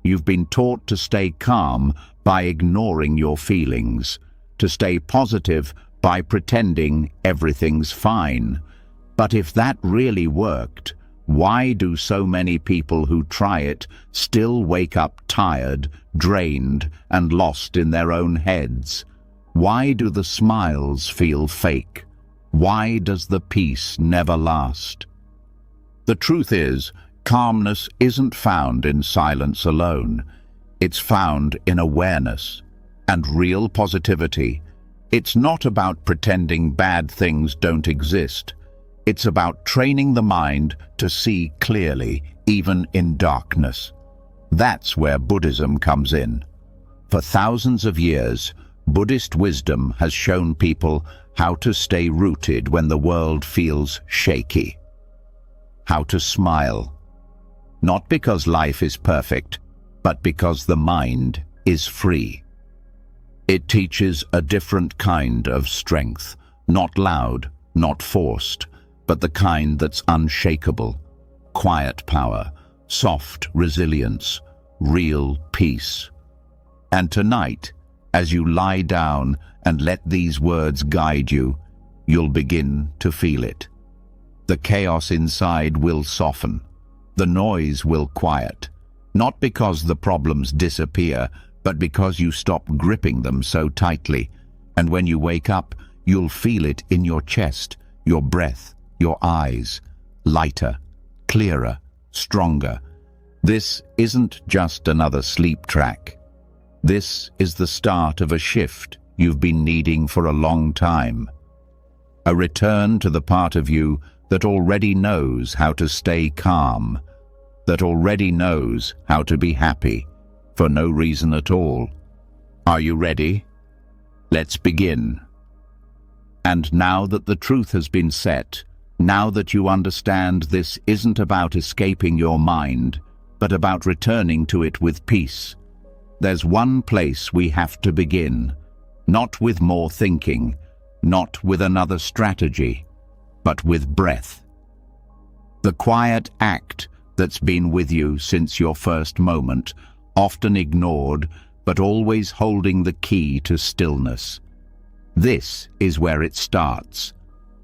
You've been taught to stay calm by ignoring your feelings, to stay positive by pretending everything's fine. But if that really worked, why do so many people who try it still wake up tired, drained, and lost in their own heads? Why do the smiles feel fake? Why does the peace never last? The truth is, calmness isn't found in silence alone. It's found in awareness and real positivity. It's not about pretending bad things don't exist. It's about training the mind to see clearly, even in darkness. That's where Buddhism comes in. For thousands of years, Buddhist wisdom has shown people how to stay rooted when the world feels shaky. How to smile. Not because life is perfect, but because the mind is free. It teaches a different kind of strength, not loud, not forced, but the kind that's unshakable. Quiet power, soft resilience, real peace. And tonight, as you lie down and let these words guide you, you'll begin to feel it. The chaos inside will soften. The noise will quiet. Not because the problems disappear, but because you stop gripping them so tightly. And when you wake up, you'll feel it in your chest, your breath, your eyes. Lighter, clearer, stronger. This isn't just another sleep track. This is the start of a shift you've been needing for a long time. A return to the part of you that already knows how to stay calm, that already knows how to be happy for no reason at all. Are you ready? Let's begin. And now that the truth has been set, now that you understand this isn't about escaping your mind, but about returning to it with peace, there's one place we have to begin, not with more thinking, not with another strategy, but with breath. The quiet act that's been with you since your first moment, often ignored, but always holding the key to stillness. This is where it starts,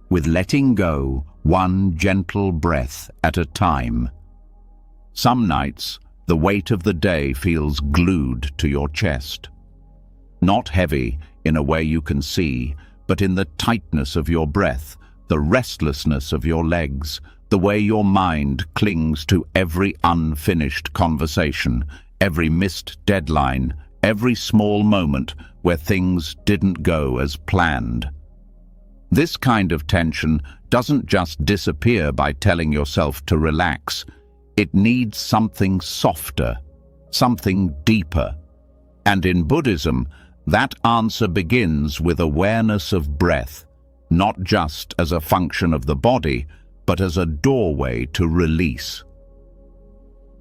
with letting go one gentle breath at a time. Some nights, the weight of the day feels glued to your chest. Not heavy in a way you can see, but in the tightness of your breath, the restlessness of your legs, the way your mind clings to every unfinished conversation, every missed deadline, every small moment where things didn't go as planned. This kind of tension doesn't just disappear by telling yourself to relax. It needs something softer, something deeper. And in Buddhism, that answer begins with awareness of breath, not just as a function of the body, but as a doorway to release.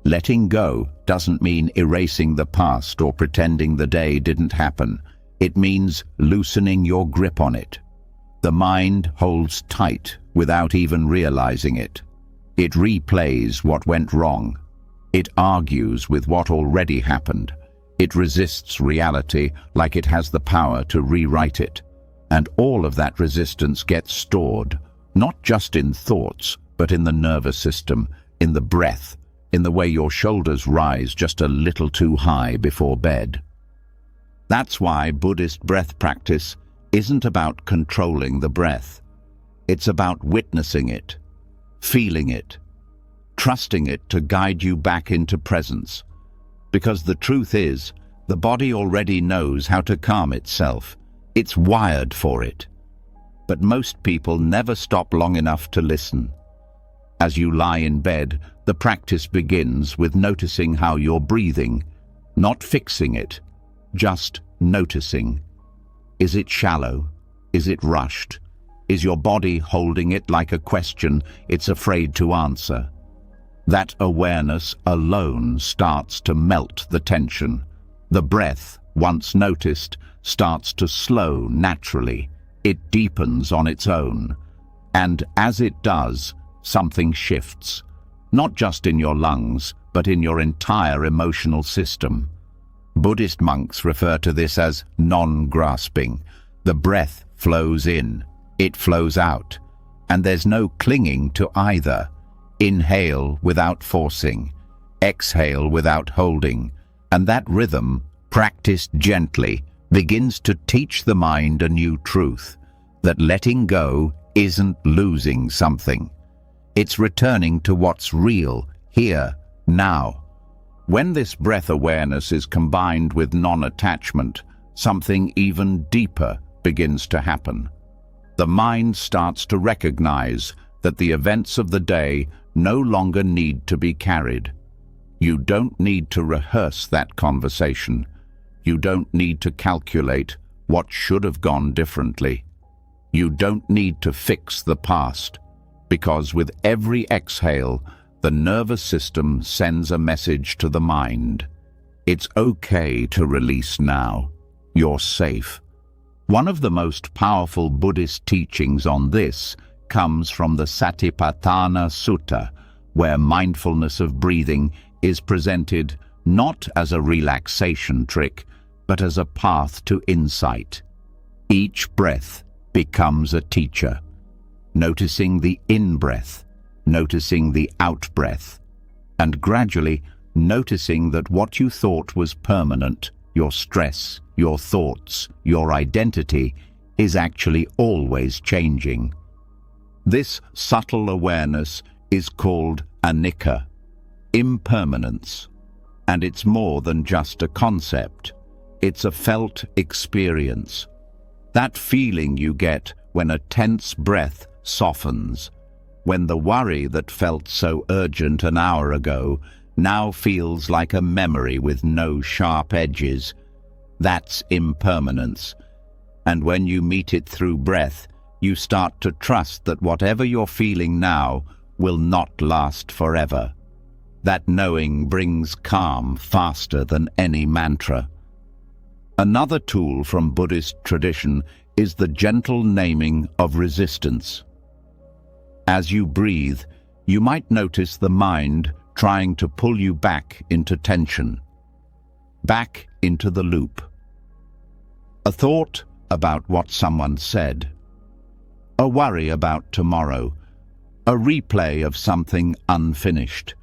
Letting go doesn't mean erasing the past or pretending the day didn't happen. It means loosening your grip on it. The mind holds tight without even realizing it. It replays what went wrong. It argues with what already happened. It resists reality like it has the power to rewrite it. And all of that resistance gets stored, not just in thoughts, but in the nervous system, in the breath, in the way your shoulders rise just a little too high before bed. That's why Buddhist breath practice isn't about controlling the breath. It's about witnessing it, feeling it, trusting it to guide you back into presence. Because the truth is, the body already knows how to calm itself. It's wired for it. But most people never stop long enough to listen. As you lie in bed, the practice begins with noticing how you're breathing, not fixing it, just noticing. Is it shallow? Is it rushed? Is your body holding it like a question it's afraid to answer? That awareness alone starts to melt the tension. The breath, once noticed, starts to slow naturally. It deepens on its own. And as it does, something shifts. Not just in your lungs, but in your entire emotional system. Buddhist monks refer to this as non-grasping. The breath flows in, it flows out, and there's no clinging to either. Inhale without forcing, exhale without holding, and that rhythm, practiced gently, begins to teach the mind a new truth, that letting go isn't losing something. It's returning to what's real, here, now. When this breath awareness is combined with non-attachment, something even deeper begins to happen. The mind starts to recognize that the events of the day no longer need to be carried. You don't need to rehearse that conversation. You don't need to calculate what should have gone differently. You don't need to fix the past, because with every exhale, the nervous system sends a message to the mind. It's okay to release now. You're safe. One of the most powerful Buddhist teachings on this comes from the Satipatthana Sutta, where mindfulness of breathing is presented not as a relaxation trick, but as a path to insight. Each breath becomes a teacher, noticing the in-breath, noticing the out-breath, and gradually noticing that what you thought was permanent, your stress, your thoughts, your identity, is actually always changing. This subtle awareness is called anicca, impermanence, and it's more than just a concept. It's a felt experience. That feeling you get when a tense breath softens, when the worry that felt so urgent an hour ago now feels like a memory with no sharp edges. That's impermanence. And when you meet it through breath, you start to trust that whatever you're feeling now will not last forever. That knowing brings calm faster than any mantra. Another tool from Buddhist tradition is the gentle naming of resistance. As you breathe, you might notice the mind trying to pull you back into tension, back into the loop. A thought about what someone said, a worry about tomorrow, a replay of something unfinished.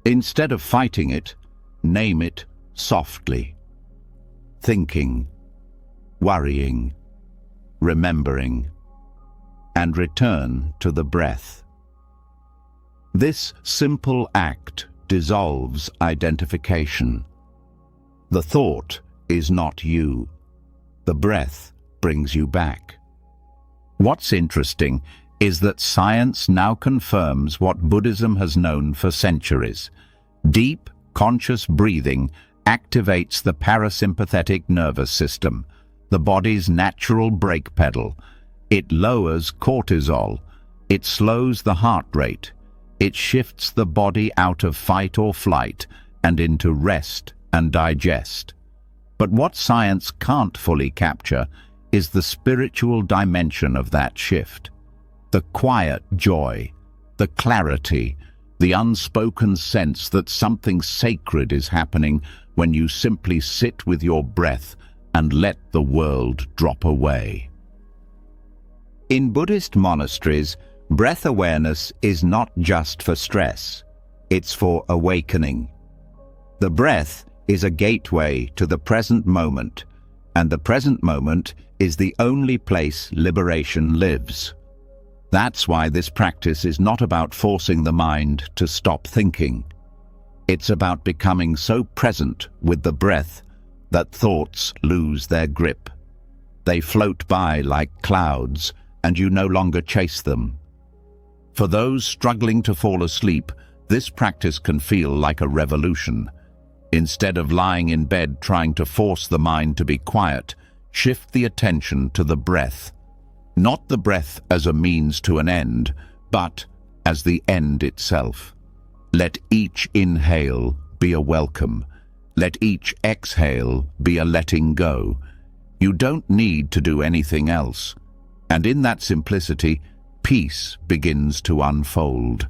Instead of fighting it, name it softly. Thinking, worrying, remembering, and return to the breath. This simple act dissolves identification. The thought is not you. The breath brings you back. What's interesting is that science now confirms what Buddhism has known for centuries. Deep, conscious breathing activates the parasympathetic nervous system, the body's natural brake pedal. It lowers cortisol. It slows the heart rate. It shifts the body out of fight or flight and into rest and digest. But what science can't fully capture is the spiritual dimension of that shift. The quiet joy, the clarity, the unspoken sense that something sacred is happening when you simply sit with your breath and let the world drop away. In Buddhist monasteries, breath awareness is not just for stress, it's for awakening. The breath is a gateway to the present moment, and the present moment is the only place liberation lives. That's why this practice is not about forcing the mind to stop thinking. It's about becoming so present with the breath that thoughts lose their grip. They float by like clouds, and you no longer chase them. For those struggling to fall asleep, this practice can feel like a revolution. Instead of lying in bed trying to force the mind to be quiet, shift the attention to the breath. Not the breath as a means to an end, but as the end itself. Let each inhale be a welcome. Let each exhale be a letting go. You don't need to do anything else. And in that simplicity, peace begins to unfold.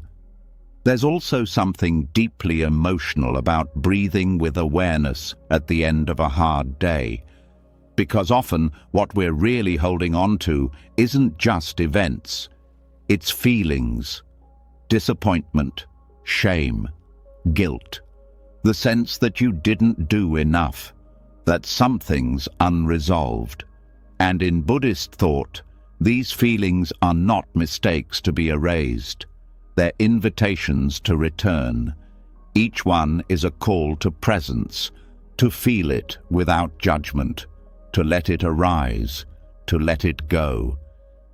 There's also something deeply emotional about breathing with awareness at the end of a hard day, because often what we're really holding on to isn't just events, it's feelings, disappointment, shame, guilt, the sense that you didn't do enough, that something's unresolved. And in Buddhist thought, these feelings are not mistakes to be erased. They're invitations to return. Each one is a call to presence, to feel it without judgment, to let it arise, to let it go.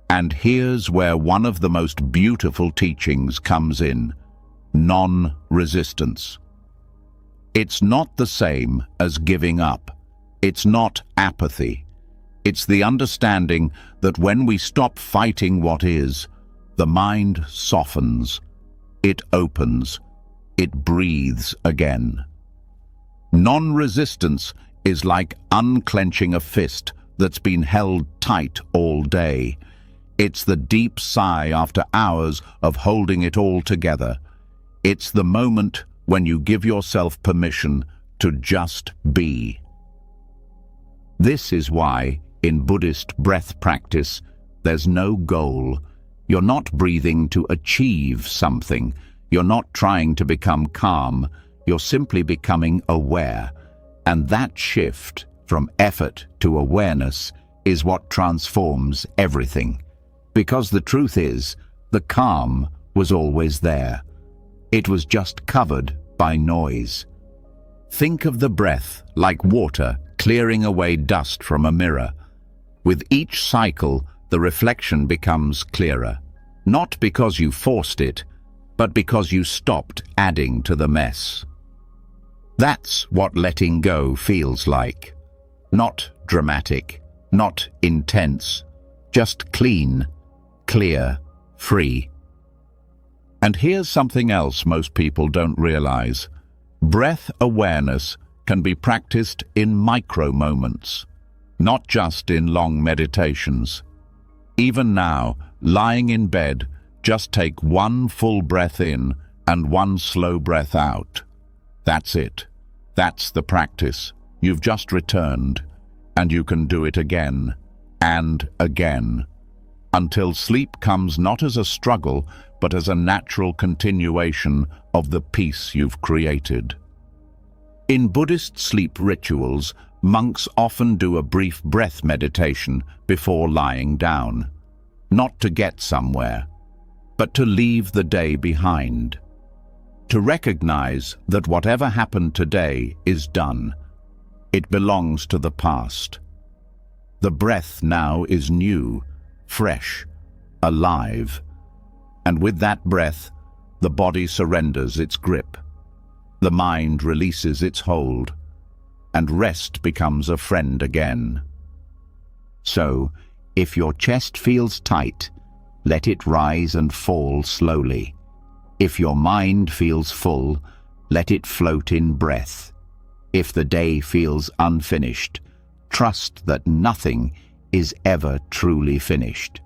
And here's where one of the most beautiful teachings comes in: non-resistance. It's not the same as giving up. It's not apathy. It's the understanding that when we stop fighting what is, the mind softens, it opens, it breathes again. Non-resistance is like unclenching a fist that's been held tight all day. It's the deep sigh after hours of holding it all together. It's the moment when you give yourself permission to just be. This is why, in Buddhist breath practice, there's no goal. You're not breathing to achieve something. You're not trying to become calm. You're simply becoming aware. And that shift from effort to awareness is what transforms everything. Because the truth is, the calm was always there. It was just covered by noise. Think of the breath like water clearing away dust from a mirror. With each cycle, the reflection becomes clearer, not because you forced it, but because you stopped adding to the mess. That's what letting go feels like. Not dramatic, not intense, just clean, clear, free. And here's something else most people don't realize. Breath awareness can be practiced in micro moments, not just in long meditations. Even now, lying in bed, just take one full breath in and one slow breath out. That's it. That's the practice. You've just returned, and you can do it again and again, until sleep comes not as a struggle, but as a natural continuation of the peace you've created. In Buddhist sleep rituals, monks often do a brief breath meditation before lying down, not to get somewhere, but to leave the day behind, to recognize that whatever happened today is done. It belongs to the past. The breath now is new, fresh, alive, and with that breath, the body surrenders its grip, the mind releases its hold, and rest becomes a friend again. So, if your chest feels tight, let it rise and fall slowly. If your mind feels full, let it float in breath. If the day feels unfinished, trust that nothing is ever truly finished.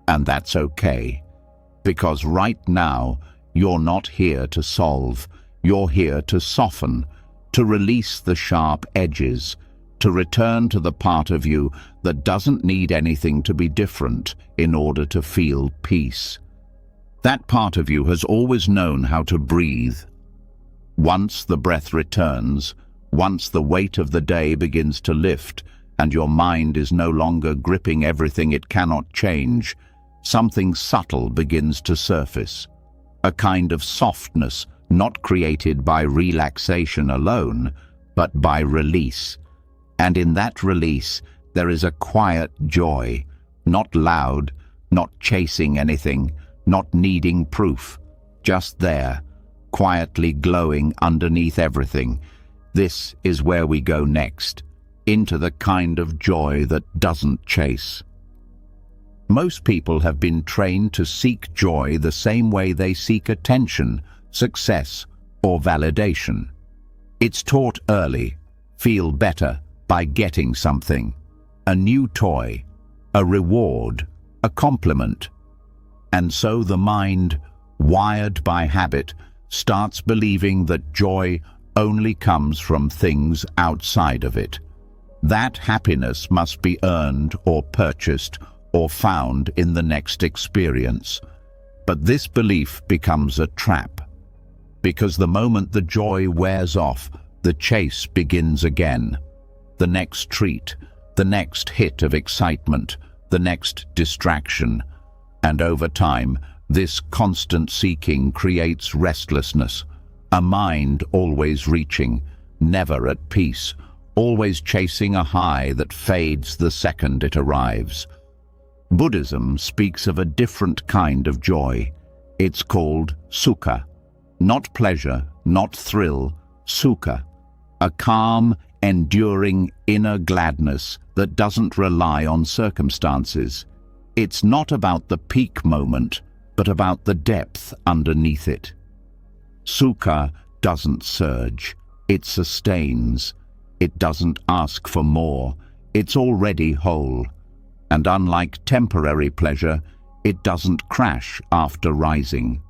And that's okay, because right now, you're not here to solve, you're here to soften, to release the sharp edges, to return to the part of you that doesn't need anything to be different in order to feel peace. That part of you has always known how to breathe. Once the breath returns, once the weight of the day begins to lift, and your mind is no longer gripping everything it cannot change, something subtle begins to surface. A kind of softness not created by relaxation alone, but by release. And in that release, there is a quiet joy, not loud, not chasing anything, not needing proof, just there, quietly glowing underneath everything. This is where we go next, into the kind of joy that doesn't chase. Most people have been trained to seek joy the same way they seek attention, success, or validation. It's taught early: feel better by getting something, a new toy, a reward, a compliment. And so the mind, wired by habit, starts believing that joy only comes from things outside of it. That happiness must be earned or purchased or found in the next experience. But this belief becomes a trap, because the moment the joy wears off, the chase begins again. The next treat, the next hit of excitement, the next distraction. And over time, this constant seeking creates restlessness, a mind always reaching, never at peace, always chasing a high that fades the second it arrives. Buddhism speaks of a different kind of joy. It's called sukha. Not pleasure, not thrill, sukha. A calm, enduring inner gladness that doesn't rely on circumstances. It's not about the peak moment, but about the depth underneath it. Sukha doesn't surge, it sustains. It doesn't ask for more, it's already whole. And unlike temporary pleasure, it doesn't crash after rising.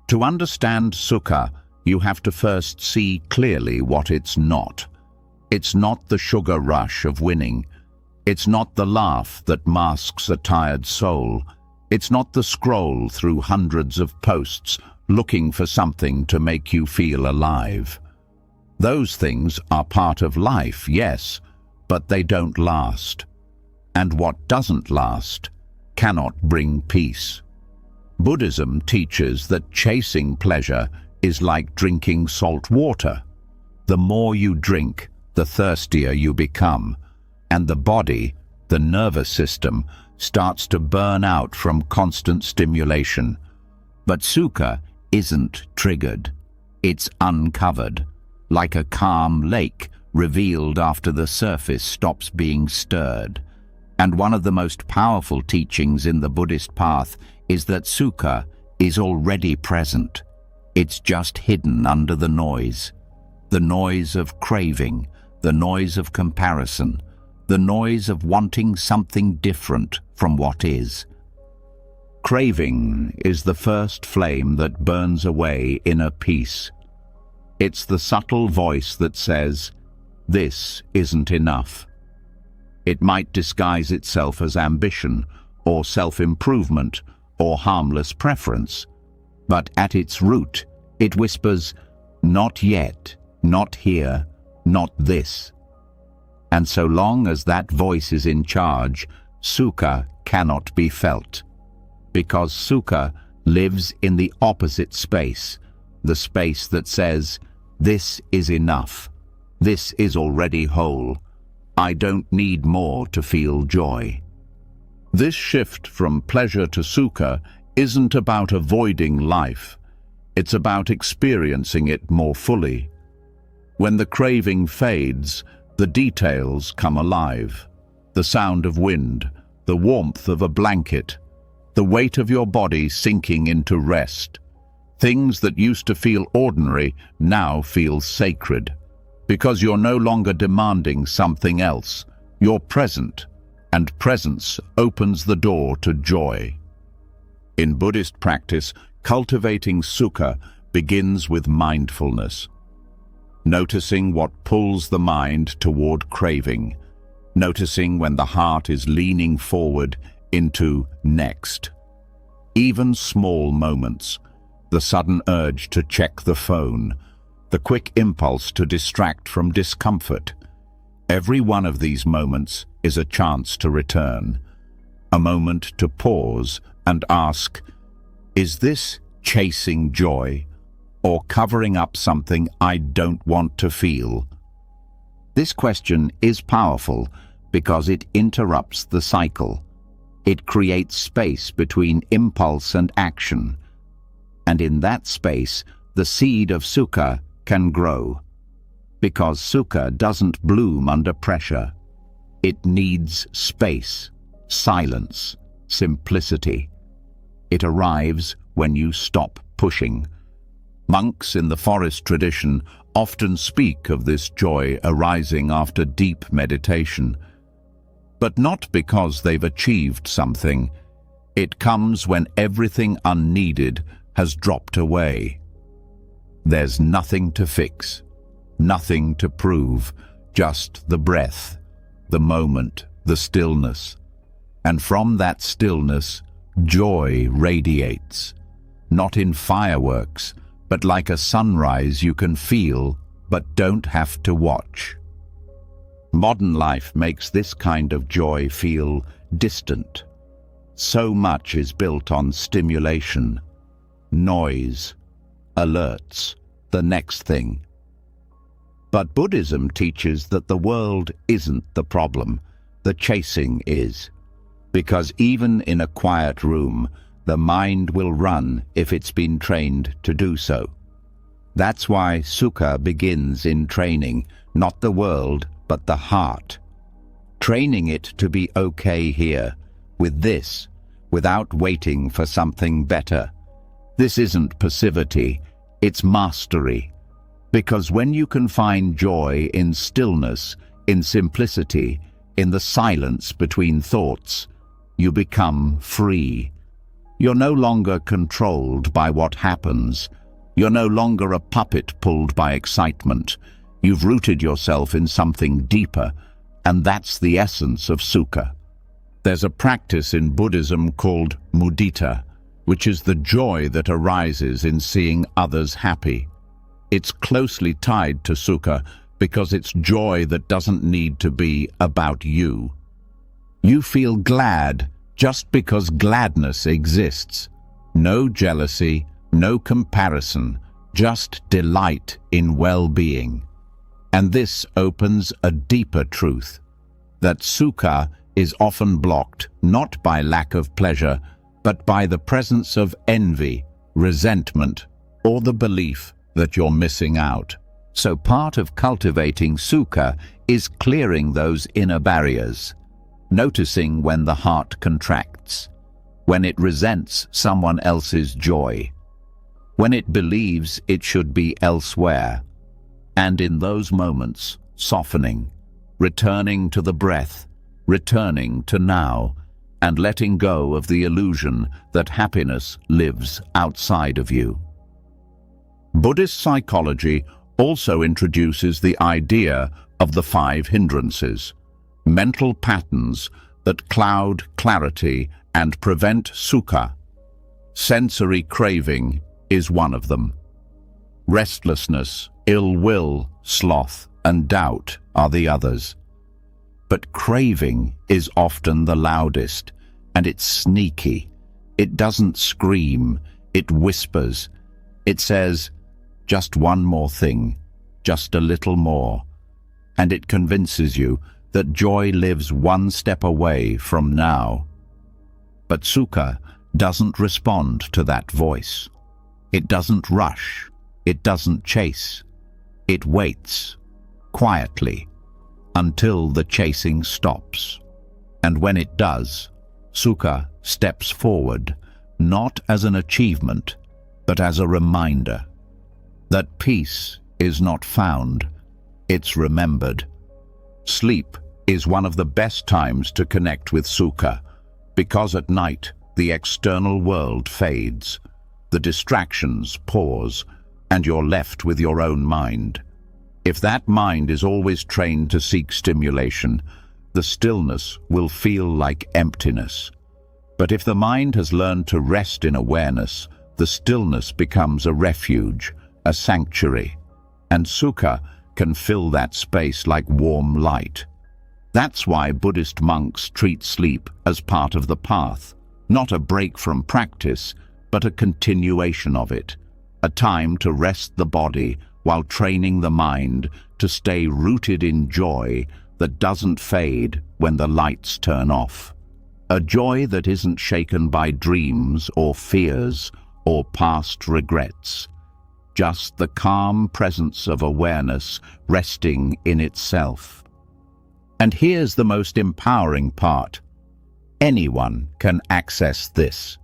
To understand sukha, you have to first see clearly what it's not. It's not the sugar rush of winning. It's not the laugh that masks a tired soul. It's not the scroll through hundreds of posts looking for something to make you feel alive. Those things are part of life, yes, but they don't last. And what doesn't last cannot bring peace. Buddhism teaches that chasing pleasure is like drinking salt water. The more you drink, the thirstier you become, and the body, the nervous system, starts to burn out from constant stimulation. But sukha isn't triggered. It's uncovered, like a calm lake revealed after the surface stops being stirred. And one of the most powerful teachings in the Buddhist path is that sukha is already present. It's just hidden under the noise of craving, the noise of comparison, the noise of wanting something different from what is. Craving is the first flame that burns away inner peace. It's the subtle voice that says, "This isn't enough." It might disguise itself as ambition, or self-improvement, or harmless preference, but at its root, it whispers, "Not yet, not here, not this." And so long as that voice is in charge, sukha cannot be felt. Because sukha lives in the opposite space, the space that says, "This is enough. This is already whole. I don't need more to feel joy." This shift from pleasure to sukha isn't about avoiding life. It's about experiencing it more fully. When the craving fades, the details come alive. The sound of wind, the warmth of a blanket, the weight of your body sinking into rest. Things that used to feel ordinary now feel sacred. Because you're no longer demanding something else. You're present, and presence opens the door to joy. In Buddhist practice, cultivating sukha begins with mindfulness. Noticing what pulls the mind toward craving. Noticing when the heart is leaning forward into next. Even small moments, the sudden urge to check the phone, the quick impulse to distract from discomfort. Every one of these moments is a chance to return, a moment to pause and ask, is this chasing joy or covering up something I don't want to feel? This question is powerful because it interrupts the cycle. It creates space between impulse and action, and in that space, the seed of sukha can grow. Because sukha doesn't bloom under pressure. It needs space, silence, simplicity. It arrives when you stop pushing. Monks in the forest tradition often speak of this joy arising after deep meditation. But not because they've achieved something. It comes when everything unneeded has dropped away. There's nothing to fix, nothing to prove, just the breath, the moment, the stillness. And from that stillness, joy radiates, not in fireworks, but like a sunrise you can feel but don't have to watch. Modern life makes this kind of joy feel distant. So much is built on stimulation, noise, alerts, the next thing. But Buddhism teaches that the world isn't the problem, the chasing is. Because even in a quiet room, the mind will run if it's been trained to do so. That's why sukha begins in training, not the world, but the heart. Training it to be okay here, with this, without waiting for something better. This isn't passivity, it's mastery. Because when you can find joy in stillness, in simplicity, in the silence between thoughts, you become free. You're no longer controlled by what happens. You're no longer a puppet pulled by excitement. You've rooted yourself in something deeper, and that's the essence of sukha. There's a practice in Buddhism called mudita, which is the joy that arises in seeing others happy. It's closely tied to sukha because it's joy that doesn't need to be about you. You feel glad just because gladness exists. No jealousy, no comparison, just delight in well-being. And this opens a deeper truth, that sukha is often blocked not by lack of pleasure, but by the presence of envy, resentment, or the belief that you're missing out. So part of cultivating sukha is clearing those inner barriers, noticing when the heart contracts, when it resents someone else's joy, when it believes it should be elsewhere, and in those moments, softening, returning to the breath, returning to now, and letting go of the illusion that happiness lives outside of you. Buddhist psychology also introduces the idea of the 5 hindrances, mental patterns that cloud clarity and prevent sukha. Sensory craving is one of them. Restlessness, ill will, sloth, and doubt are the others. But craving is often the loudest, and it's sneaky. It doesn't scream, it whispers. It says, just one more thing, just a little more. And it convinces you that joy lives one step away from now. But sukha doesn't respond to that voice. It doesn't rush. It doesn't chase. It waits, quietly, until the chasing stops. And when it does, sukha steps forward, not as an achievement, but as a reminder that peace is not found, it's remembered. Sleep is one of the best times to connect with sukha, because at night the external world fades, the distractions pause, and you're left with your own mind. If that mind is always trained to seek stimulation, the stillness will feel like emptiness. But if the mind has learned to rest in awareness, the stillness becomes a refuge, a sanctuary, and sukha can fill that space like warm light. That's why Buddhist monks treat sleep as part of the path, not a break from practice, but a continuation of it, a time to rest the body while training the mind to stay rooted in joy that doesn't fade when the lights turn off. A joy that isn't shaken by dreams or fears or past regrets. Just the calm presence of awareness resting in itself. And here's the most empowering part. Anyone can access this.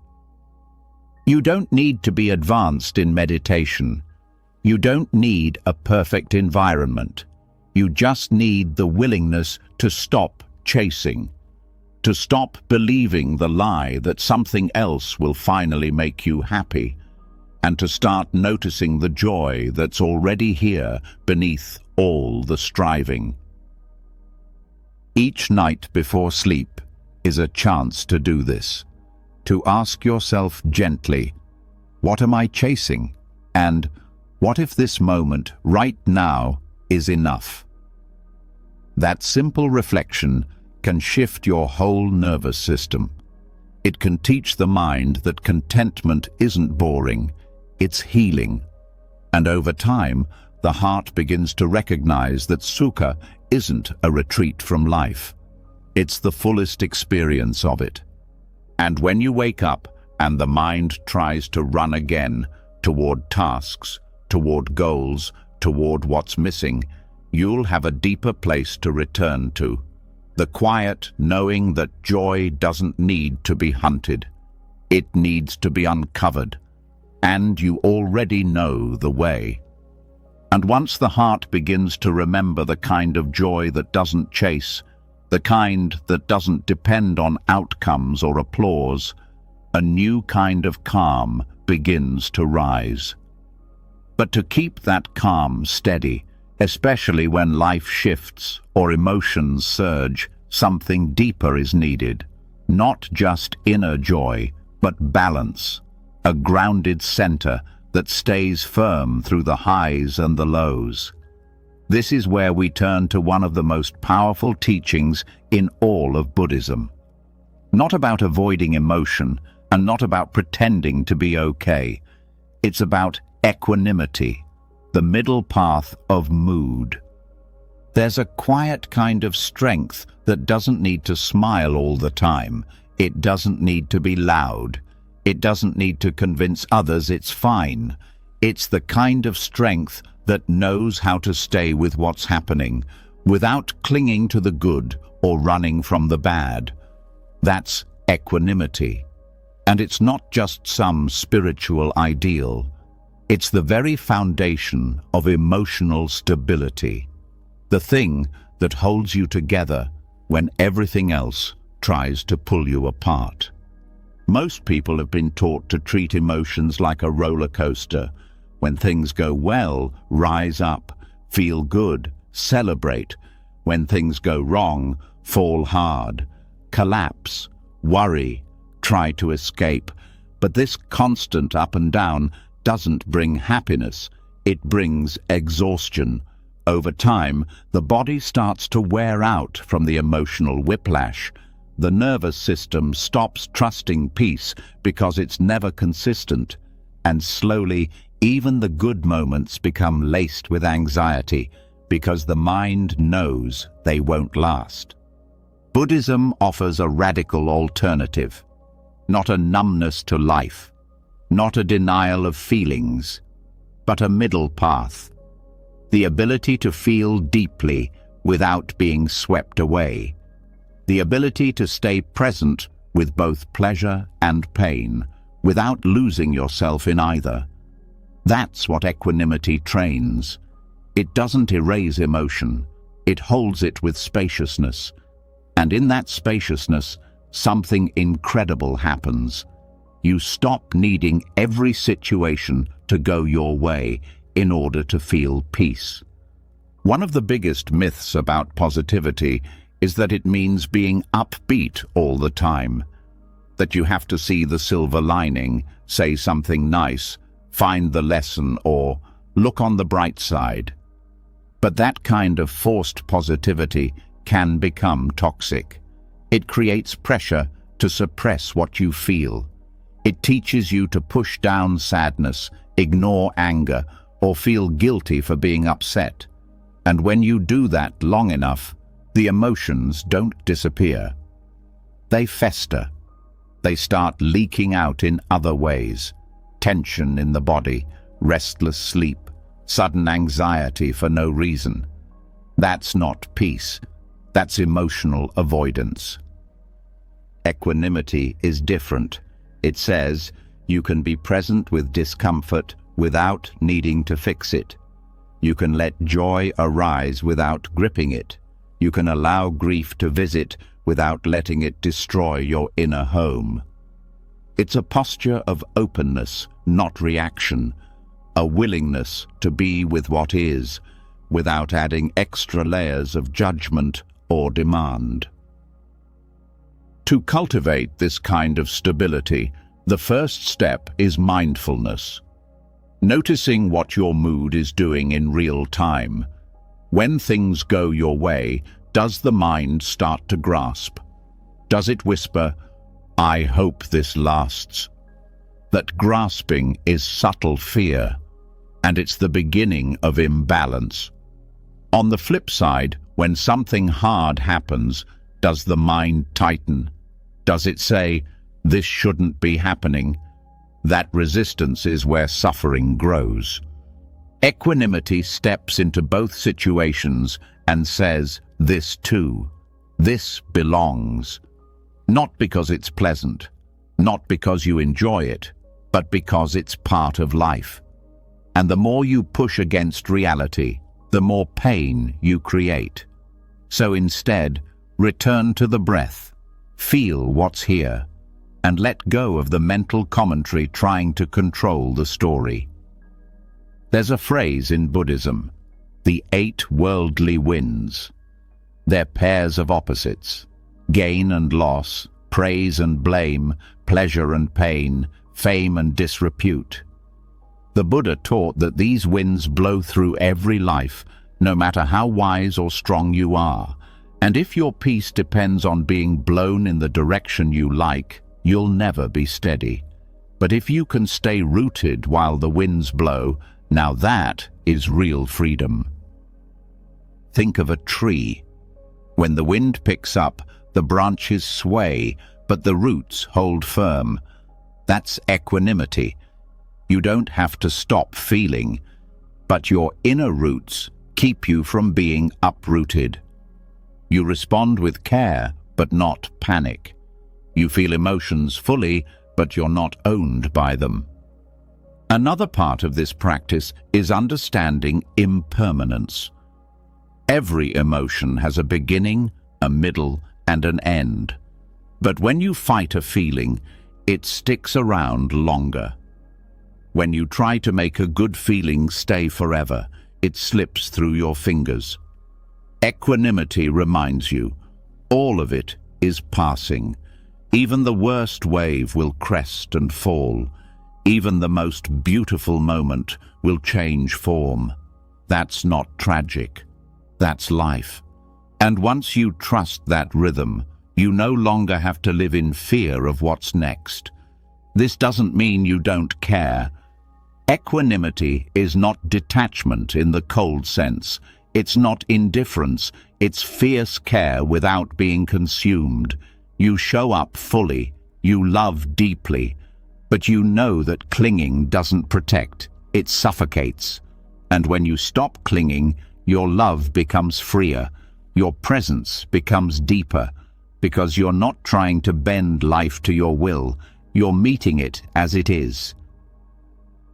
You don't need to be advanced in meditation. You don't need a perfect environment. You just need the willingness to stop chasing, to stop believing the lie that something else will finally make you happy, and to start noticing the joy that's already here beneath all the striving. Each night before sleep is a chance to do this, to ask yourself gently, what am I chasing? And what if this moment, right now, is enough? That simple reflection can shift your whole nervous system. It can teach the mind that contentment isn't boring, it's healing. And over time, the heart begins to recognize that sukha isn't a retreat from life. It's the fullest experience of it. And when you wake up and the mind tries to run again toward tasks, toward goals, toward what's missing, you'll have a deeper place to return to. The quiet knowing that joy doesn't need to be hunted. It needs to be uncovered. And you already know the way. And once the heart begins to remember the kind of joy that doesn't chase, the kind that doesn't depend on outcomes or applause, a new kind of calm begins to rise. But to keep that calm steady, especially when life shifts or emotions surge, something deeper is needed. Not just inner joy, but balance, a grounded center that stays firm through the highs and the lows. This is where we turn to one of the most powerful teachings in all of Buddhism. Not about avoiding emotion and not about pretending to be okay. It's about equanimity, the middle path of mood. There's a quiet kind of strength that doesn't need to smile all the time. It doesn't need to be loud. It doesn't need to convince others it's fine. It's the kind of strength that knows how to stay with what's happening without clinging to the good or running from the bad. That's equanimity. And it's not just some spiritual ideal. It's the very foundation of emotional stability. The thing that holds you together when everything else tries to pull you apart. Most people have been taught to treat emotions like a roller coaster. When things go well, rise up, feel good, celebrate. When things go wrong, fall hard, collapse, worry, try to escape. But this constant up and down doesn't bring happiness. It brings exhaustion. Over time, the body starts to wear out from the emotional whiplash. The nervous system stops trusting peace because it's never consistent. And slowly, even the good moments become laced with anxiety because the mind knows they won't last. Buddhism offers a radical alternative. Not a numbness to life, not a denial of feelings, but a middle path. The ability to feel deeply without being swept away. The ability to stay present with both pleasure and pain without losing yourself in either. That's what equanimity trains. It doesn't erase emotion. It holds it with spaciousness. And in that spaciousness, something incredible happens. You stop needing every situation to go your way in order to feel peace. One of the biggest myths about positivity is that it means being upbeat all the time, that you have to see the silver lining, say something nice, find the lesson, or look on the bright side. But that kind of forced positivity can become toxic. It creates pressure to suppress what you feel. It teaches you to push down sadness, ignore anger, or feel guilty for being upset. And when you do that long enough, the emotions don't disappear. They fester. They start leaking out in other ways. Tension in the body, restless sleep, sudden anxiety for no reason. That's not peace. That's emotional avoidance. Equanimity is different. It says you can be present with discomfort without needing to fix it. You can let joy arise without gripping it. You can allow grief to visit without letting it destroy your inner home. It's a posture of openness, not reaction, a willingness to be with what is, without adding extra layers of judgment or demand. To cultivate this kind of stability, the first step is mindfulness. Noticing what your mood is doing in real time. When things go your way, does the mind start to grasp? Does it whisper, "I hope this lasts"? That grasping is subtle fear, and it's the beginning of imbalance. On the flip side, when something hard happens, does the mind tighten? Does it say, "This shouldn't be happening"? That resistance is where suffering grows. Equanimity steps into both situations and says, "This too, this belongs." Not because it's pleasant, not because you enjoy it, but because it's part of life. And the more you push against reality, the more pain you create. So instead, return to the breath, feel what's here, and let go of the mental commentary trying to control the story. There's a phrase in Buddhism, the 8 worldly winds. They're pairs of opposites, gain and loss, praise and blame, pleasure and pain, fame and disrepute. The Buddha taught that these winds blow through every life, no matter how wise or strong you are. And if your peace depends on being blown in the direction you like, you'll never be steady. But if you can stay rooted while the winds blow, now that is real freedom. Think of a tree. When the wind picks up, the branches sway, but the roots hold firm. That's equanimity. You don't have to stop feeling, but your inner roots keep you from being uprooted. You respond with care, but not panic. You feel emotions fully, but you're not owned by them. Another part of this practice is understanding impermanence. Every emotion has a beginning, a middle, and an end. But when you fight a feeling, it sticks around longer. When you try to make a good feeling stay forever, it slips through your fingers. Equanimity reminds you, all of it is passing. Even the worst wave will crest and fall. Even the most beautiful moment will change form. That's not tragic. That's life. And once you trust that rhythm, you no longer have to live in fear of what's next. This doesn't mean you don't care. Equanimity is not detachment in the cold sense. It's not indifference. It's fierce care without being consumed. You show up fully. You love deeply. But you know that clinging doesn't protect. It suffocates. And when you stop clinging, your love becomes freer. Your presence becomes deeper. Because you're not trying to bend life to your will. You're meeting it as it is.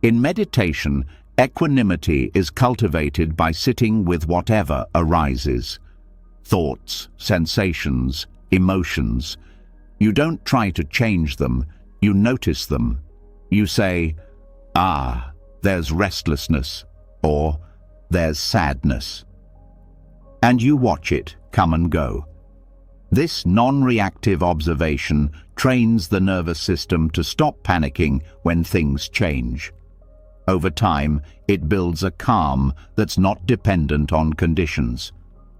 In meditation, equanimity is cultivated by sitting with whatever arises. Thoughts, sensations, emotions. You don't try to change them, you notice them. You say, "Ah, there's restlessness," or "there's sadness." And you watch it come and go. This non-reactive observation trains the nervous system to stop panicking when things change. Over time, it builds a calm that's not dependent on conditions.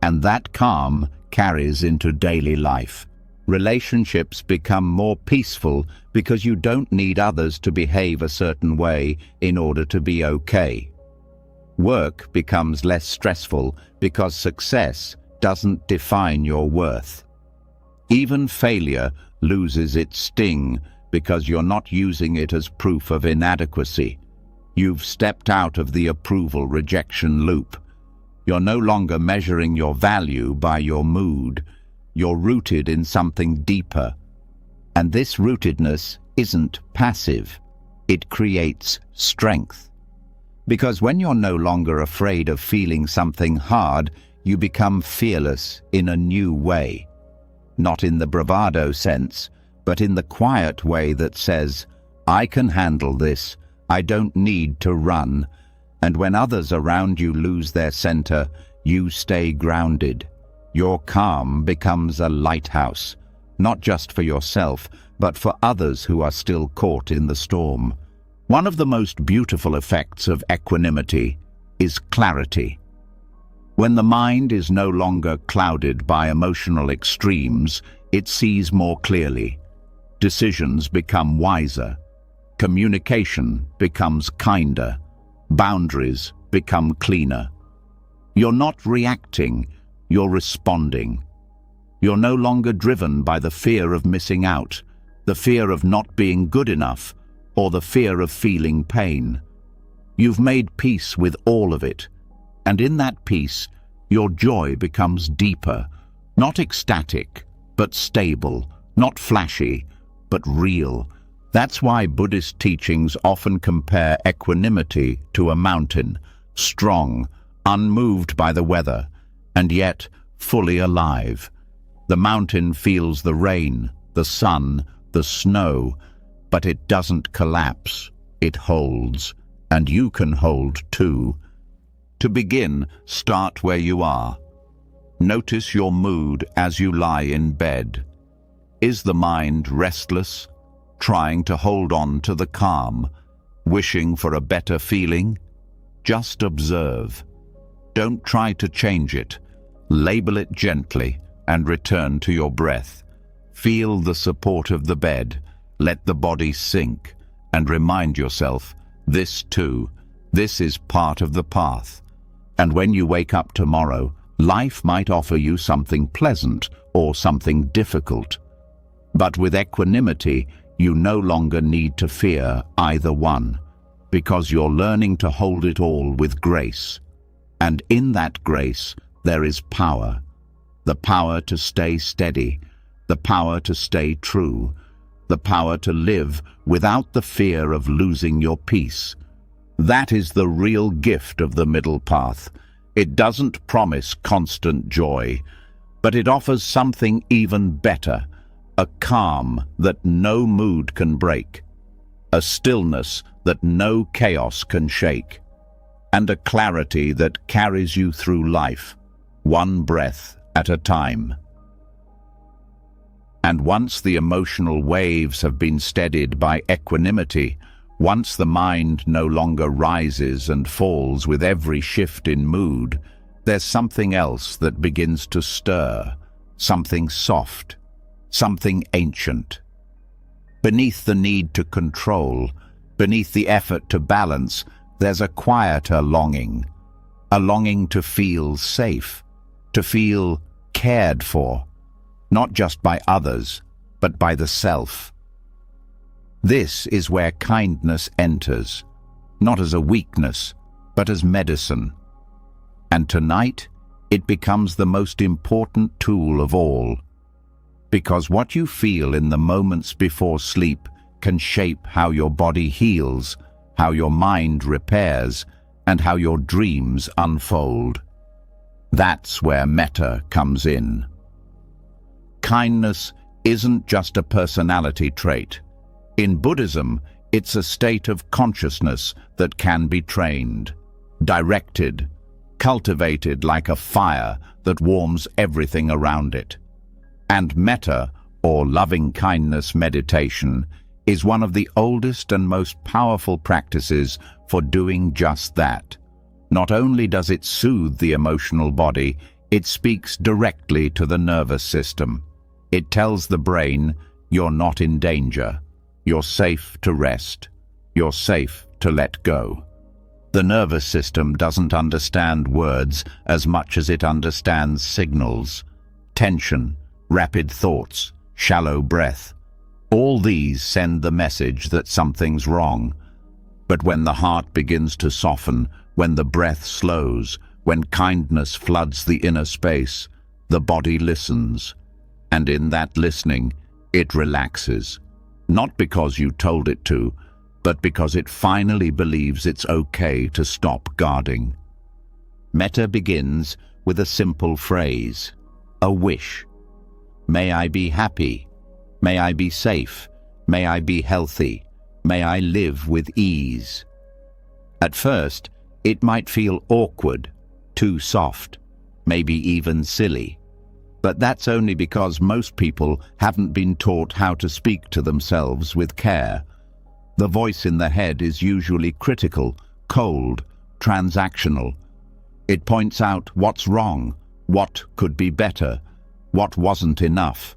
And that calm carries into daily life. Relationships become more peaceful because you don't need others to behave a certain way in order to be okay. Work becomes less stressful because success doesn't define your worth. Even failure loses its sting because you're not using it as proof of inadequacy. You've stepped out of the approval-rejection loop. You're no longer measuring your value by your mood. You're rooted in something deeper. And this rootedness isn't passive. It creates strength. Because when you're no longer afraid of feeling something hard, you become fearless in a new way. Not in the bravado sense, but in the quiet way that says, "I can handle this, I don't need to run." And when others around you lose their center, you stay grounded. Your calm becomes a lighthouse, not just for yourself, but for others who are still caught in the storm. One of the most beautiful effects of equanimity is clarity. When the mind is no longer clouded by emotional extremes, it sees more clearly. Decisions become wiser. Communication becomes kinder. Boundaries become cleaner. You're not reacting, you're responding. You're no longer driven by the fear of missing out, the fear of not being good enough, or the fear of feeling pain. You've made peace with all of it, and in that peace, your joy becomes deeper, not ecstatic, but stable, not flashy, but real. That's why Buddhist teachings often compare equanimity to a mountain, strong, unmoved by the weather, and yet fully alive. The mountain feels the rain, the sun, the snow, but it doesn't collapse, it holds, and you can hold too. To begin, start where you are. Notice your mood as you lie in bed. Is the mind restless, trying to hold on to the calm, wishing for a better feeling? Just observe. Don't try to change it. Label it gently and return to your breath. Feel the support of the bed. Let the body sink and remind yourself, this too, this is part of the path. And when you wake up tomorrow, life might offer you something pleasant or something difficult. But with equanimity, you no longer need to fear either one, because you're learning to hold it all with grace. And in that grace, there is power. The power to stay steady, the power to stay true, the power to live without the fear of losing your peace. That is the real gift of the middle path. It doesn't promise constant joy, but it offers something even better. A calm that no mood can break, a stillness that no chaos can shake, and a clarity that carries you through life, one breath at a time. And once the emotional waves have been steadied by equanimity, once the mind no longer rises and falls with every shift in mood, there's something else that begins to stir, something soft, something ancient. Beneath the need to control, beneath the effort to balance, there's a quieter longing, a longing to feel safe, to feel cared for, not just by others, but by the self. This is where kindness enters, not as a weakness, but as medicine. And tonight, it becomes the most important tool of all. Because what you feel in the moments before sleep can shape how your body heals, how your mind repairs, and how your dreams unfold. That's where metta comes in. Kindness isn't just a personality trait. In Buddhism, it's a state of consciousness that can be trained, directed, cultivated like a fire that warms everything around it. And metta, or loving-kindness meditation, is one of the oldest and most powerful practices for doing just that. Not only does it soothe the emotional body, it speaks directly to the nervous system. It tells the brain, you're not in danger. You're safe to rest. You're safe to let go. The nervous system doesn't understand words as much as it understands signals. Tension, rapid thoughts, shallow breath. All these send the message that something's wrong. But when the heart begins to soften, when the breath slows, when kindness floods the inner space, the body listens. And in that listening, it relaxes. Not because you told it to, but because it finally believes it's okay to stop guarding. Metta begins with a simple phrase, a wish. May I be happy. May I be safe. May I be healthy. May I live with ease. At first, it might feel awkward, too soft, maybe even silly. But that's only because most people haven't been taught how to speak to themselves with care. The voice in the head is usually critical, cold, transactional. It points out what's wrong, what could be better, what wasn't enough.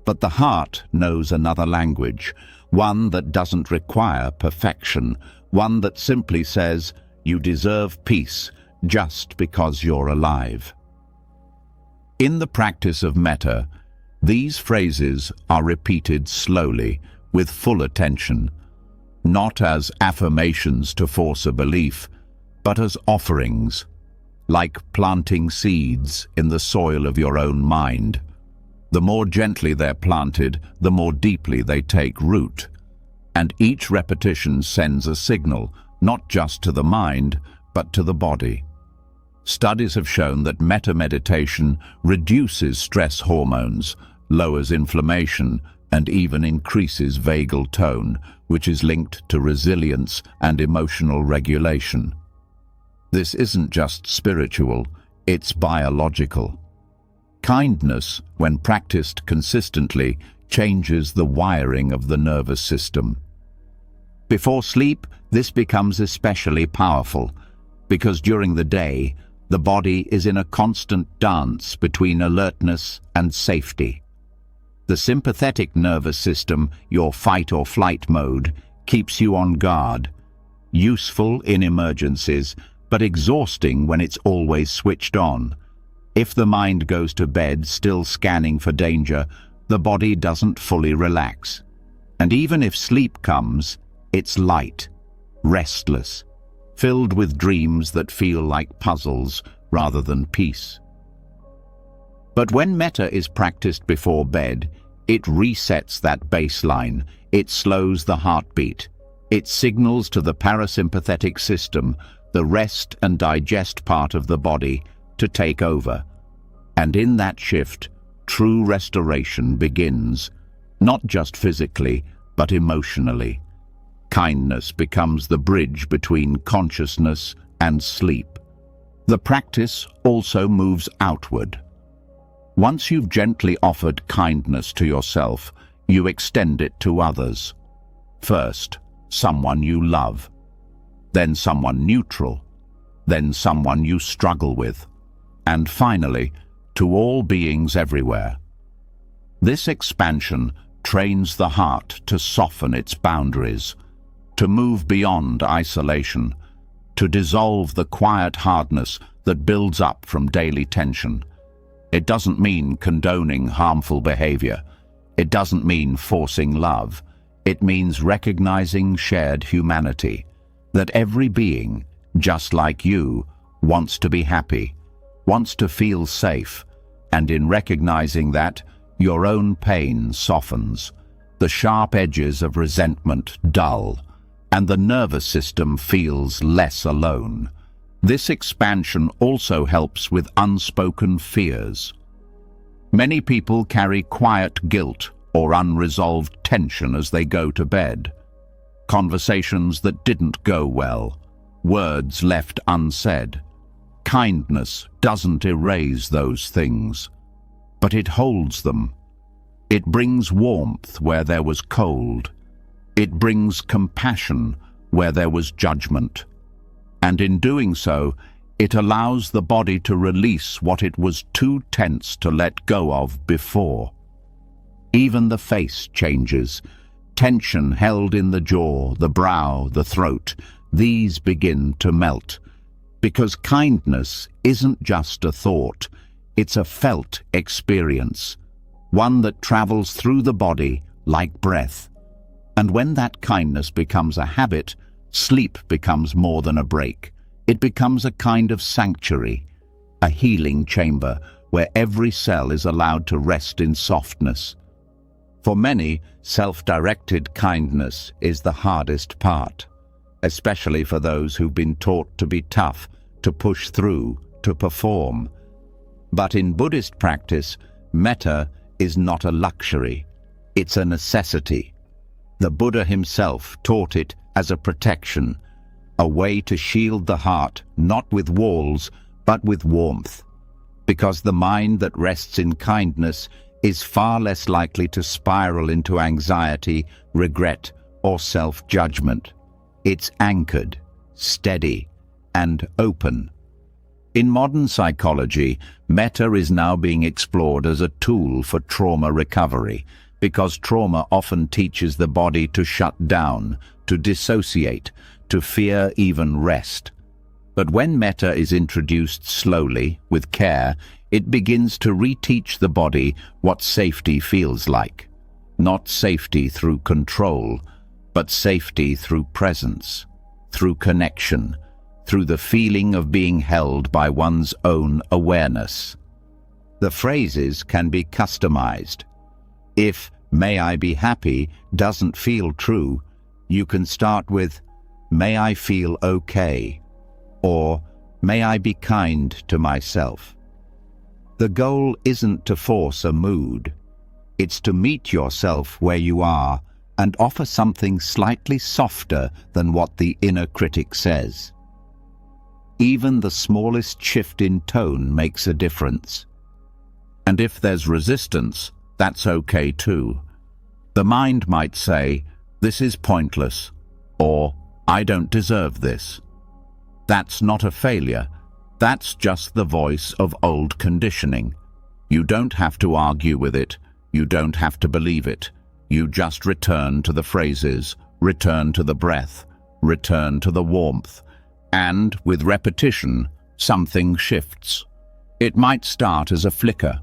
But the heart knows another language, one that doesn't require perfection, one that simply says, you deserve peace just because you're alive. In the practice of metta, these phrases are repeated slowly, with full attention, not as affirmations to force a belief, but as offerings, like planting seeds in the soil of your own mind. The more gently they're planted, the more deeply they take root. And each repetition sends a signal, not just to the mind, but to the body. Studies have shown that metta meditation reduces stress hormones, lowers inflammation, and even increases vagal tone, which is linked to resilience and emotional regulation. This isn't just spiritual, it's biological. Kindness, when practiced consistently, changes the wiring of the nervous system. Before sleep, this becomes especially powerful, because during the day, the body is in a constant dance between alertness and safety. The sympathetic nervous system, your fight or flight mode, keeps you on guard, useful in emergencies, but exhausting when it's always switched on. If the mind goes to bed still scanning for danger, the body doesn't fully relax. And even if sleep comes, it's light, restless, filled with dreams that feel like puzzles rather than peace. But when metta is practiced before bed, it resets that baseline, it slows the heartbeat, it signals to the parasympathetic system, the rest and digest part of the body, to take over. And in that shift, true restoration begins, not just physically, but emotionally. Kindness becomes the bridge between consciousness and sleep. The practice also moves outward. Once you've gently offered kindness to yourself, you extend it to others. First, someone you love, then someone neutral, then someone you struggle with, and finally, to all beings everywhere. This expansion trains the heart to soften its boundaries, to move beyond isolation, to dissolve the quiet hardness that builds up from daily tension. It doesn't mean condoning harmful behavior. It doesn't mean forcing love. It means recognizing shared humanity, that every being, just like you, wants to be happy, wants to feel safe, and in recognizing that, your own pain softens, the sharp edges of resentment dull, and the nervous system feels less alone. This expansion also helps with unspoken fears. Many people carry quiet guilt or unresolved tension as they go to bed. Conversations that didn't go well, words left unsaid. Kindness doesn't erase those things, but it holds them. It brings warmth where there was cold. It brings compassion where there was judgment. And in doing so, it allows the body to release what it was too tense to let go of before. Even the face changes. Tension held in the jaw, the brow, the throat, these begin to melt. Because kindness isn't just a thought, it's a felt experience, one that travels through the body like breath. And when that kindness becomes a habit, sleep becomes more than a break. It becomes a kind of sanctuary, a healing chamber where every cell is allowed to rest in softness. For many, self-directed kindness is the hardest part, especially for those who've been taught to be tough, to push through, to perform. But in Buddhist practice, metta is not a luxury. It's a necessity. The Buddha himself taught it as a protection, a way to shield the heart, not with walls, but with warmth. Because the mind that rests in kindness is far less likely to spiral into anxiety, regret, or self-judgment. It's anchored, steady, and open. In modern psychology, metta is now being explored as a tool for trauma recovery, because trauma often teaches the body to shut down, to dissociate, to fear even rest. But when metta is introduced slowly, with care, it begins to reteach the body what safety feels like. Not safety through control, but safety through presence, through connection, through the feeling of being held by one's own awareness. The phrases can be customized. If "may I be happy" doesn't feel true, you can start with "may I feel okay" or "may I be kind to myself." The goal isn't to force a mood. It's to meet yourself where you are and offer something slightly softer than what the inner critic says. Even the smallest shift in tone makes a difference. And if there's resistance, that's okay too. The mind might say, "This is pointless," or "I don't deserve this." That's not a failure. That's just the voice of old conditioning. You don't have to argue with it. You don't have to believe it. You just return to the phrases, return to the breath, return to the warmth. And with repetition, something shifts. It might start as a flicker,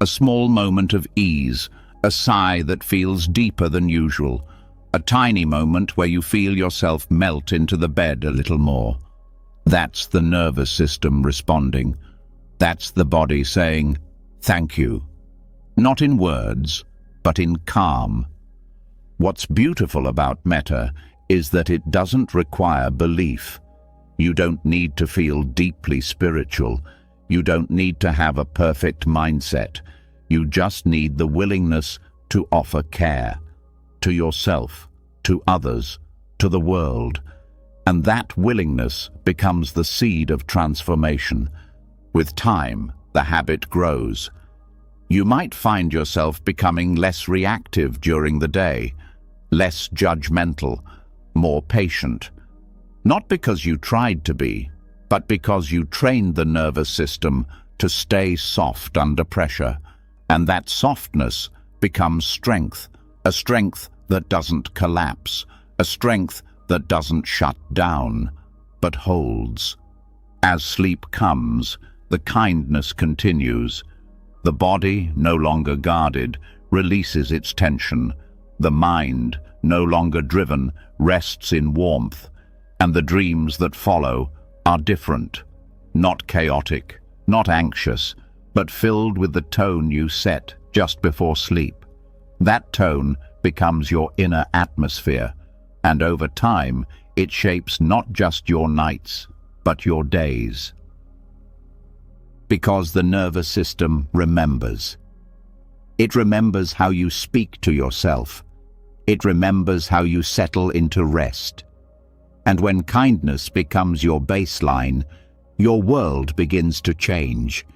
a small moment of ease, a sigh that feels deeper than usual, a tiny moment where you feel yourself melt into the bed a little more. That's the nervous system responding. That's the body saying, "Thank you." Not in words, but in calm. What's beautiful about metta is that it doesn't require belief. You don't need to feel deeply spiritual. You don't need to have a perfect mindset. You just need the willingness to offer care, to yourself, to others, to the world. And that willingness becomes the seed of transformation. With time, the habit grows. You might find yourself becoming less reactive during the day, less judgmental, more patient. Not because you tried to be, but because you trained the nervous system to stay soft under pressure. And that softness becomes strength, a strength that doesn't collapse, a strength that doesn't shut down, but holds. As sleep comes, the kindness continues. The body, no longer guarded, releases its tension. The mind, no longer driven, rests in warmth. And the dreams that follow are different. Not chaotic, not anxious, but filled with the tone you set just before sleep. That tone becomes your inner atmosphere, and over time, it shapes not just your nights, but your days. Because the nervous system remembers. It remembers how you speak to yourself. It remembers how you settle into rest. And when kindness becomes your baseline, your world begins to change.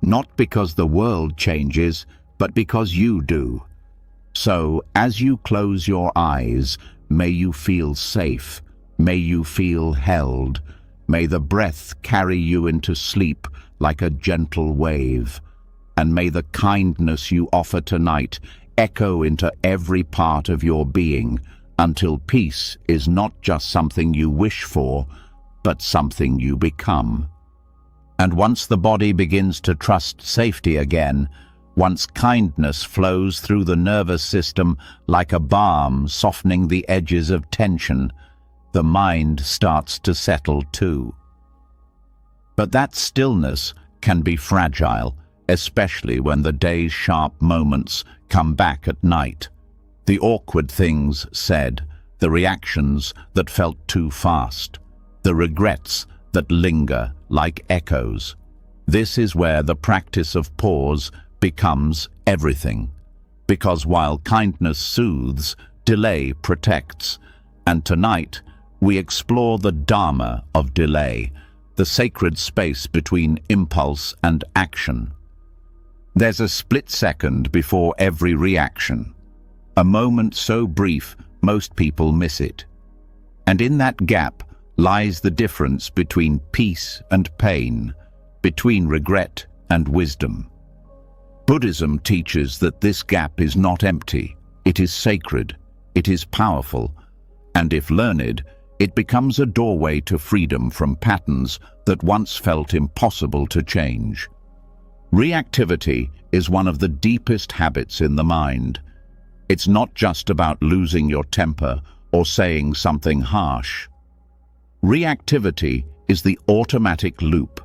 Not because the world changes, but because you do. So, as you close your eyes, may you feel safe. May you feel held. May the breath carry you into sleep like a gentle wave. And may the kindness you offer tonight echo into every part of your being, until peace is not just something you wish for, but something you become. And once the body begins to trust safety again, once kindness flows through the nervous system like a balm softening the edges of tension, the mind starts to settle too. But that stillness can be fragile, especially when the day's sharp moments come back at night. The awkward things said, the reactions that felt too fast, the regrets that linger like echoes. This is where the practice of pause becomes everything. Because while kindness soothes, delay protects. And tonight, we explore the Dharma of delay, the sacred space between impulse and action. There's a split second before every reaction, a moment so brief most people miss it. And in that gap lies the difference between peace and pain, between regret and wisdom. Buddhism teaches that this gap is not empty, it is sacred, it is powerful, and if learned, it becomes a doorway to freedom from patterns that once felt impossible to change. Reactivity is one of the deepest habits in the mind. It's not just about losing your temper or saying something harsh. Reactivity is the automatic loop.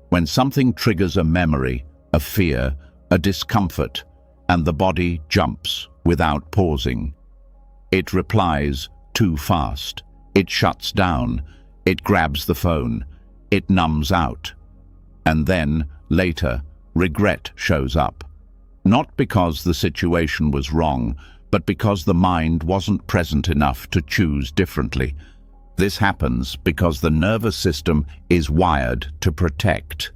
When something triggers a memory, a fear, a discomfort, and the body jumps without pausing. It replies too fast. It shuts down. It grabs the phone. It numbs out. And then, later, regret shows up. Not because the situation was wrong, but because the mind wasn't present enough to choose differently. This happens because the nervous system is wired to protect.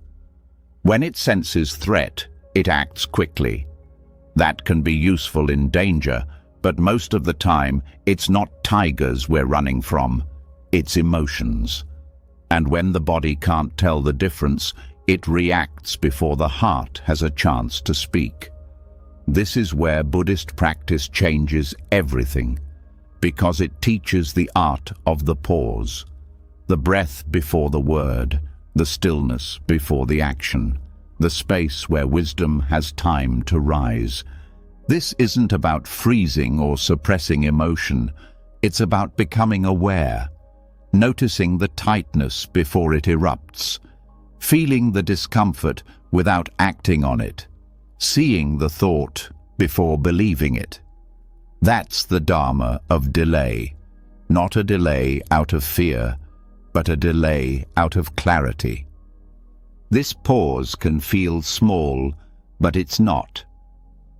When it senses threat, it acts quickly. That can be useful in danger, but most of the time, it's not tigers we're running from, it's emotions. And when the body can't tell the difference, it reacts before the heart has a chance to speak. This is where Buddhist practice changes everything, because it teaches the art of the pause, the breath before the word, the stillness before the action, the space where wisdom has time to rise. This isn't about freezing or suppressing emotion. It's about becoming aware, noticing the tightness before it erupts, feeling the discomfort without acting on it, seeing the thought before believing it. That's the Dharma of delay, not a delay out of fear, but a delay out of clarity. This pause can feel small, but it's not.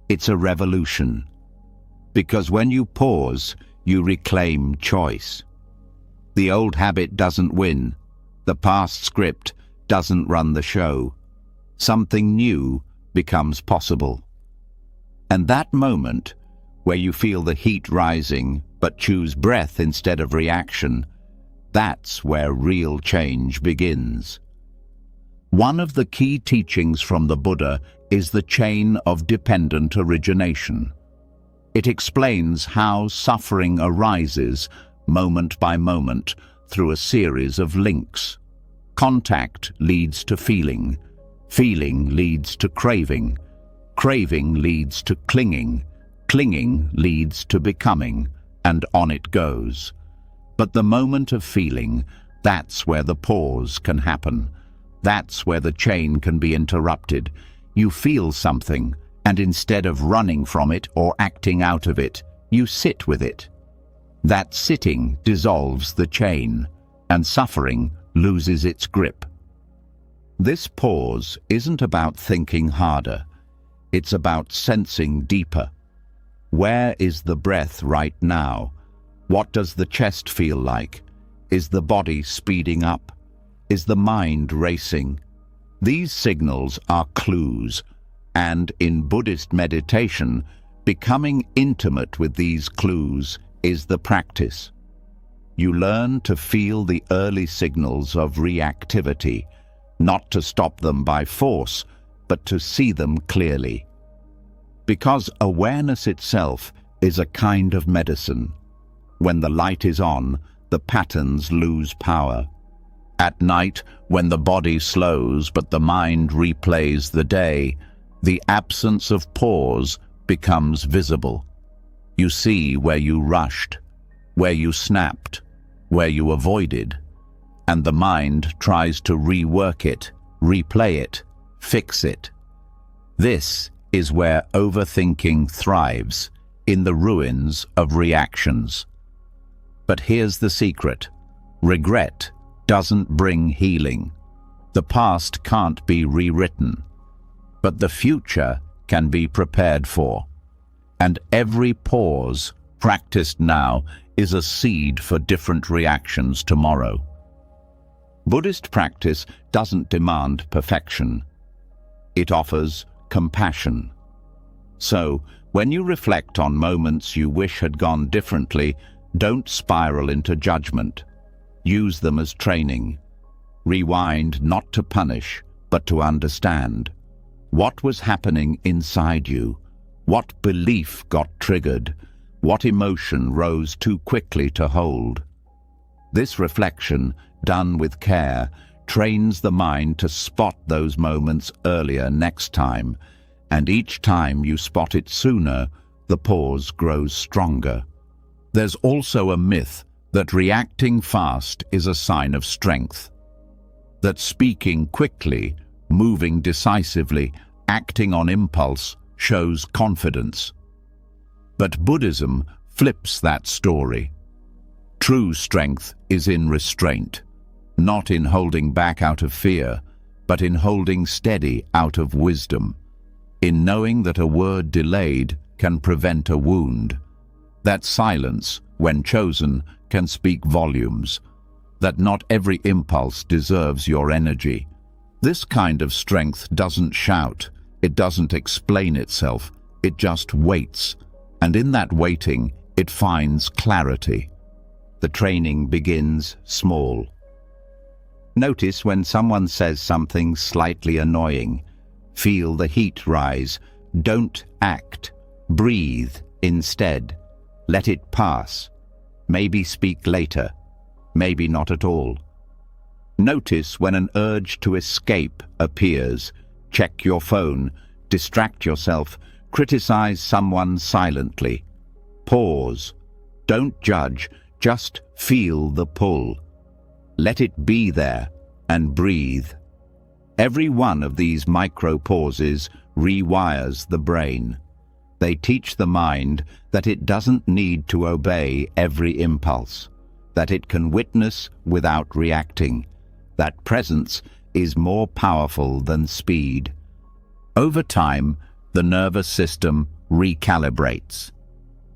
It's a revolution. Because when you pause, you reclaim choice. The old habit doesn't win. The past script doesn't run the show. Something new becomes possible. And that moment, where you feel the heat rising but choose breath instead of reaction, that's where real change begins. One of the key teachings from the Buddha is the chain of dependent origination. It explains how suffering arises moment by moment through a series of links. Contact leads to feeling. Feeling leads to craving. Craving leads to clinging. Clinging leads to becoming, and on it goes. But the moment of feeling, that's where the pause can happen. That's where the chain can be interrupted. You feel something, and instead of running from it or acting out of it, you sit with it. That sitting dissolves the chain, and suffering loses its grip. This pause isn't about thinking harder. It's about sensing deeper. Where is the breath right now? What does the chest feel like? Is the body speeding up? Is the mind racing? These signals are clues, and in Buddhist meditation, becoming intimate with these clues is the practice. You learn to feel the early signals of reactivity, not to stop them by force, but to see them clearly. Because awareness itself is a kind of medicine. When the light is on, the patterns lose power. At night, when the body slows but the mind replays the day, the absence of pause becomes visible. You see where you rushed, where you snapped, where you avoided, and the mind tries to rework it, replay it, fix it. This is where overthinking thrives, in the ruins of reactions. But here's the secret. Regret doesn't bring healing. The past can't be rewritten, but the future can be prepared for. And every pause practiced now is a seed for different reactions tomorrow. Buddhist practice doesn't demand perfection. It offers compassion. So, when you reflect on moments you wish had gone differently, don't spiral into judgment. Use them as training. Rewind not to punish, but to understand. What was happening inside you? What belief got triggered? What emotion rose too quickly to hold? This reflection, done with care, trains the mind to spot those moments earlier next time, and each time you spot it sooner, the pause grows stronger. There's also a myth that reacting fast is a sign of strength, that speaking quickly, moving decisively, acting on impulse shows confidence. But Buddhism flips that story. True strength is in restraint, not in holding back out of fear, but in holding steady out of wisdom, in knowing that a word delayed can prevent a wound, that silence, when chosen, can speak volumes, that not every impulse deserves your energy. This kind of strength doesn't shout, it doesn't explain itself, it just waits, and in that waiting, it finds clarity. The training begins small. Notice when someone says something slightly annoying. Feel the heat rise. Don't act. Breathe instead. Let it pass. Maybe speak later. Maybe not at all. Notice when an urge to escape appears. Check your phone. Distract yourself. Criticize someone silently. Pause. Don't judge. Just feel the pull. Let it be there and breathe. Every one of these micro pauses rewires the brain. They teach the mind that it doesn't need to obey every impulse, that it can witness without reacting, that presence is more powerful than speed. Over time, the nervous system recalibrates.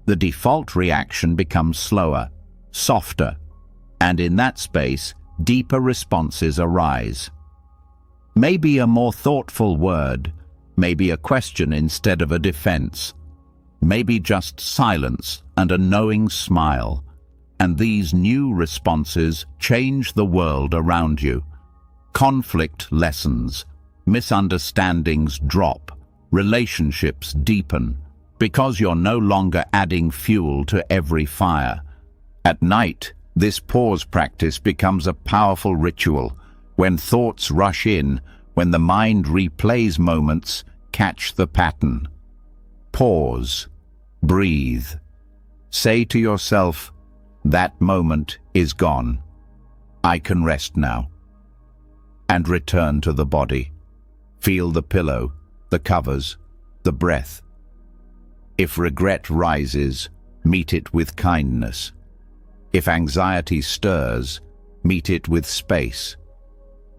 The default reaction becomes slower, softer, and in that space, deeper responses arise. Maybe a more thoughtful word, maybe a question instead of a defense, maybe just silence and a knowing smile. And these new responses change the world around you. Conflict lessens, misunderstandings drop, relationships deepen, because you're no longer adding fuel to every fire. At night, this pause practice becomes a powerful ritual. When thoughts rush in, when the mind replays moments, catch the pattern. Pause. Breathe. Say to yourself, that moment is gone. I can rest now. And return to the body. Feel the pillow, the covers, the breath. If regret rises, meet it with kindness. If anxiety stirs, meet it with space.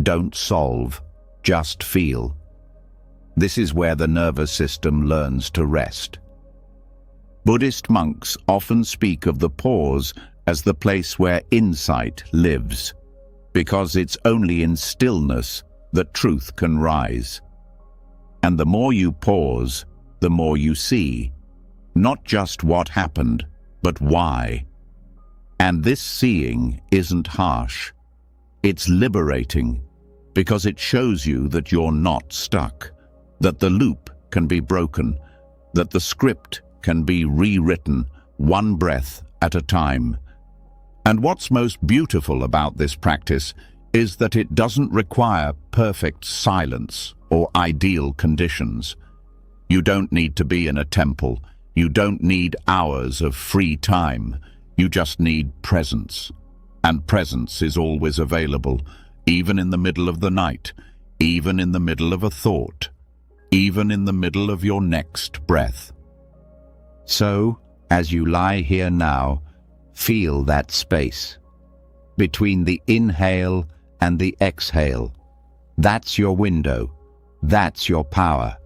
Don't solve, just feel. This is where the nervous system learns to rest. Buddhist monks often speak of the pause as the place where insight lives, because it's only in stillness that truth can rise. And the more you pause, the more you see, not just what happened, but why. And this seeing isn't harsh. It's liberating, because it shows you that you're not stuck, that the loop can be broken, that the script can be rewritten one breath at a time. And what's most beautiful about this practice is that it doesn't require perfect silence or ideal conditions. You don't need to be in a temple. You don't need hours of free time. You just need presence. And presence is always available, even in the middle of the night, even in the middle of a thought, even in the middle of your next breath. So, as you lie here now, feel that space between the inhale and the exhale. That's your window. That's your power.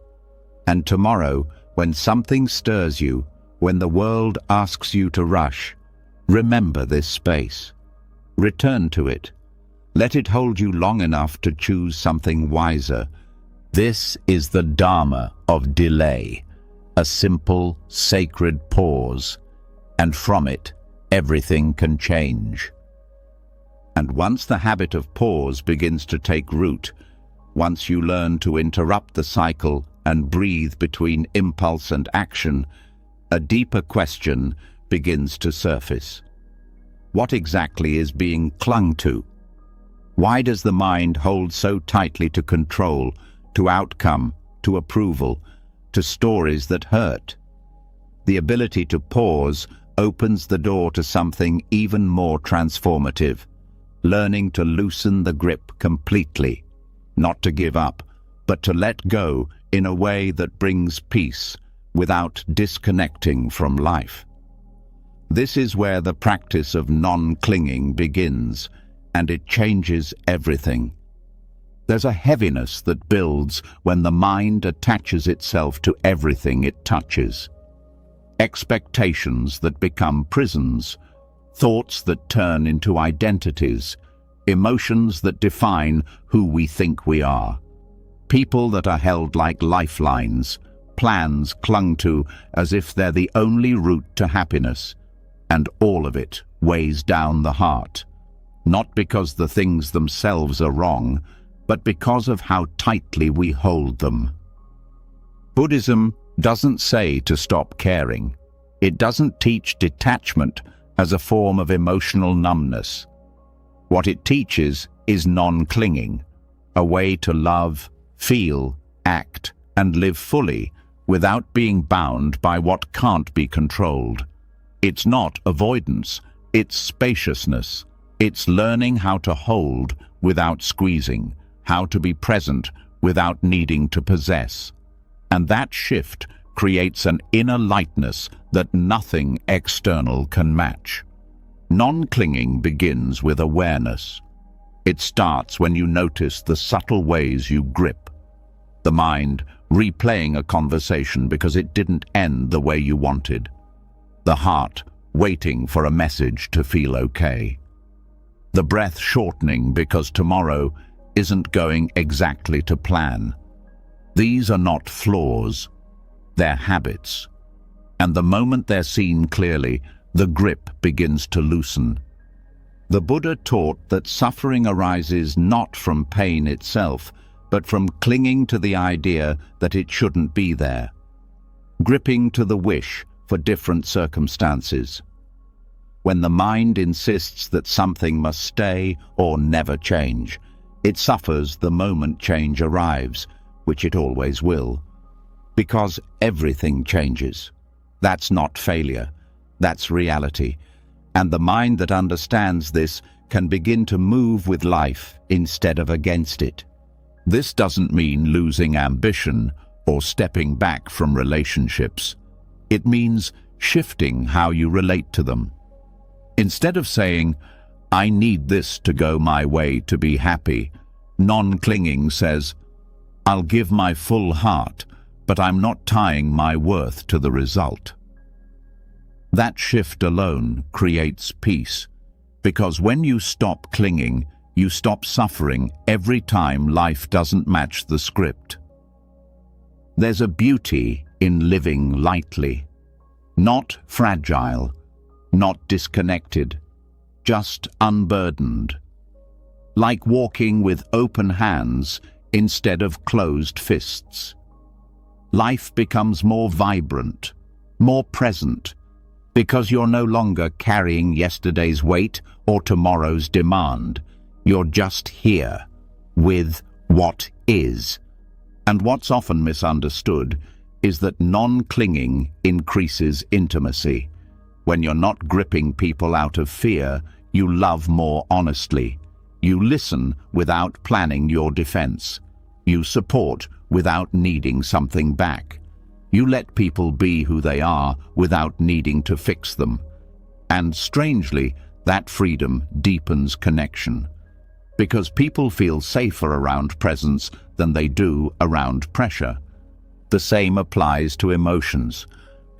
And tomorrow, when something stirs you, When the world asks you to rush, remember this space. Return to it. Let it hold you long enough to choose something wiser. This is the Dharma of delay, a simple, sacred pause, and from it, everything can change. And once the habit of pause begins to take root, once you learn to interrupt the cycle and breathe between impulse and action, a deeper question begins to surface. What exactly is being clung to? Why does the mind hold so tightly to control, to outcome, to approval, to stories that hurt? The ability to pause opens the door to something even more transformative, learning to loosen the grip completely, not to give up, but to let go in a way that brings peace without disconnecting from life. This is where the practice of non-clinging begins, and it changes everything. There's a heaviness that builds when the mind attaches itself to everything it touches. Expectations that become prisons, thoughts that turn into identities, emotions that define who we think we are. People that are held like lifelines, plans clung to as if they're the only route to happiness, and all of it weighs down the heart. Not because the things themselves are wrong, but because of how tightly we hold them. Buddhism doesn't say to stop caring. It doesn't teach detachment as a form of emotional numbness. What it teaches is non-clinging, a way to love, feel, act, and live fully without being bound by what can't be controlled. It's not avoidance, it's spaciousness. It's learning how to hold without squeezing, how to be present without needing to possess. And that shift creates an inner lightness that nothing external can match. Non-clinging begins with awareness. It starts when you notice the subtle ways you grip. The mind replaying a conversation because it didn't end the way you wanted. The heart waiting for a message to feel okay. The breath shortening because tomorrow isn't going exactly to plan. These are not flaws, they're habits. And the moment they're seen clearly, the grip begins to loosen. The Buddha taught that suffering arises not from pain itself, but from clinging to the idea that it shouldn't be there, gripping to the wish for different circumstances. When the mind insists that something must stay or never change, it suffers the moment change arrives, which it always will. Because everything changes. That's not failure, that's reality. And the mind that understands this can begin to move with life instead of against it. This doesn't mean losing ambition or stepping back from relationships. It means shifting how you relate to them. Instead of saying, "I need this to go my way to be happy," non-clinging says, "I'll give my full heart, but I'm not tying my worth to the result." That shift alone creates peace, because when you stop clinging, you stop suffering every time life doesn't match the script. There's a beauty in living lightly, not fragile, not disconnected, just unburdened. Like walking with open hands instead of closed fists. Life becomes more vibrant, more present, because you're no longer carrying yesterday's weight or tomorrow's demand. You're just here, with what is. And what's often misunderstood is that non-clinging increases intimacy. When you're not gripping people out of fear, you love more honestly. You listen without planning your defense. You support without needing something back. You let people be who they are without needing to fix them. And strangely, that freedom deepens connection. Because people feel safer around presence than they do around pressure. The same applies to emotions.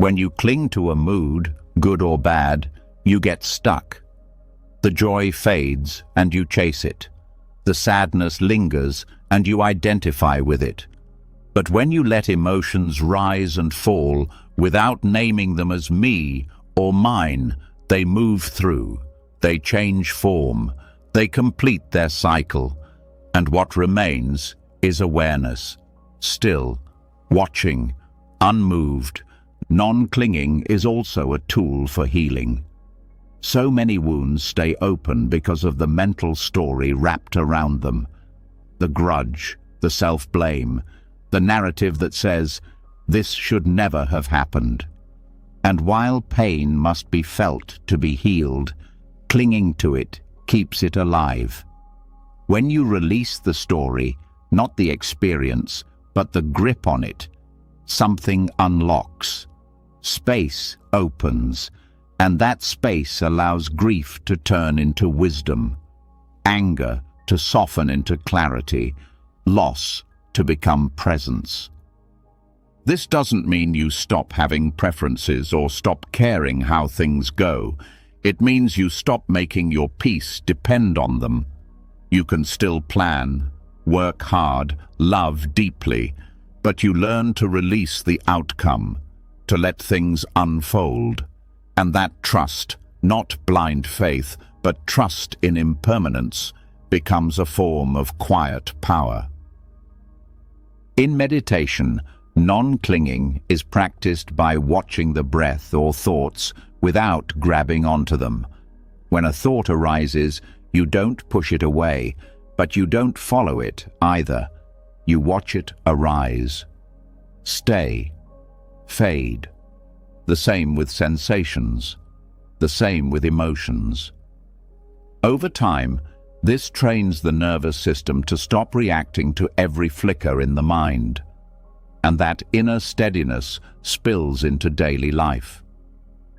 When you cling to a mood, good or bad, you get stuck. The joy fades and you chase it. The sadness lingers and you identify with it. But when you let emotions rise and fall without naming them as me or mine, they move through, they change form, they complete their cycle, and what remains is awareness, still, watching, unmoved. Non-clinging is also a tool for healing. So many wounds stay open because of the mental story wrapped around them. The grudge, the self-blame, the narrative that says, "This should never have happened." And while pain must be felt to be healed, clinging to it keeps it alive. When you release the story, not the experience, but the grip on it, something unlocks. Space opens, and that space allows grief to turn into wisdom, anger to soften into clarity, loss to become presence. This doesn't mean you stop having preferences or stop caring how things go. It means you stop making your peace depend on them. You can still plan, work hard, love deeply, but you learn to release the outcome, to let things unfold. And that trust, not blind faith, but trust in impermanence, becomes a form of quiet power. In meditation, non-clinging is practiced by watching the breath or thoughts without grabbing onto them. When a thought arises, you don't push it away, but you don't follow it either. You watch it arise, stay, fade. The same with sensations, the same with emotions. Over time, this trains the nervous system to stop reacting to every flicker in the mind, and that inner steadiness spills into daily life.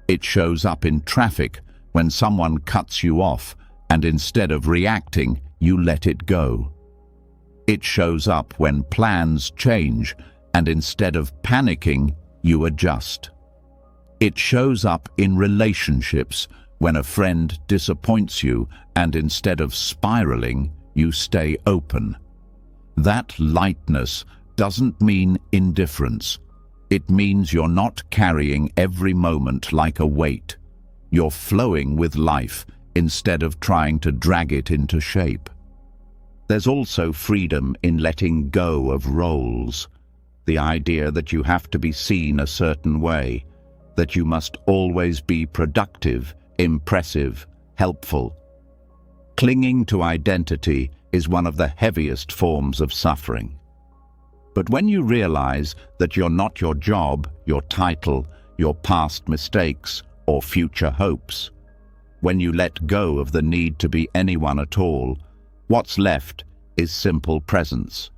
It shows up in traffic when someone cuts you off, and instead of reacting, you let it go. It shows up when plans change, and instead of panicking, you adjust. It shows up in relationships when a friend disappoints you, and instead of spiraling, you stay open. That lightness doesn't mean indifference. It means you're not carrying every moment like a weight. You're flowing with life instead of trying to drag it into shape. There's also freedom in letting go of roles. The idea that you have to be seen a certain way, that you must always be productive, impressive, helpful. Clinging to identity is one of the heaviest forms of suffering. But when you realize that you're not your job, your title, your past mistakes, or future hopes, when you let go of the need to be anyone at all, what's left is simple presence.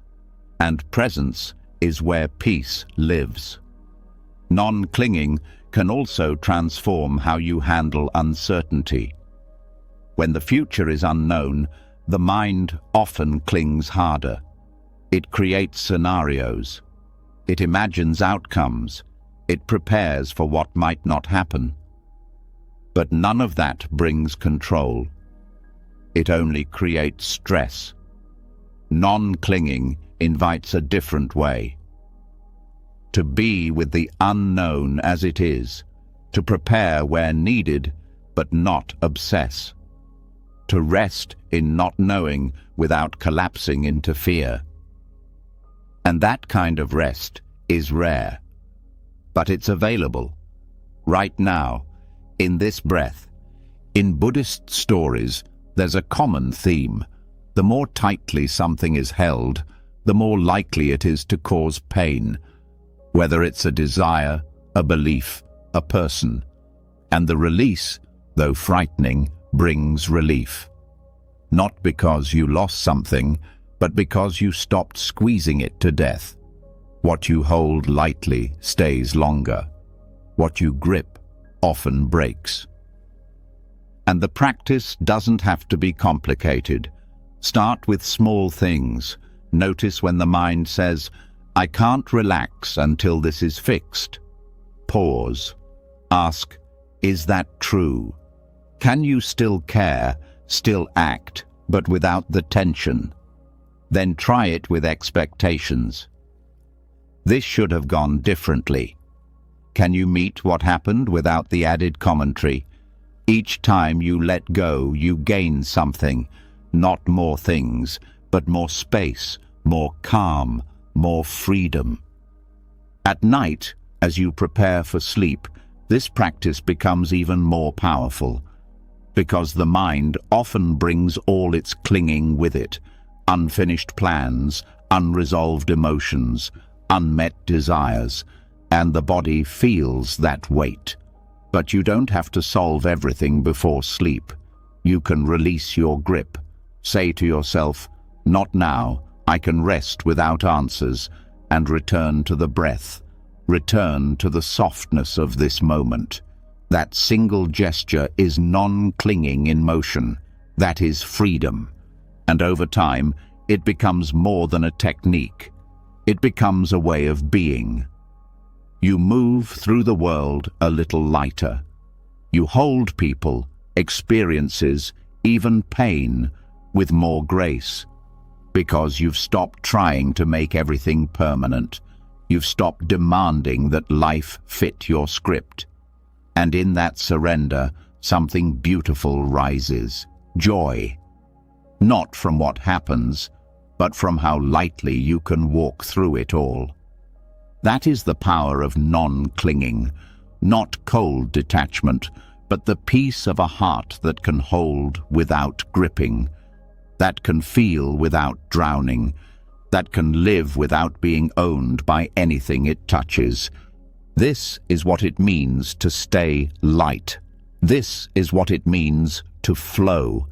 And presence is where peace lives. Non-clinging can also transform how you handle uncertainty. When the future is unknown, the mind often clings harder. It creates scenarios. It imagines outcomes. It prepares for what might not happen. But none of that brings control. It only creates stress. Non-clinging invites a different way. To be with the unknown as it is, to prepare where needed, but not obsess. To rest in not knowing without collapsing into fear. And that kind of rest is rare, but it's available, right now, in this breath. In Buddhist stories, there's a common theme. The more tightly something is held, the more likely it is to cause pain, whether it's a desire, a belief, a person. And the release, though frightening, brings relief. Not because you lost something, but because you stopped squeezing it to death. What you hold lightly stays longer. What you grip often breaks. And the practice doesn't have to be complicated. Start with small things. Notice when the mind says, "I can't relax until this is fixed." pause. Ask, is that true? Can you still care, still act, but without the tension? Then try it with expectations. This should have gone differently. Can you meet what happened without the added commentary? Each time you let go, you gain something, not more things, but more space, more calm, more freedom. At night, as you prepare for sleep, this practice becomes even more powerful, because the mind often brings all its clinging with it, unfinished plans, unresolved emotions, unmet desires, and the body feels that weight. But you don't have to solve everything before sleep. You can release your grip. Say to yourself, not now, I can rest without answers, and return to the breath. Return to the softness of this moment. That single gesture is non-clinging in motion. That is freedom. And over time, it becomes more than a technique. It becomes a way of being. You move through the world a little lighter. You hold people, experiences, even pain, with more grace. Because you've stopped trying to make everything permanent. You've stopped demanding that life fit your script. And in that surrender, something beautiful rises. Joy. Not from what happens, but from how lightly you can walk through it all. That is the power of non-clinging, not cold detachment, but the peace of a heart that can hold without gripping, that can feel without drowning, that can live without being owned by anything it touches. This is what it means to stay light. This is what it means to flow.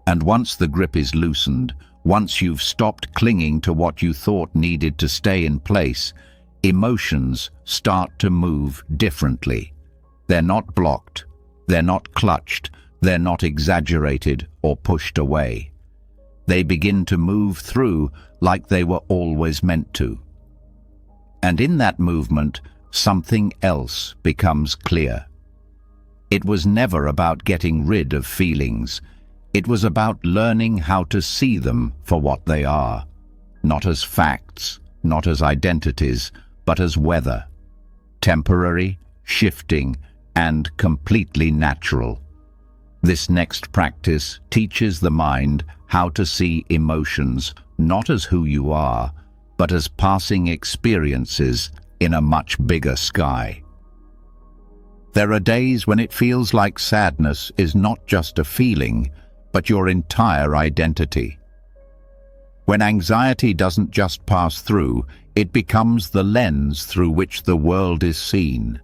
And once the grip is loosened, once you've stopped clinging to what you thought needed to stay in place, emotions start to move differently. They're not blocked, they're not clutched, they're not exaggerated or pushed away. They begin to move through like they were always meant to. And in that movement, something else becomes clear. It was never about getting rid of feelings. It was about learning how to see them for what they are, not as facts, not as identities, but as weather, temporary, shifting, and completely natural. This next practice teaches the mind how to see emotions not as who you are, but as passing experiences in a much bigger sky. There are days when it feels like sadness is not just a feeling, but your entire identity. When anxiety doesn't just pass through, it becomes the lens through which the world is seen.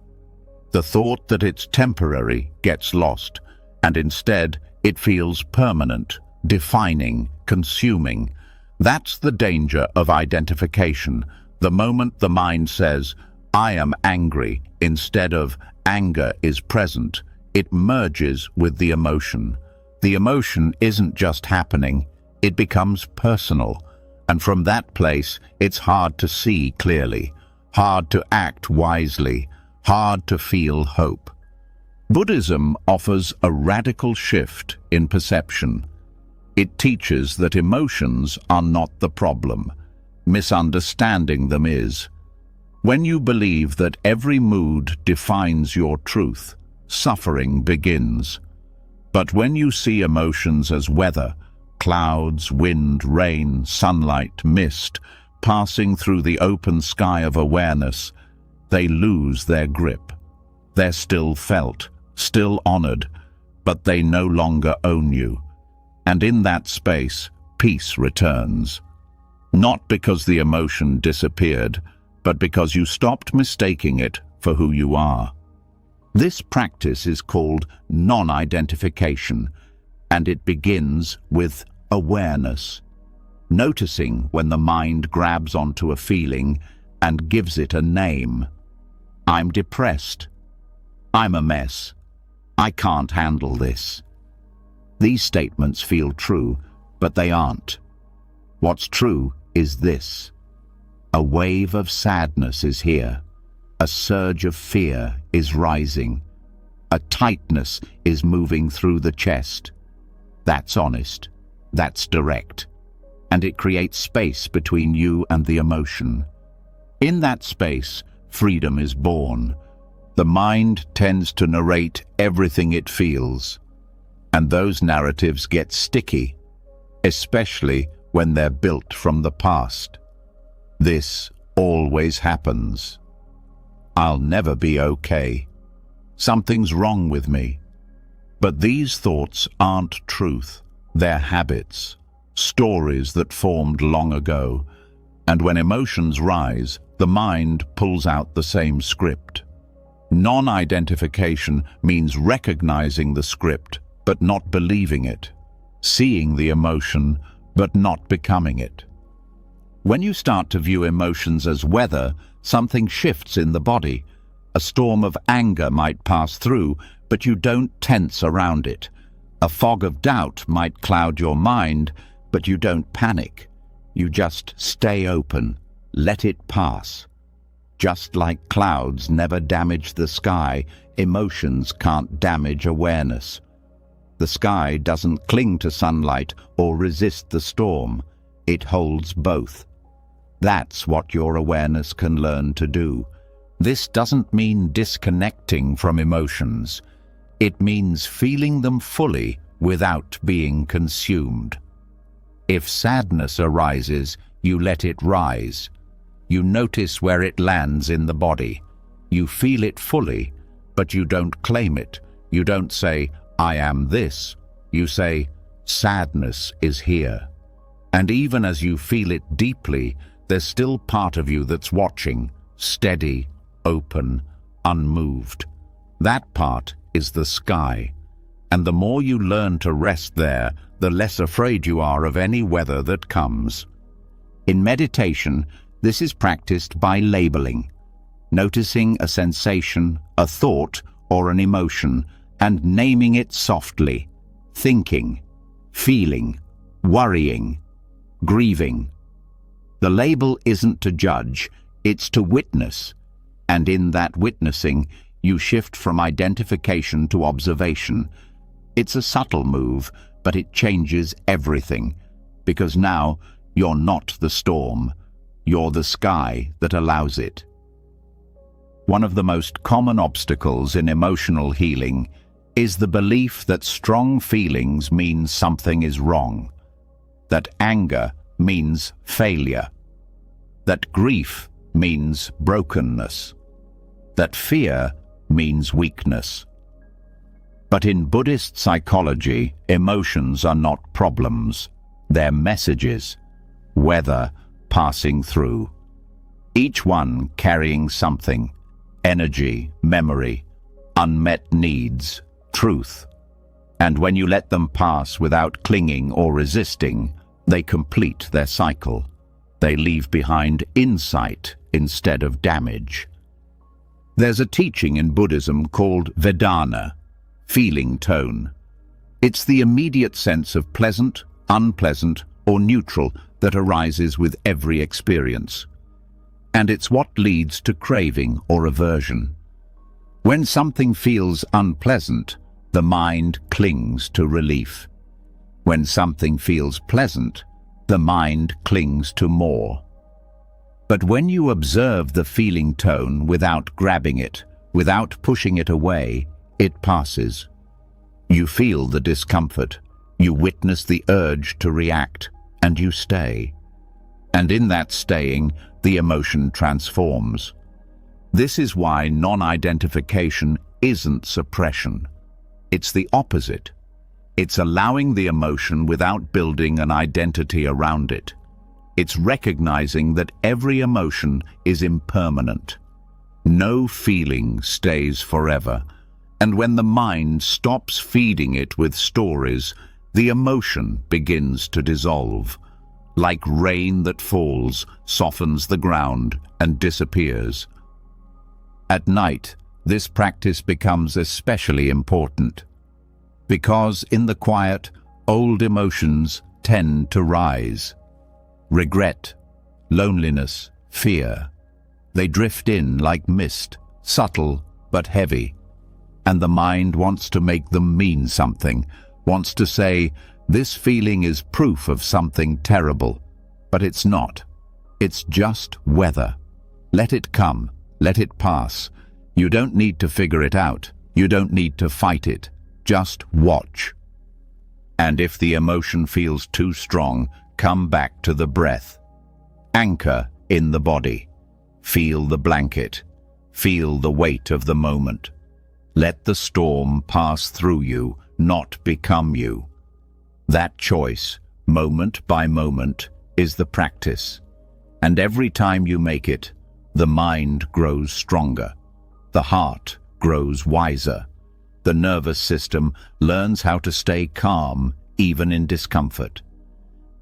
The thought that it's temporary gets lost, and instead it feels permanent, defining, consuming. That's the danger of identification. The moment the mind says, I am angry, instead of anger is present, it merges with the emotion. The emotion isn't just happening, it becomes personal. And from that place, it's hard to see clearly, hard to act wisely, hard to feel hope. Buddhism offers a radical shift in perception. It teaches that emotions are not the problem. Misunderstanding them is. When you believe that every mood defines your truth, suffering begins. But when you see emotions as weather, clouds, wind, rain, sunlight, mist, passing through the open sky of awareness, they lose their grip. They're still felt, still honored, but they no longer own you. And in that space, peace returns. Not because the emotion disappeared, but because you stopped mistaking it for who you are. This practice is called non-identification, and it begins with awareness, noticing when the mind grabs onto a feeling and gives it a name. I'm depressed. I'm a mess. I can't handle this. These statements feel true, but they aren't. What's true is this. A wave of sadness is here. A surge of fear is rising. A tightness is moving through the chest. That's honest. That's direct. And it creates space between you and the emotion. In that space, freedom is born. The mind tends to narrate everything it feels. And those narratives get sticky, especially when they're built from the past. This always happens. I'll never be okay. Something's wrong with me. But these thoughts aren't truth. They're habits, stories that formed long ago. And when emotions rise, the mind pulls out the same script. Non-identification means recognizing the script, but not believing it. Seeing the emotion, but not becoming it. When you start to view emotions as weather, something shifts in the body. A storm of anger might pass through, but you don't tense around it. A fog of doubt might cloud your mind, but you don't panic. You just stay open, let it pass. Just like clouds never damage the sky, emotions can't damage awareness. The sky doesn't cling to sunlight or resist the storm. It holds both. That's what your awareness can learn to do. This doesn't mean disconnecting from emotions. It means feeling them fully without being consumed. If sadness arises, you let it rise. You notice where it lands in the body. You feel it fully, but you don't claim it. You don't say, I am this. You say, sadness is here. And even as you feel it deeply, there's still part of you that's watching, steady, open, unmoved. That part is the sky. And the more you learn to rest there, the less afraid you are of any weather that comes. In meditation, this is practiced by labeling, noticing a sensation, a thought, or an emotion, and naming it softly, thinking, feeling, worrying, grieving. The label isn't to judge, it's to witness, and in that witnessing, you shift from identification to observation. It's a subtle move, but it changes everything, because now you're not the storm, you're the sky that allows it. One of the most common obstacles in emotional healing is the belief that strong feelings mean something is wrong, that anger means failure, that grief means brokenness, that fear means weakness. But in Buddhist psychology, emotions are not problems, they're messages, weather passing through. Each one carrying something, energy, memory, unmet needs, truth. And when you let them pass without clinging or resisting, they complete their cycle. They leave behind insight instead of damage. There's a teaching in Buddhism called Vedana, feeling tone. It's the immediate sense of pleasant, unpleasant, or neutral that arises with every experience. And it's what leads to craving or aversion. When something feels unpleasant, the mind clings to relief. When something feels pleasant, the mind clings to more. But when you observe the feeling tone without grabbing it, without pushing it away, it passes. You feel the discomfort, you witness the urge to react, and you stay. And in that staying, the emotion transforms. This is why non-identification isn't suppression. It's the opposite. It's allowing the emotion without building an identity around it. It's recognizing that every emotion is impermanent. No feeling stays forever. And when the mind stops feeding it with stories, the emotion begins to dissolve. Like rain that falls, softens the ground, and disappears. At night, this practice becomes especially important, because in the quiet, old emotions tend to rise. Regret, loneliness, fear. They drift in like mist, subtle but heavy. And the mind wants to make them mean something, wants to say, this feeling is proof of something terrible. But it's not. It's just weather. Let it come. Let it pass. You don't need to figure it out. You don't need to fight it. Just watch. And if the emotion feels too strong, come back to the breath. Anchor in the body. Feel the blanket. Feel the weight of the moment. Let the storm pass through you, not become you. That choice, moment by moment, is the practice. And every time you make it, the mind grows stronger. The heart grows wiser. The nervous system learns how to stay calm, even in discomfort.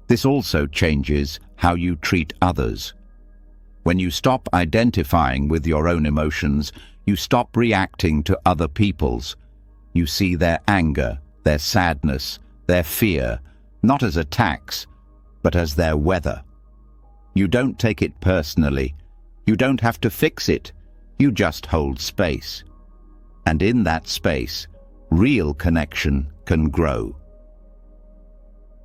This also changes how you treat others. When you stop identifying with your own emotions, you stop reacting to other people's. You see their anger, their sadness, their fear, not as attacks, but as their weather. You don't take it personally. You don't have to fix it. You just hold space. And in that space, real connection can grow.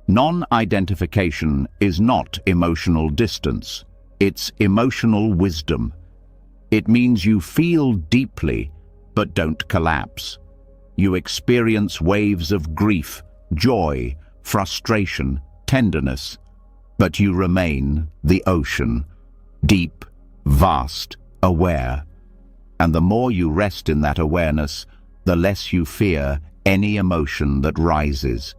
Non-identification is not emotional distance. It's emotional wisdom. It means you feel deeply, but don't collapse. You experience waves of grief, joy, frustration, tenderness, but you remain the ocean, deep, vast, aware. And the more you rest in that awareness, the less you fear any emotion that rises.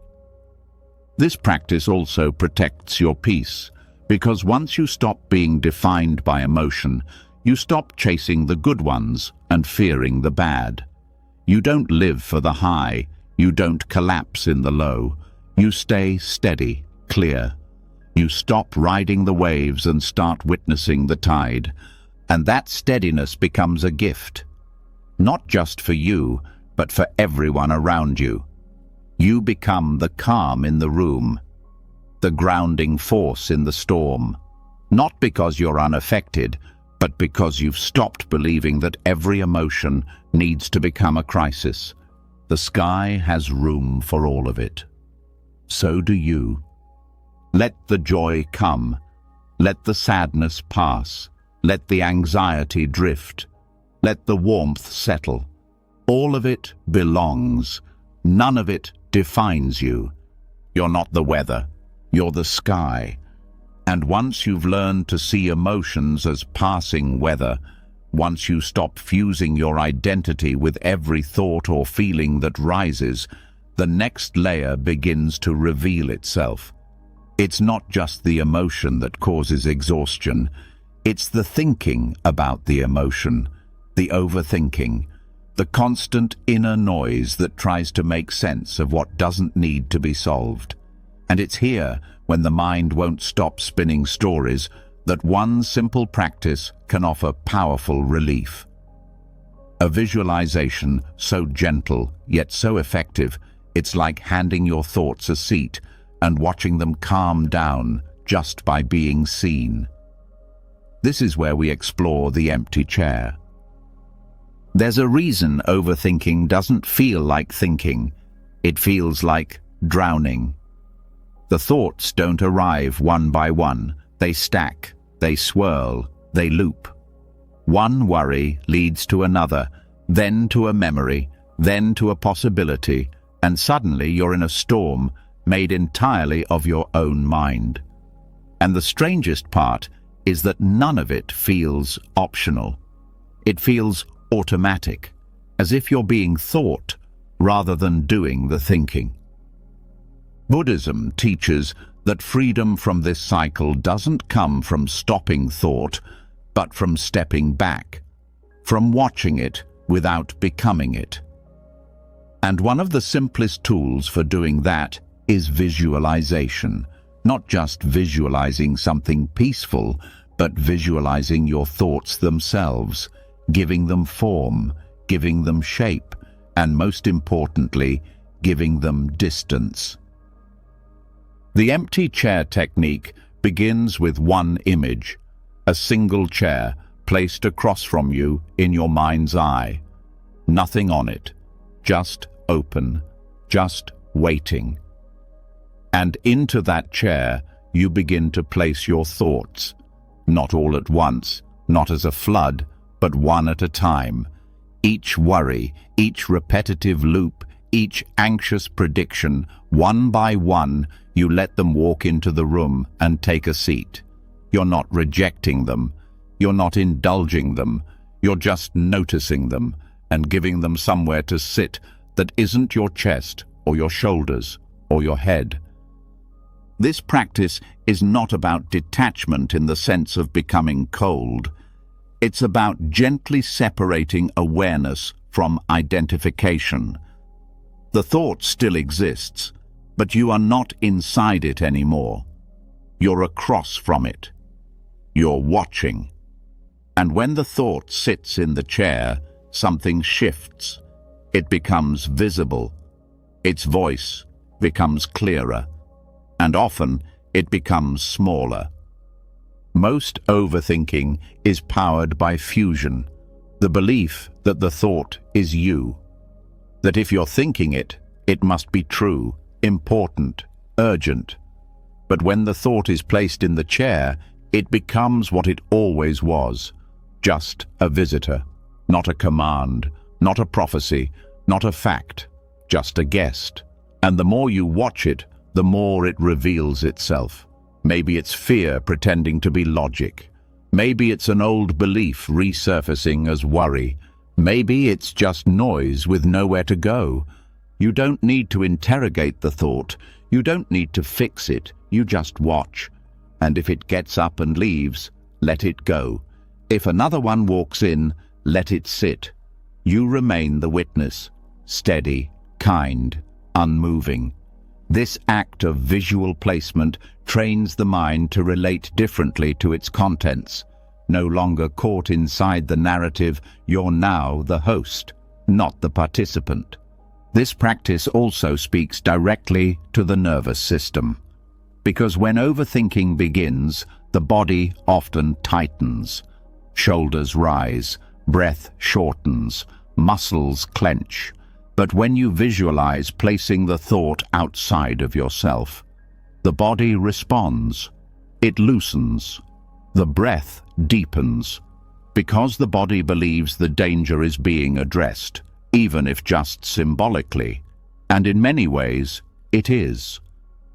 This practice also protects your peace, because once you stop being defined by emotion, you stop chasing the good ones and fearing the bad. You don't live for the high, you don't collapse in the low. You stay steady, clear. You stop riding the waves and start witnessing the tide. And that steadiness becomes a gift, not just for you, but for everyone around you. You become the calm in the room, the grounding force in the storm, not because you're unaffected, but because you've stopped believing that every emotion needs to become a crisis. The sky has room for all of it. So do you. Let the joy come. Let the sadness pass. Let the anxiety drift. Let the warmth settle. All of it belongs. None of it defines you. You're not the weather. You're the sky. And once you've learned to see emotions as passing weather, once you stop fusing your identity with every thought or feeling that rises, the next layer begins to reveal itself. It's not just the emotion that causes exhaustion. It's the thinking about the emotion, the overthinking, the constant inner noise that tries to make sense of what doesn't need to be solved. And it's here, when the mind won't stop spinning stories, that one simple practice can offer powerful relief. A visualization so gentle, yet so effective, it's like handing your thoughts a seat and watching them calm down just by being seen. This is where we explore the empty chair. There's a reason overthinking doesn't feel like thinking. It feels like drowning. The thoughts don't arrive one by one. They stack, they swirl, they loop. One worry leads to another, then to a memory, then to a possibility, and suddenly you're in a storm made entirely of your own mind. And the strangest part is that none of it feels optional. It feels automatic, as if you're being thought rather than doing the thinking. Buddhism teaches that freedom from this cycle doesn't come from stopping thought, but from stepping back, from watching it without becoming it. And one of the simplest tools for doing that is visualization. Not just visualizing something peaceful, but visualizing your thoughts themselves, giving them form, giving them shape, and most importantly, giving them distance. The empty chair technique begins with one image, a single chair, placed across from you in your mind's eye. Nothing on it, just open, just waiting. And into that chair you begin to place your thoughts, not all at once, not as a flood, but one at a time. Each worry, each repetitive loop, each anxious prediction, one by one, you let them walk into the room and take a seat. You're not rejecting them, you're not indulging them, you're just noticing them and giving them somewhere to sit that isn't your chest or your shoulders or your head. This practice is not about detachment in the sense of becoming cold. It's about gently separating awareness from identification. The thought still exists, but you are not inside it anymore. You're across from it. You're watching. And when the thought sits in the chair, something shifts. It becomes visible. Its voice becomes clearer. And often it becomes smaller. Most overthinking is powered by fusion, the belief that the thought is you. That if you're thinking it, it must be true, important, urgent. But when the thought is placed in the chair, it becomes what it always was, just a visitor, not a command, not a prophecy, not a fact, just a guest. And the more you watch it, the more it reveals itself. Maybe it's fear pretending to be logic. Maybe it's an old belief resurfacing as worry. Maybe it's just noise with nowhere to go. You don't need to interrogate the thought. You don't need to fix it. You just watch. And if it gets up and leaves, let it go. If another one walks in, let it sit. You remain the witness, steady, kind, unmoving. This act of visual placement trains the mind to relate differently to its contents. No longer caught inside the narrative, you're now the host, not the participant. This practice also speaks directly to the nervous system. Because when overthinking begins, the body often tightens. Shoulders rise, breath shortens, muscles clench. But when you visualize placing the thought outside of yourself, the body responds. It loosens. The breath deepens. Because the body believes the danger is being addressed, even if just symbolically. And in many ways, it is.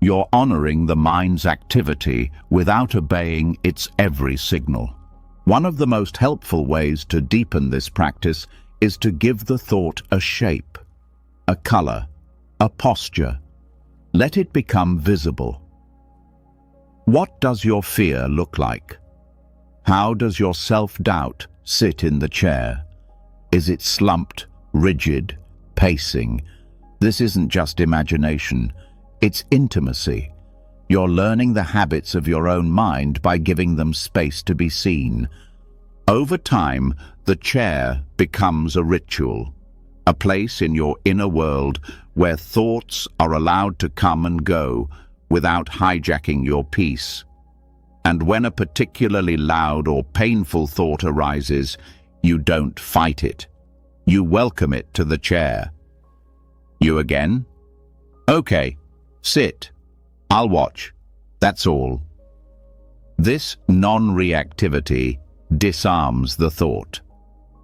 You're honoring the mind's activity without obeying its every signal. One of the most helpful ways to deepen this practice is to give the thought a shape, a color, a posture. Let it become visible. What does your fear look like? How does your self-doubt sit in the chair? Is it slumped, rigid, pacing? This isn't just imagination, it's intimacy. You're learning the habits of your own mind by giving them space to be seen. Over time, the chair becomes a ritual, a place in your inner world where thoughts are allowed to come and go without hijacking your peace. And when a particularly loud or painful thought arises, you don't fight it. You welcome it to the chair. You again? Okay, sit. I'll watch. That's all. This non-reactivity disarms the thought.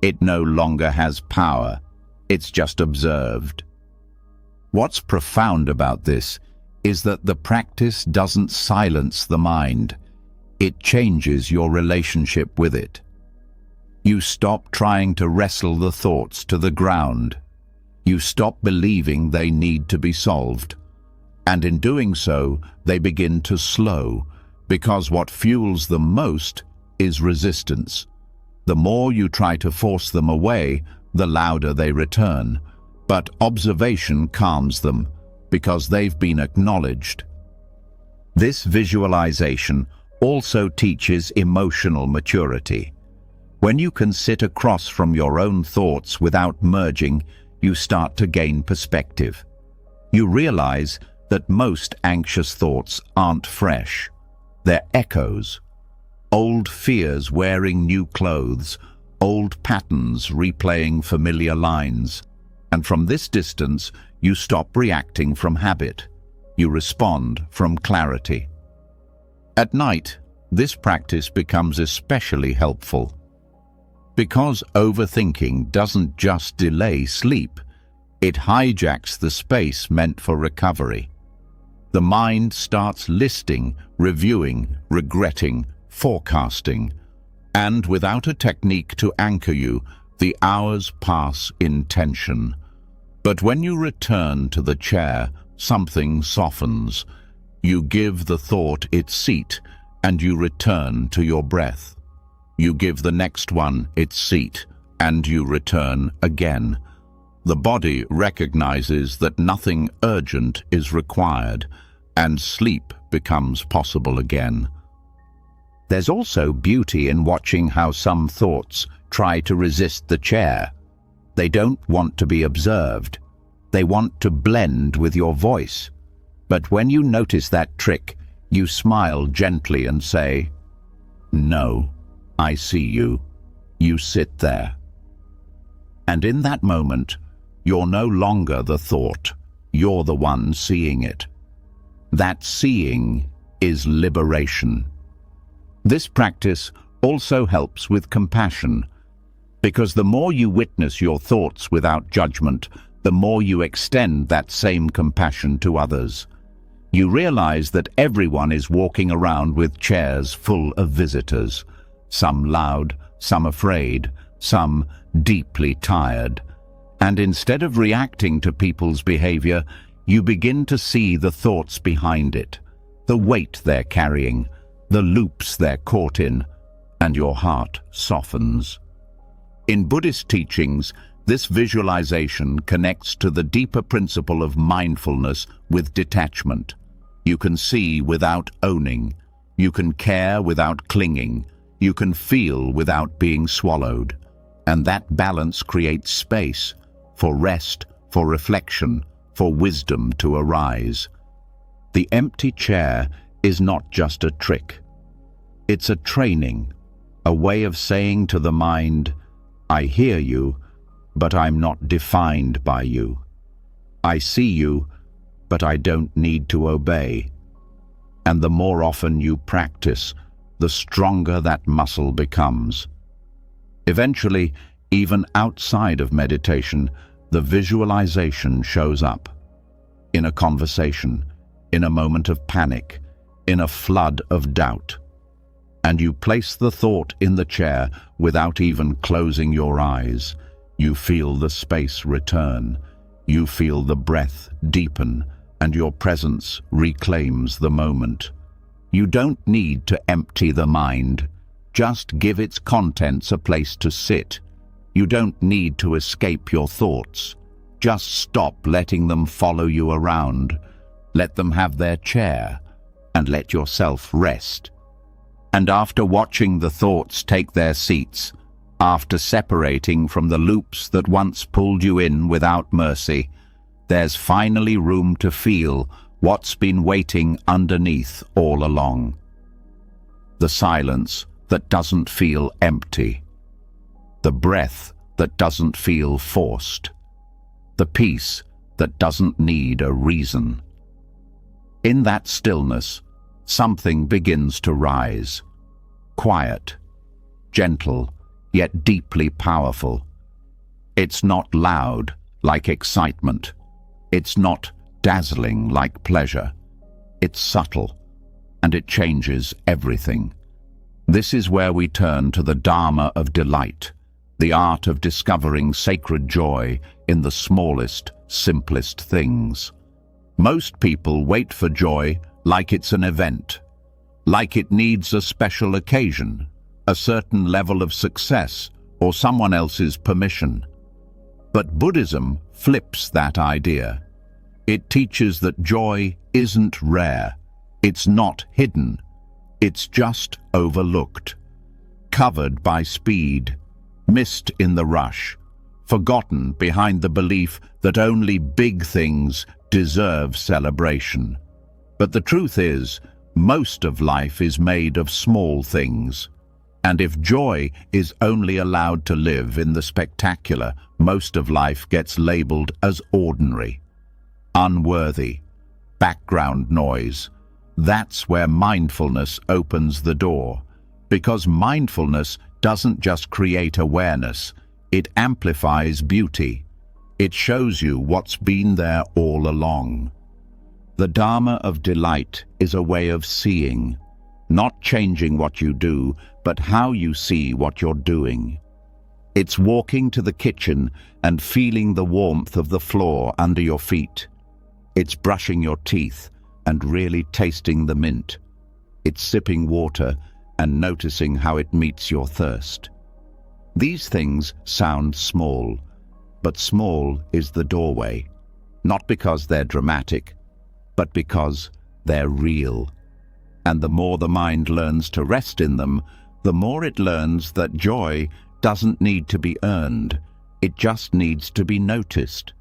It no longer has power. It's just observed. What's profound about this is that the practice doesn't silence the mind. It changes your relationship with it. You stop trying to wrestle the thoughts to the ground. You stop believing they need to be solved. And in doing so, they begin to slow, because what fuels them most is resistance. The more you try to force them away, the louder they return. But observation calms them, because they've been acknowledged. This visualization also teaches emotional maturity. When you can sit across from your own thoughts without merging, you start to gain perspective. You realize that most anxious thoughts aren't fresh. They're echoes. Old fears wearing new clothes, old patterns replaying familiar lines. And from this distance, you stop reacting from habit. You respond from clarity. At night, this practice becomes especially helpful. Because overthinking doesn't just delay sleep, it hijacks the space meant for recovery. The mind starts listing, reviewing, regretting, forecasting, and without a technique to anchor you, the hours pass in tension. But when you return to the chair, something softens. You give the thought its seat, and you return to your breath. You give the next one its seat, and you return again. The body recognizes that nothing urgent is required, and sleep becomes possible again. There's also beauty in watching how some thoughts try to resist the chair. They don't want to be observed. They want to blend with your voice. But when you notice that trick, you smile gently and say, "No, I see you. You sit there." And in that moment, you're no longer the thought. You're the one seeing it. That seeing is liberation. This practice also helps with compassion, because the more you witness your thoughts without judgment, the more you extend that same compassion to others. You realize that everyone is walking around with chairs full of visitors, some loud, some afraid, some deeply tired. And instead of reacting to people's behavior, you begin to see the thoughts behind it, the weight they're carrying, the loops they're caught in, and your heart softens. In Buddhist teachings, this visualization connects to the deeper principle of mindfulness with detachment. You can see without owning. You can care without clinging. You can feel without being swallowed. And that balance creates space for rest, for reflection, for wisdom to arise. The empty chair is not just a trick. It's a training, a way of saying to the mind, "I hear you, but I'm not defined by you. I see you, but I don't need to obey." And the more often you practice, the stronger that muscle becomes. Eventually, even outside of meditation, the visualization shows up. In a conversation, in a moment of panic, in a flood of doubt. And you place the thought in the chair without even closing your eyes. You feel the space return. You feel the breath deepen, and your presence reclaims the moment. You don't need to empty the mind. Just give its contents a place to sit. You don't need to escape your thoughts. Just stop letting them follow you around. Let them have their chair, and let yourself rest. And after watching the thoughts take their seats, after separating from the loops that once pulled you in without mercy, there's finally room to feel what's been waiting underneath all along. The silence that doesn't feel empty. The breath that doesn't feel forced. The peace that doesn't need a reason. In that stillness, something begins to rise. Quiet, gentle, yet deeply powerful. It's not loud like excitement. It's not dazzling like pleasure. It's subtle, and it changes everything. This is where we turn to the Dharma of delight, the art of discovering sacred joy in the smallest, simplest things. Most people wait for joy like it's an event, like it needs a special occasion, a certain level of success, or someone else's permission. But Buddhism flips that idea. It teaches that joy isn't rare. It's not hidden. It's just overlooked, covered by speed, missed in the rush, forgotten behind the belief that only big things deserve celebration. But the truth is, Most of life is made of small things. And if joy is only allowed to live in the spectacular, most of life gets labeled as ordinary, unworthy, background noise. That's where mindfulness opens the door. Because mindfulness doesn't just create awareness, it amplifies beauty. It shows you what's been there all along. The Dharma of delight is a way of seeing, not changing what you do, but how you see what you're doing. It's walking to the kitchen and feeling the warmth of the floor under your feet. It's brushing your teeth and really tasting the mint. It's sipping water and noticing how it meets your thirst. These things sound small, but small is the doorway, not because they're dramatic, but because they're real. And the more the mind learns to rest in them, the more it learns that joy doesn't need to be earned, it just needs to be noticed.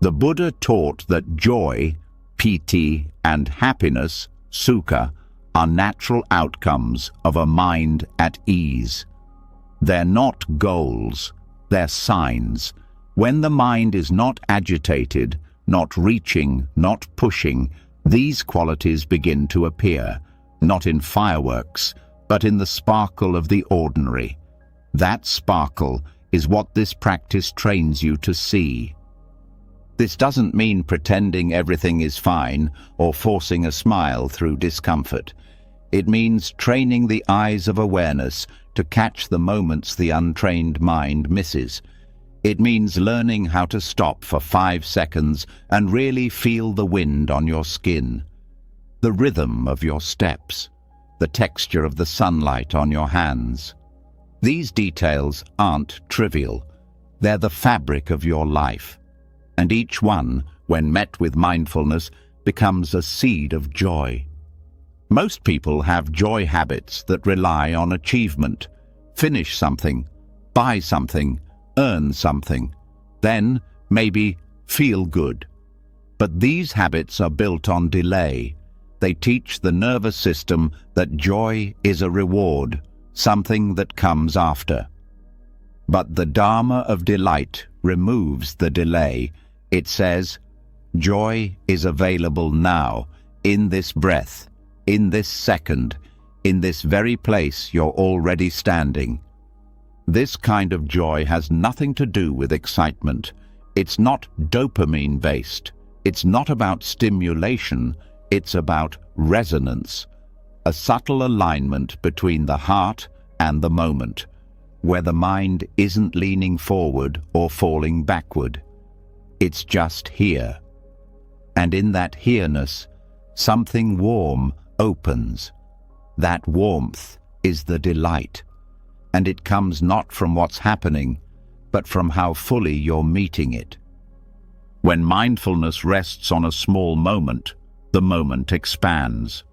The Buddha taught that joy, piti, and happiness, sukha, are natural outcomes of a mind at ease. They're not goals, they're signs. When the mind is not agitated, not reaching, not pushing, these qualities begin to appear, not in fireworks, but in the sparkle of the ordinary. That sparkle is what this practice trains you to see. This doesn't mean pretending everything is fine or forcing a smile through discomfort. It means training the eyes of awareness to catch the moments the untrained mind misses. It means learning how to stop for 5 seconds and really feel the wind on your skin, the rhythm of your steps, the texture of the sunlight on your hands. These details aren't trivial. They're the fabric of your life. And each one, when met with mindfulness, becomes a seed of joy. Most people have joy habits that rely on achievement. Finish something, buy something, earn something, then maybe feel good. But these habits are built on delay. They teach the nervous system that joy is a reward, something that comes after. But the Dharma of delight removes the delay. It says, joy is available now, in this breath, in this second, in this very place you're already standing. This kind of joy has nothing to do with excitement. It's not dopamine-based. It's not about stimulation. It's about resonance, a subtle alignment between the heart and the moment, where the mind isn't leaning forward or falling backward. It's just here. And in that here-ness, something warm opens. That warmth is the delight. And it comes not from what's happening, but from how fully you're meeting it. When mindfulness rests on a small moment, the moment expands.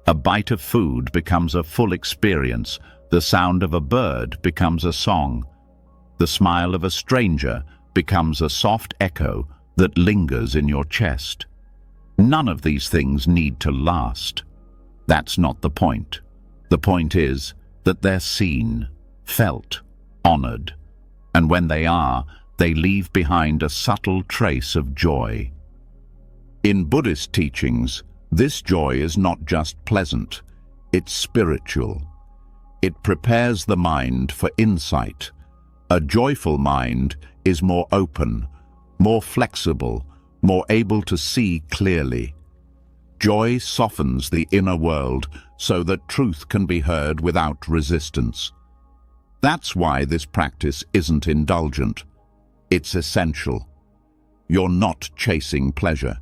A bite of food becomes a full experience. The sound of a bird becomes a song. The smile of a stranger becomes a soft echo that lingers in your chest. None of these things need to last. That's not the point. The point is that they're seen, felt, honored, and when they are, they leave behind a subtle trace of joy. In Buddhist teachings, this joy is not just pleasant, it's spiritual. It prepares the mind for insight. A joyful mind is more open, more flexible, more able to see clearly. Joy softens the inner world so that truth can be heard without resistance. That's why this practice isn't indulgent. It's essential. You're not chasing pleasure.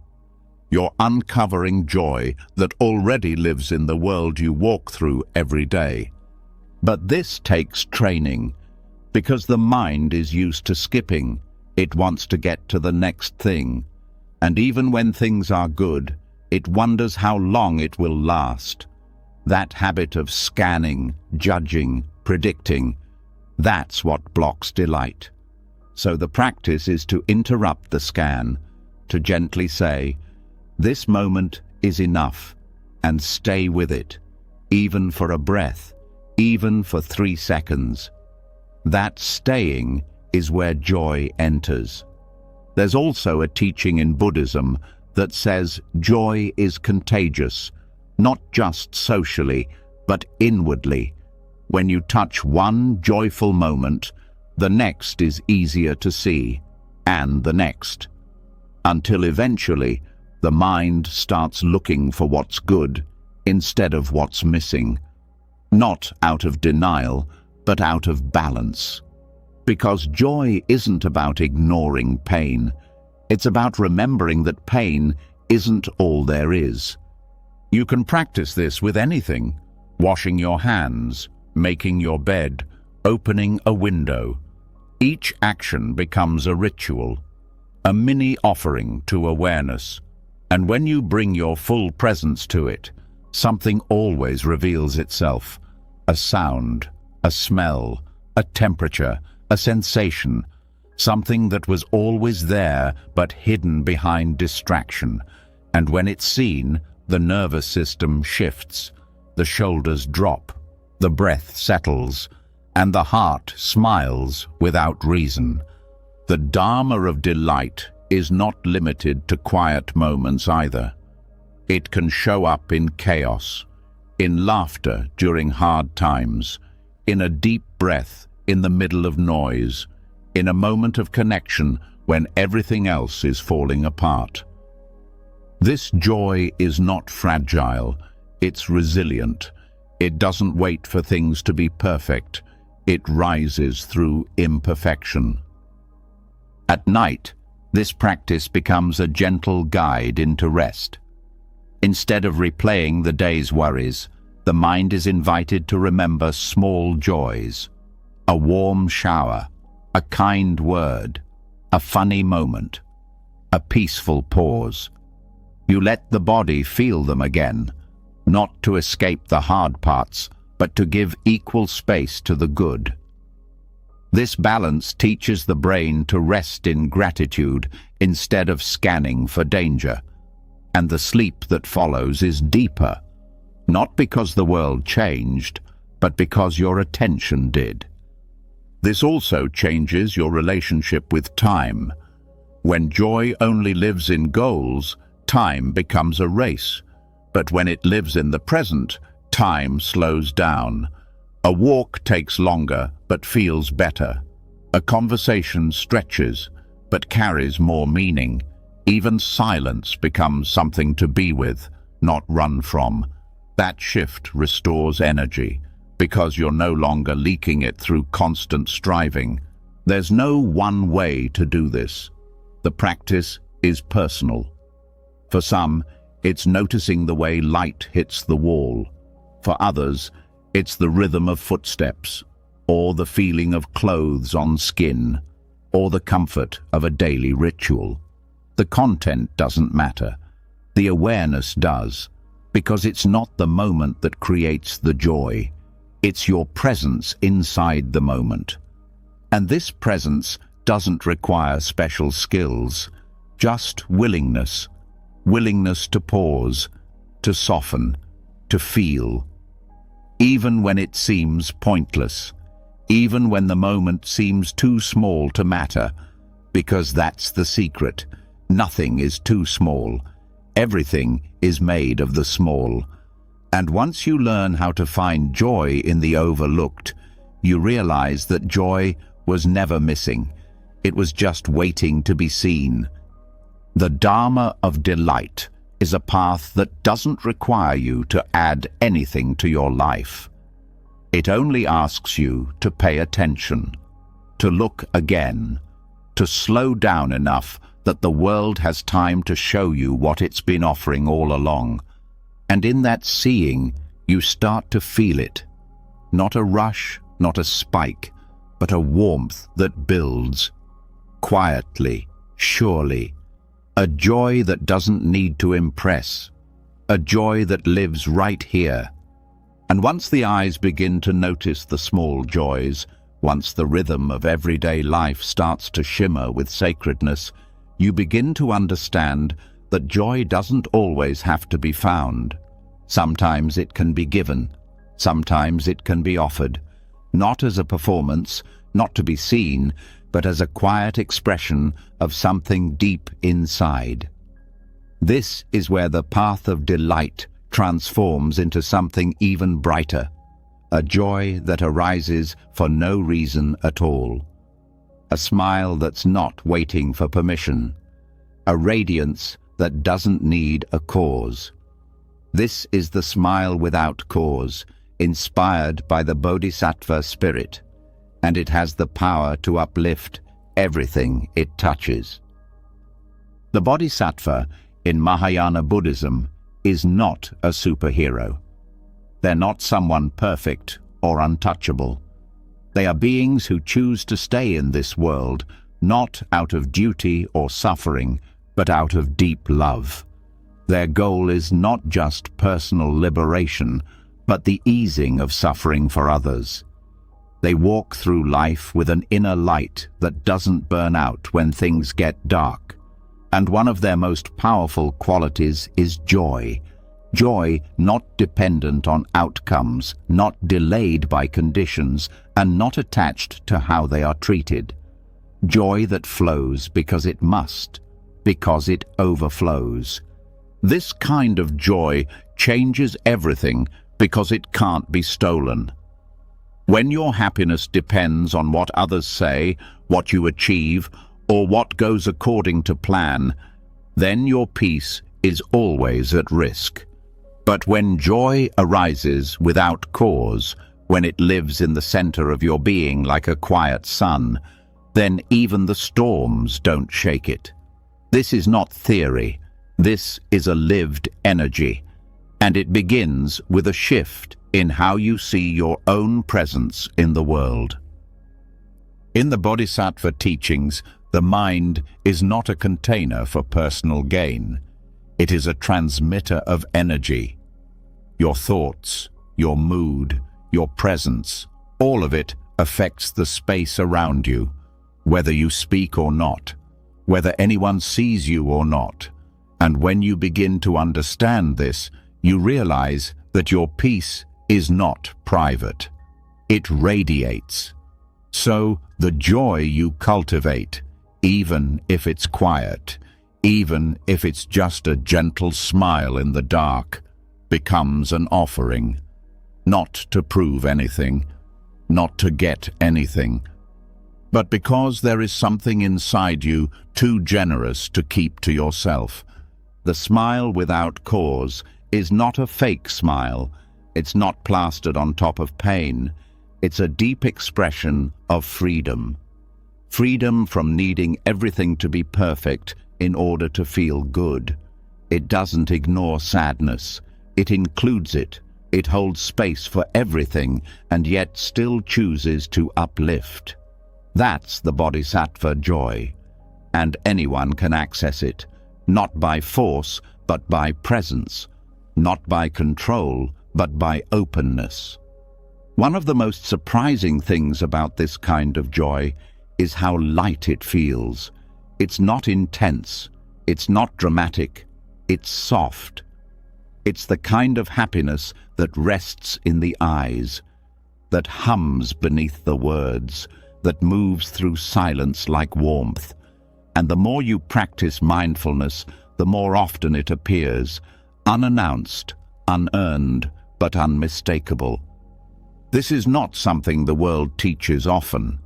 You're uncovering joy that already lives in the world you walk through every day. But this takes training, because the mind is used to skipping. It wants to get to the next thing. And even when things are good, it wonders how long it will last. That habit of scanning, judging, predicting, that's what blocks delight. So the practice is to interrupt the scan, to gently say, this moment is enough. and stay with it, even for a breath, even for 3 seconds. That staying is where joy enters. There's also a teaching in Buddhism that says joy is contagious, not just socially, but inwardly. When you touch one joyful moment, the next is easier to see, and the next, until eventually the mind starts looking for what's good instead of what's missing, not out of denial, but out of balance. Because joy isn't about ignoring pain, it's about remembering that pain isn't all there is. You can practice this with anything: washing your hands, making your bed, opening a window. Each action becomes a ritual, a mini offering to awareness. And when you bring your full presence to it, something always reveals itself. A sound, a smell, a temperature, a sensation, something that was always there but hidden behind distraction. And when it's seen, the nervous system shifts, the shoulders drop, the breath settles, and the heart smiles without reason. The Dharma of delight is not limited to quiet moments either. It can show up in chaos, in laughter during hard times, in a deep breath in the middle of noise, in a moment of connection when everything else is falling apart. This joy is not fragile, it's resilient. It doesn't wait for things to be perfect. It rises through imperfection. At night, this practice becomes a gentle guide into rest. Instead of replaying the day's worries, the mind is invited to remember small joys: a warm shower, a kind word, a funny moment, a peaceful pause. You let the body feel them again, not to escape the hard parts, but to give equal space to the good. This balance teaches the brain to rest in gratitude instead of scanning for danger. And the sleep that follows is deeper, not because the world changed, but because your attention did. This also changes your relationship with time. When joy only lives in goals, time becomes a race. But when it lives in the present, time slows down. A walk takes longer, but feels better. A conversation stretches, but carries more meaning. Even silence becomes something to be with, not run from. That shift restores energy, because you're no longer leaking it through constant striving. There's no one way to do this. The practice is personal. For some, it's noticing the way light hits the wall. For others, it's the rhythm of footsteps, or the feeling of clothes on skin, or the comfort of a daily ritual. The content doesn't matter. The awareness does, because it's not the moment that creates the joy. It's your presence inside the moment. And this presence doesn't require special skills, just willingness. Willingness to pause, to soften, to feel. Even when it seems pointless, even when the moment seems too small to matter, because that's the secret. Nothing is too small. Everything is made of the small. And once you learn how to find joy in the overlooked, you realize that joy was never missing. It was just waiting to be seen. The Dharma of delight is a path that doesn't require you to add anything to your life. It only asks you to pay attention, to look again, to slow down enough that the world has time to show you what it's been offering all along. And in that seeing, you start to feel it. Not a rush, not a spike, but a warmth that builds. Quietly, surely. A joy that doesn't need to impress. A joy that lives right here. And once the eyes begin to notice the small joys, once the rhythm of everyday life starts to shimmer with sacredness, you begin to understand that joy doesn't always have to be found. Sometimes it can be given. Sometimes it can be offered. Not as a performance, not to be seen, but as a quiet expression of something deep inside. This is where the path of delight transforms into something even brighter, a joy that arises for no reason at all. A smile that's not waiting for permission. A radiance that doesn't need a cause. This is the smile without cause, inspired by the Bodhisattva spirit, and it has the power to uplift everything it touches. The Bodhisattva in Mahayana Buddhism is not a superhero. They're not someone perfect or untouchable. They are beings who choose to stay in this world, not out of duty or suffering, but out of deep love. Their goal is not just personal liberation, but the easing of suffering for others. They walk through life with an inner light that doesn't burn out when things get dark. And one of their most powerful qualities is joy. Joy not dependent on outcomes, not delayed by conditions, and not attached to how they are treated. Joy that flows because it must, because it overflows. This kind of joy changes everything because it can't be stolen. When your happiness depends on what others say, what you achieve, or what goes according to plan, then your peace is always at risk. But when joy arises without cause, when it lives in the center of your being like a quiet sun, then even the storms don't shake it. This is not theory. This is a lived energy, and it begins with a shift in how you see your own presence in the world. In the Bodhisattva teachings, the mind is not a container for personal gain. It is a transmitter of energy. Your thoughts, your mood, your presence, all of it affects the space around you, whether you speak or not, whether anyone sees you or not. And when you begin to understand this, you realize that your peace is not private. It radiates. So the joy you cultivate, even if it's quiet, even if it's just a gentle smile in the dark, becomes an offering, not to prove anything, not to get anything, but because there is something inside you too generous to keep to yourself. The smile without cause is not a fake smile. It's not plastered on top of pain. It's a deep expression of freedom. Freedom from needing everything to be perfect in order to feel good. It doesn't ignore sadness. It includes it. It holds space for everything and yet still chooses to uplift. That's the Bodhisattva joy. And anyone can access it. Not by force, but by presence. Not by control, but by openness. One of the most surprising things about this kind of joy is how light it feels. It's not intense. It's not dramatic. It's soft. It's the kind of happiness that rests in the eyes, that hums beneath the words, that moves through silence like warmth. And the more you practice mindfulness, the more often it appears, unannounced, unearned, but unmistakable. This is not something the world teaches often.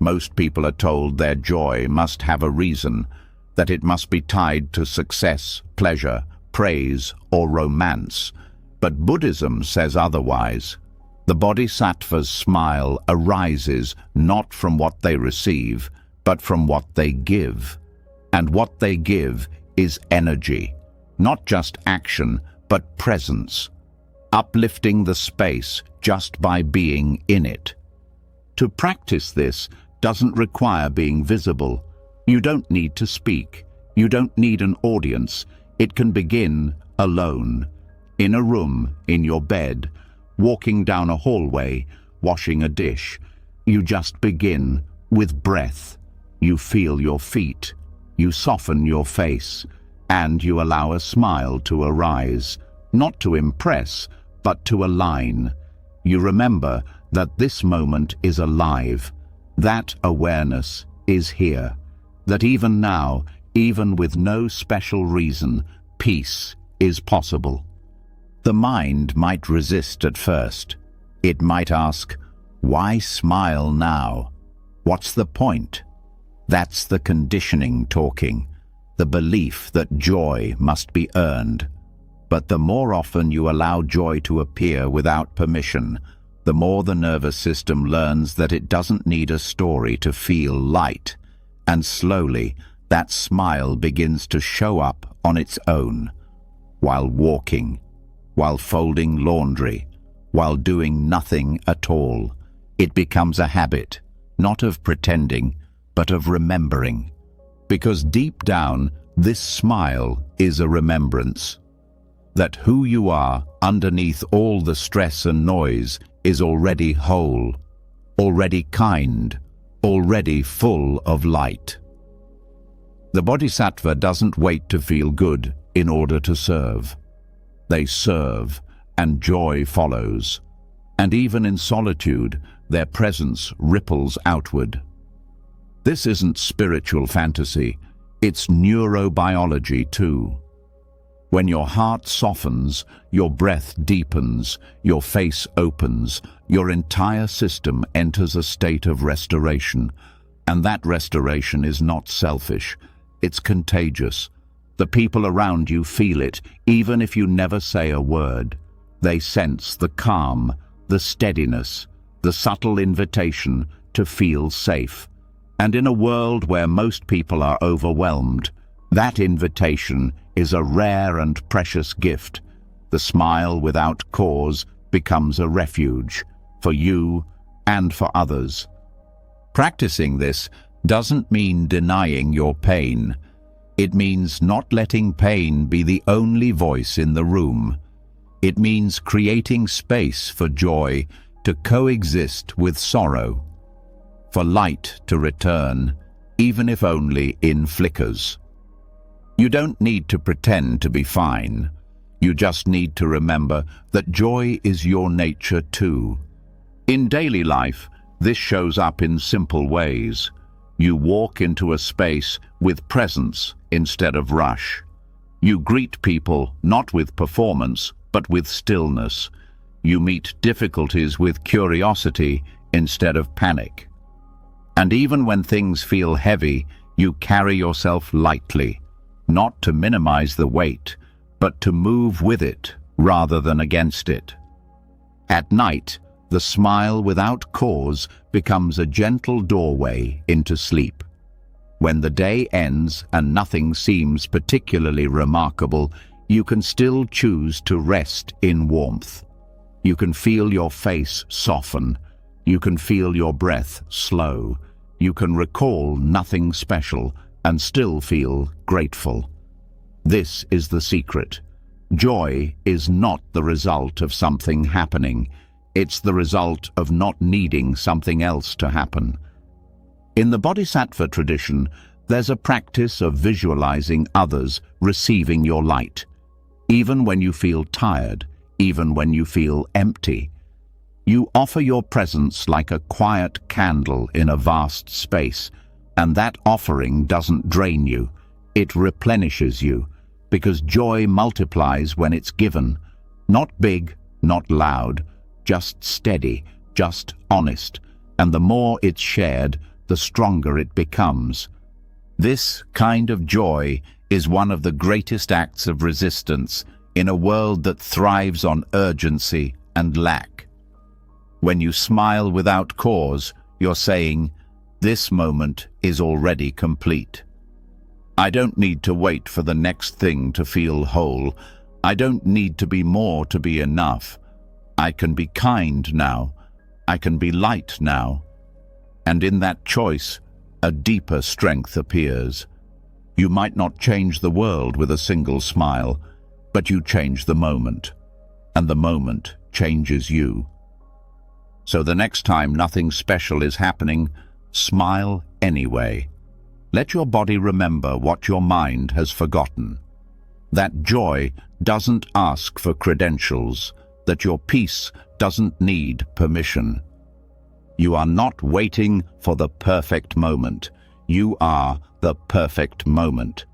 Most people are told their joy must have a reason, that it must be tied to success, pleasure, praise, or romance. But Buddhism says otherwise. The Bodhisattva's smile arises not from what they receive, but from what they give. And what they give is energy, not just action, but presence, uplifting the space just by being in it. To practice this doesn't require being visible. You don't need to speak. You don't need an audience. It can begin alone, in a room, in your bed, walking down a hallway, washing a dish. You just begin with breath. You feel your feet, you soften your face, and you allow a smile to arise, not to impress, but to align. You remember that this moment is alive, that awareness is here, that even now, even with no special reason, peace is possible. The mind might resist at first. It might ask, why smile now? What's the point? That's the conditioning talking, the belief that joy must be earned. But the more often you allow joy to appear without permission, the more the nervous system learns that it doesn't need a story to feel light. And slowly, that smile begins to show up on its own. While walking, while folding laundry, while doing nothing at all. It becomes a habit, not of pretending, but of remembering. Because deep down, this smile is a remembrance. That who you are, underneath all the stress and noise, is already whole, already kind, already full of light. The Bodhisattva doesn't wait to feel good in order to serve. They serve, and joy follows. And even in solitude, their presence ripples outward. This isn't spiritual fantasy, it's neurobiology too. When your heart softens, your breath deepens, your face opens, your entire system enters a state of restoration. And that restoration is not selfish, it's contagious. The people around you feel it, even if you never say a word. They sense the calm, the steadiness, the subtle invitation to feel safe. And in a world where most people are overwhelmed, that invitation is a rare and precious gift. The smile without cause becomes a refuge for you and for others. Practicing this doesn't mean denying your pain. It means not letting pain be the only voice in the room. It means creating space for joy to coexist with sorrow, for light to return, even if only in flickers. You don't need to pretend to be fine. You just need to remember that joy is your nature too. In daily life, this shows up in simple ways. You walk into a space with presence instead of rush. You greet people not with performance, but with stillness. You meet difficulties with curiosity instead of panic. And even when things feel heavy, you carry yourself lightly, not to minimize the weight, but to move with it rather than against it. At night, the smile without cause becomes a gentle doorway into sleep. When the day ends and nothing seems particularly remarkable, you can still choose to rest in warmth. You can feel your face soften. You can feel your breath slow. You can recall nothing special and still feel grateful. This is the secret. Joy is not the result of something happening. It's the result of not needing something else to happen. In the Bodhisattva tradition, there's a practice of visualizing others receiving your light. Even when you feel tired, even when you feel empty, you offer your presence like a quiet candle in a vast space, and that offering doesn't drain you, it replenishes you, because joy multiplies when it's given. Not big, not loud, just steady, just honest, and the more it's shared, the stronger it becomes. This kind of joy is one of the greatest acts of resistance in a world that thrives on urgency and lack. When you smile without cause, you're saying, "This moment is already complete. I don't need to wait for the next thing to feel whole. I don't need to be more to be enough. I can be kind now. I can be light now." And in that choice, a deeper strength appears. You might not change the world with a single smile, but you change the moment, and the moment changes you. So the next time nothing special is happening, smile anyway. Let your body remember what your mind has forgotten. That joy doesn't ask for credentials, that your peace doesn't need permission. You are not waiting for the perfect moment. You are the perfect moment,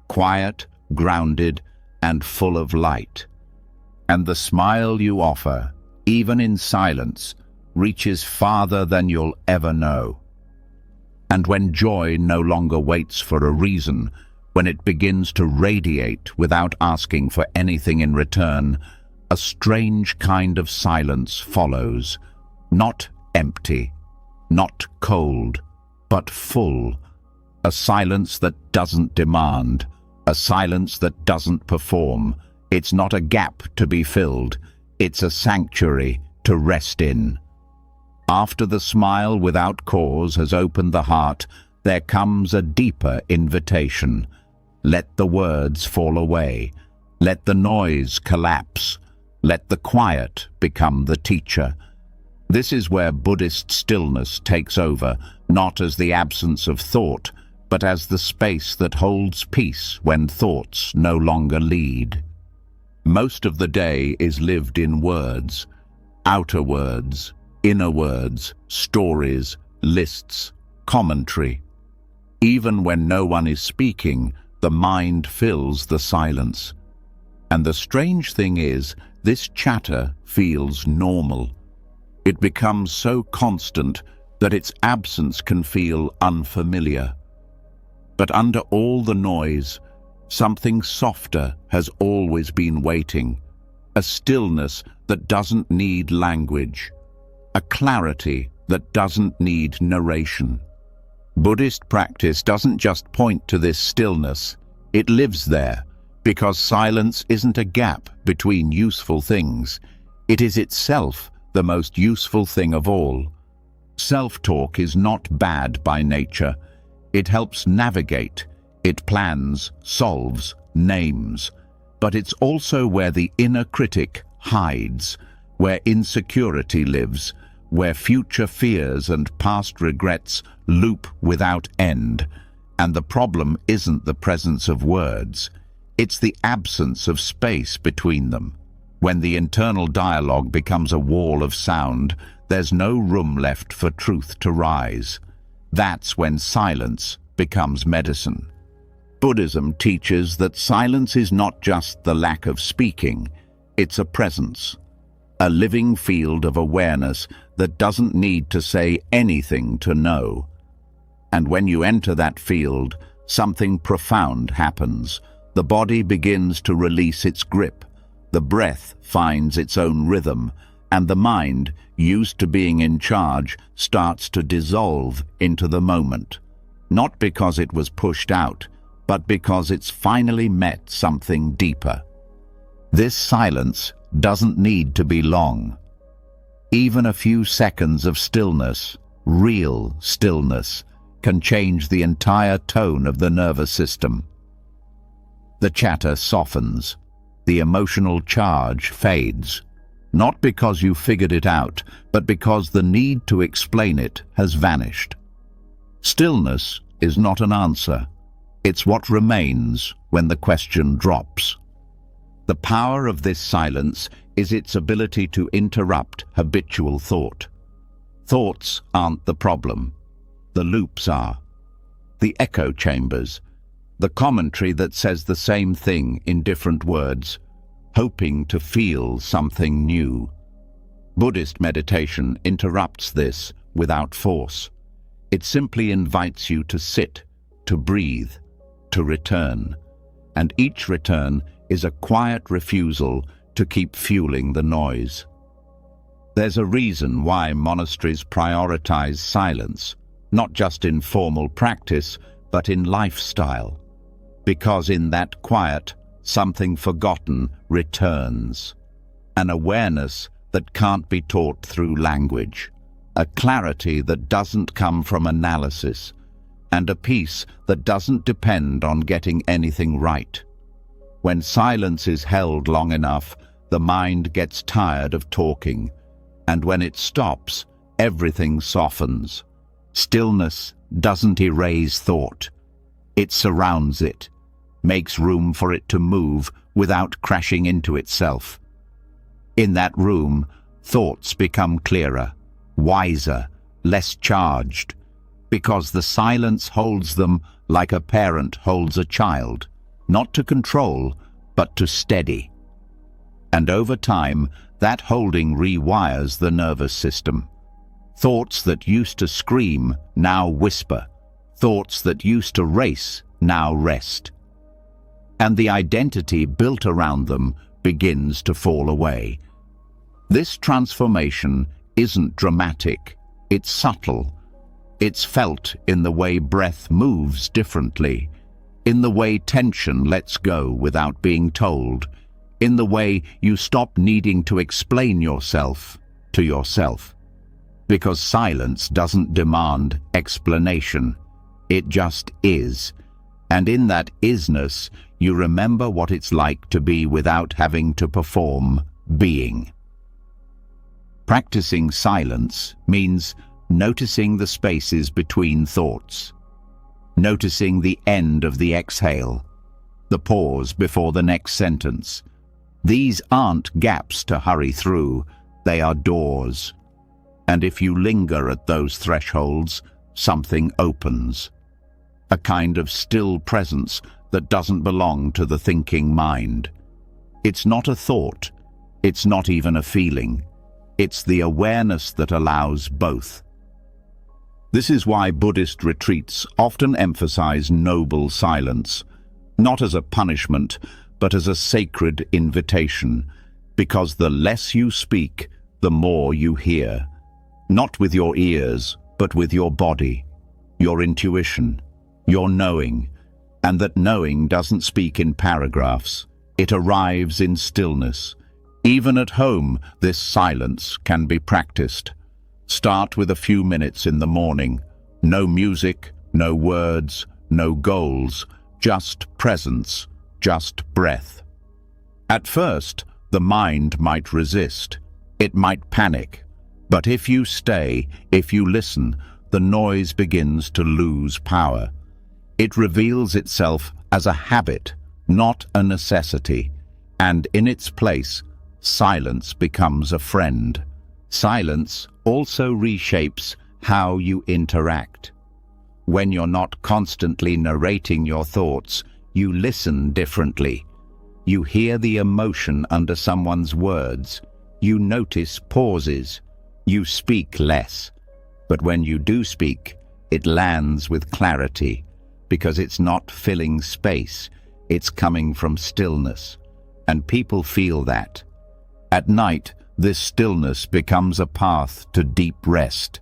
quiet, grounded, and full of light. And the smile you offer, even in silence, reaches farther than you'll ever know. And when joy no longer waits for a reason, when it begins to radiate without asking for anything in return, a strange kind of silence follows, not empty, not cold, but full, a silence that doesn't demand, a silence that doesn't perform. It's not a gap to be filled, it's a sanctuary to rest in. After the smile without cause has opened the heart, there comes a deeper invitation. Let the words fall away, let the noise collapse, let the quiet become the teacher. This is where Buddhist stillness takes over, not as the absence of thought, but as the space that holds peace when thoughts no longer lead. Most of the day is lived in words, outer words, inner words, stories, lists, commentary. Even when no one is speaking, the mind fills the silence. And the strange thing is, this chatter feels normal. It becomes so constant that its absence can feel unfamiliar. But under all the noise, something softer has always been waiting, a stillness that doesn't need language, a clarity that doesn't need narration. Buddhist practice doesn't just point to this stillness, it lives there, because silence isn't a gap between useful things. It is itself the most useful thing of all. Self-talk is not bad by nature. It helps navigate, it plans, solves, names. But it's also where the inner critic hides, where insecurity lives, where future fears and past regrets loop without end. And the problem isn't the presence of words, it's the absence of space between them. When the internal dialogue becomes a wall of sound, there's no room left for truth to rise. That's when silence becomes medicine. Buddhism teaches that silence is not just the lack of speaking, it's a presence, a living field of awareness that doesn't need to say anything to know. And when you enter that field, something profound happens. The body begins to release its grip, the breath finds its own rhythm, and the mind, used to being in charge, starts to dissolve into the moment. Not because it was pushed out, but because it's finally met something deeper. This silence doesn't need to be long. Even a few seconds of stillness, real stillness, can change the entire tone of the nervous system. The chatter softens, the emotional charge fades, not because you figured it out, but because the need to explain it has vanished. Stillness is not an answer. It's what remains when the question drops. The power of this silence is its ability to interrupt habitual thought. Thoughts aren't the problem. The loops are. The echo chambers. The commentary that says the same thing in different words, hoping to feel something new. Buddhist meditation interrupts this without force. It simply invites you to sit, to breathe, to return. And each return is a quiet refusal to keep fueling the noise. There's a reason why monasteries prioritize silence, not just in formal practice, but in lifestyle. Because in that quiet, something forgotten returns. An awareness that can't be taught through language. A clarity that doesn't come from analysis. And a peace that doesn't depend on getting anything right. When silence is held long enough, the mind gets tired of talking. And when it stops, everything softens. Stillness doesn't erase thought. It surrounds it, makes room for it to move without crashing into itself. In that room, thoughts become clearer, wiser, less charged, because the silence holds them like a parent holds a child, not to control, but to steady. And over time, that holding rewires the nervous system. Thoughts that used to scream now whisper. Thoughts that used to race now rest. And the identity built around them begins to fall away. This transformation isn't dramatic, it's subtle. It's felt in the way breath moves differently, in the way tension lets go without being told, in the way you stop needing to explain yourself to yourself. Because silence doesn't demand explanation, it just is. And in that isness, you remember what it's like to be without having to perform being. Practicing silence means noticing the spaces between thoughts, noticing the end of the exhale, the pause before the next sentence. These aren't gaps to hurry through, they are doors. And if you linger at those thresholds, something opens. A kind of still presence that doesn't belong to the thinking mind. It's not a thought, it's not even a feeling. It's the awareness that allows both. This is why Buddhist retreats often emphasize noble silence, not as a punishment, but as a sacred invitation, because the less you speak, the more you hear. Not with your ears, but with your body, your intuition, your knowing, and that knowing doesn't speak in paragraphs. It arrives in stillness. Even at home, this silence can be practiced. Start with a few minutes in the morning. No music, no words, no goals, just presence, just breath. At first, the mind might resist. It might panic. But if you stay, if you listen, the noise begins to lose power. It reveals itself as a habit, not a necessity. And in its place, silence becomes a friend. Silence also reshapes how you interact. When you're not constantly narrating your thoughts, you listen differently. You hear the emotion under someone's words. You notice pauses. You speak less. But when you do speak, it lands with clarity, because it's not filling space, it's coming from stillness. And people feel that. At night, this stillness becomes a path to deep rest.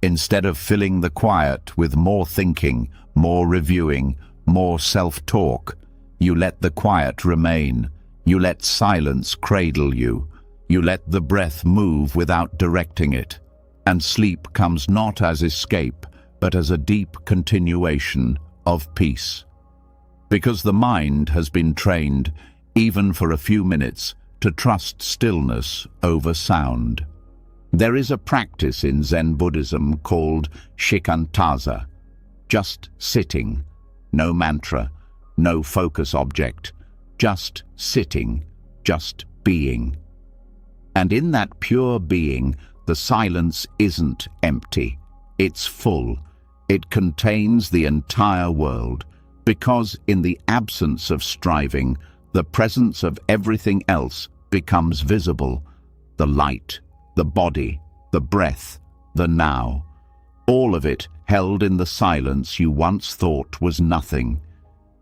Instead of filling the quiet with more thinking, more reviewing, more self-talk, you let the quiet remain. You let silence cradle you. You let the breath move without directing it. And sleep comes not as escape, but as a deep continuation of peace. Because the mind has been trained, even for a few minutes, to trust stillness over sound. There is a practice in Zen Buddhism called shikantaza, just sitting, no mantra, no focus object, just sitting, just being. And in that pure being, the silence isn't empty, it's full. It contains the entire world, because in the absence of striving, the presence of everything else becomes visible. The light, the body, the breath, the now. All of it held in the silence you once thought was nothing.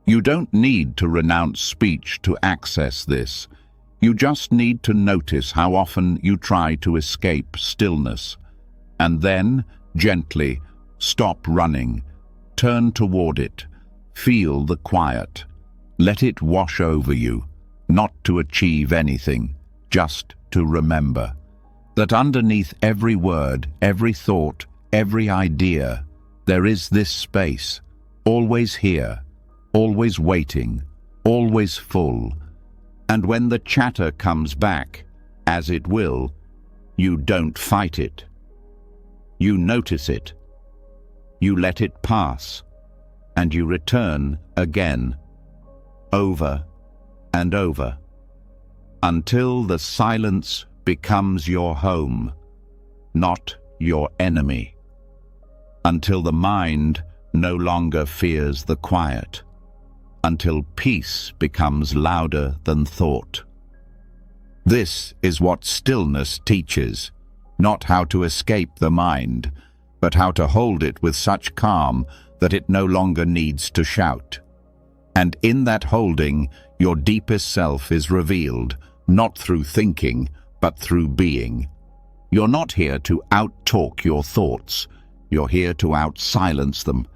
You don't need to renounce speech to access this. You just need to notice how often you try to escape stillness. And then, gently, stop running. Turn toward it. Feel the quiet. Let it wash over you, not to achieve anything, just to remember that underneath every word, every thought, every idea, there is this space, always here, always waiting, always full. And when the chatter comes back, as it will, you don't fight it. You notice it. You let it pass, and you return again, over and over, until the silence becomes your home, not your enemy, until the mind no longer fears the quiet, until peace becomes louder than thought. This is what stillness teaches, not how to escape the mind, but how to hold it with such calm that it no longer needs to shout. And in that holding, your deepest self is revealed, not through thinking, but through being. You're not here to out-talk your thoughts, you're here to out-silence them.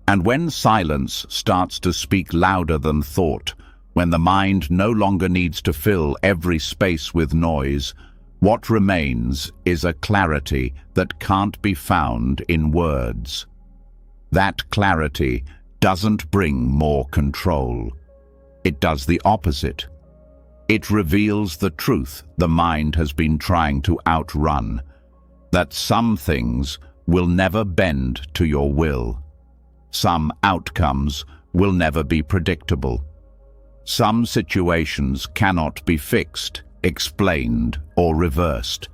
And when silence starts to speak louder than thought, when the mind no longer needs to fill every space with noise, what remains is a clarity that can't be found in words. That clarity doesn't bring more control. It does the opposite. It reveals the truth the mind has been trying to outrun, that some things will never bend to your will. Some outcomes will never be predictable. Some situations cannot be fixed, explained, or reversed.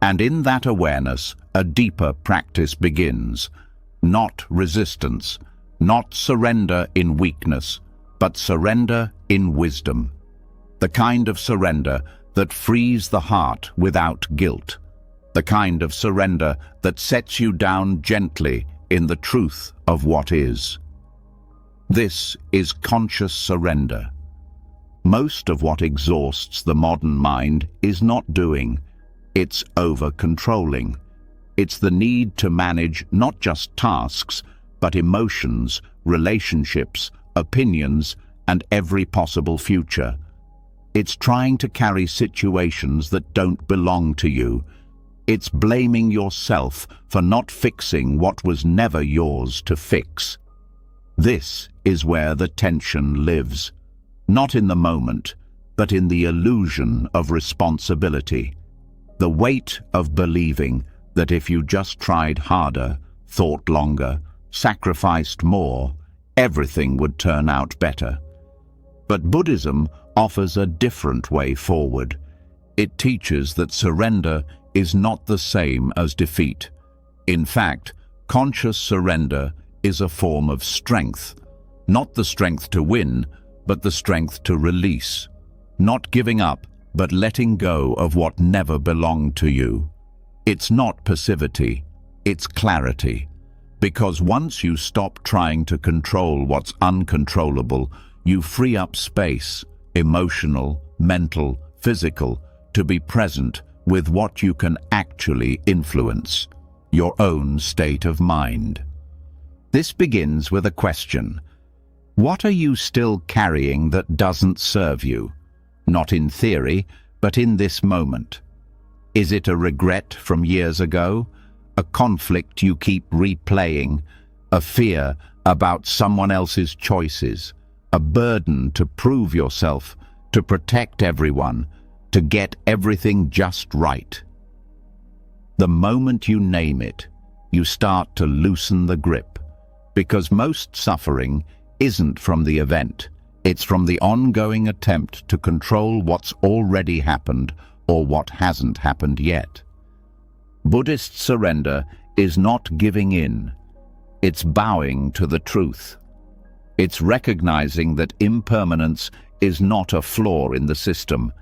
And in that awareness, a deeper practice begins. Not resistance, not surrender in weakness, but surrender in wisdom. The kind of surrender that frees the heart without guilt. The kind of surrender that sets you down gently in the truth of what is. This is conscious surrender. Most of what exhausts the modern mind is not doing, it's over-controlling. It's the need to manage not just tasks, but emotions, relationships, opinions, and every possible future. It's trying to carry situations that don't belong to you. It's blaming yourself for not fixing what was never yours to fix. This is where the tension lives, not in the moment, but in the illusion of responsibility. The weight of believing that if you just tried harder, thought longer, sacrificed more, everything would turn out better. But Buddhism offers a different way forward. It teaches that surrender is not the same as defeat. In fact, conscious surrender is a form of strength, not the strength to win, but the strength to release. Not giving up, but letting go of what never belonged to you. It's not passivity, it's clarity. Because once you stop trying to control what's uncontrollable, you free up space, emotional, mental, physical, to be present with what you can actually influence, your own state of mind. This begins with a question. What are you still carrying that doesn't serve you? Not in theory, but in this moment. Is it a regret from years ago? A conflict you keep replaying? A fear about someone else's choices? A burden to prove yourself, to protect everyone, to get everything just right? The moment you name it, you start to loosen the grip, because most suffering isn't from the event. It's from the ongoing attempt to control what's already happened or what hasn't happened yet. Buddhist surrender is not giving in. It's bowing to the truth. It's recognizing that impermanence is not a flaw in the system.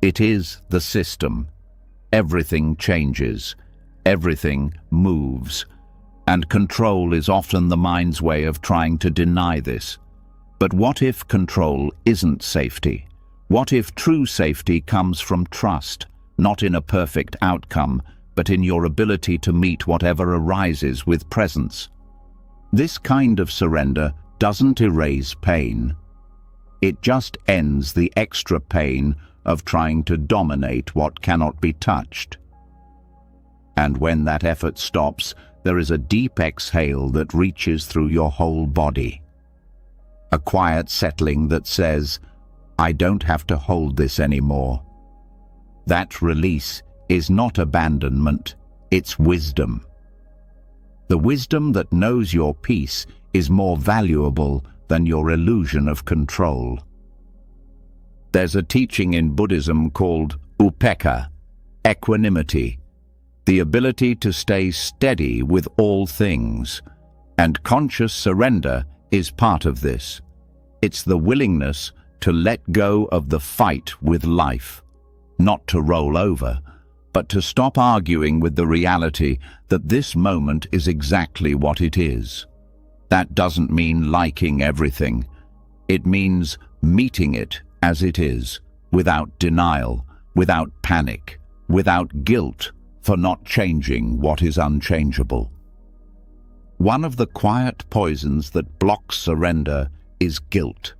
It is the system. Everything changes. Everything moves. And control is often the mind's way of trying to deny this. But what if control isn't safety? What if true safety comes from trust, not in a perfect outcome, but in your ability to meet whatever arises with presence? This kind of surrender doesn't erase pain. It just ends the extra pain of trying to dominate what cannot be touched. And when that effort stops, there is a deep exhale that reaches through your whole body. A quiet settling that says, I don't have to hold this anymore. That release is not abandonment, it's wisdom. The wisdom that knows your peace is more valuable than your illusion of control. There's a teaching in Buddhism called upekkha, equanimity, the ability to stay steady with all things, and conscious surrender is part of this. It's the willingness to let go of the fight with life, not to roll over, but to stop arguing with the reality that this moment is exactly what it is. That doesn't mean liking everything. It means meeting it as it is, without denial, without panic, without guilt for not changing what is unchangeable. One of the quiet poisons that blocks surrender is guilt.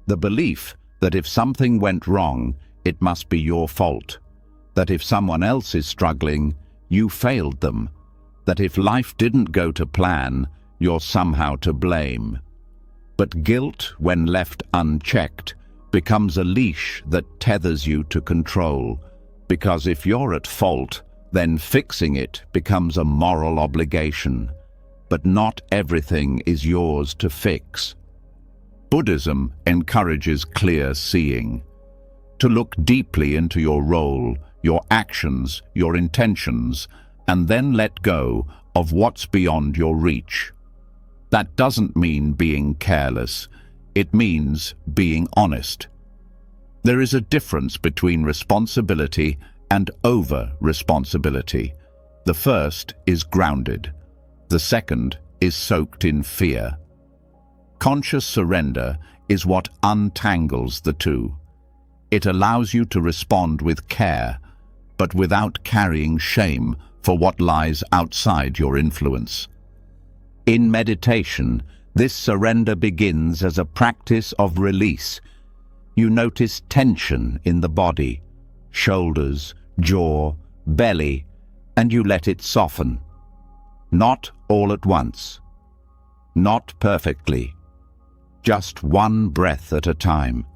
The belief that if something went wrong, it must be your fault. That if someone else is struggling, you failed them. That if life didn't go to plan, you're somehow to blame. But guilt, when left unchecked, becomes a leash that tethers you to control. Because if you're at fault, then fixing it becomes a moral obligation. But not everything is yours to fix. Buddhism encourages clear seeing. To look deeply into your role, your actions, your intentions, and then let go of what's beyond your reach. That doesn't mean being careless. It means being honest. There is a difference between responsibility and over-responsibility. The first is grounded. The second is soaked in fear. Conscious surrender is what untangles the two. It allows you to respond with care, but without carrying shame for what lies outside your influence. In meditation, this surrender begins as a practice of release. You notice tension in the body, shoulders, jaw, belly, and you let it soften. Not all at once. Not perfectly. Just one breath at a time.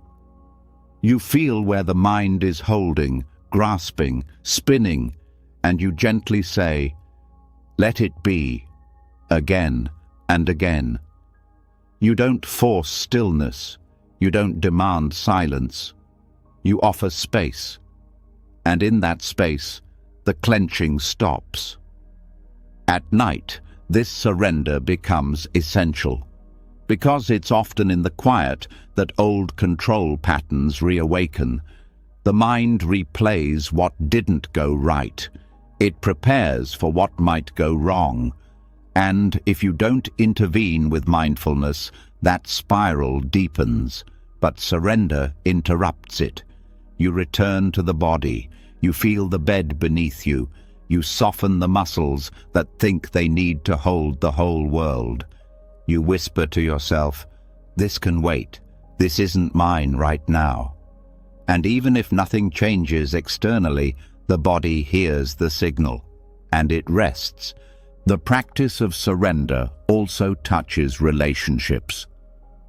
You feel where the mind is holding, grasping, spinning, and you gently say, "Let it be," again and again. You don't force stillness. You don't demand silence. You offer space. And in that space, the clenching stops. At night, this surrender becomes essential. Because it's often in the quiet that old control patterns reawaken. The mind replays what didn't go right. It prepares for what might go wrong. And if you don't intervene with mindfulness, that spiral deepens. But surrender interrupts it. You return to the body. You feel the bed beneath you. You soften the muscles that think they need to hold the whole world. You whisper to yourself, "This can wait. This isn't mine right now." And even if nothing changes externally, the body hears the signal, and it rests. The practice of surrender also touches relationships,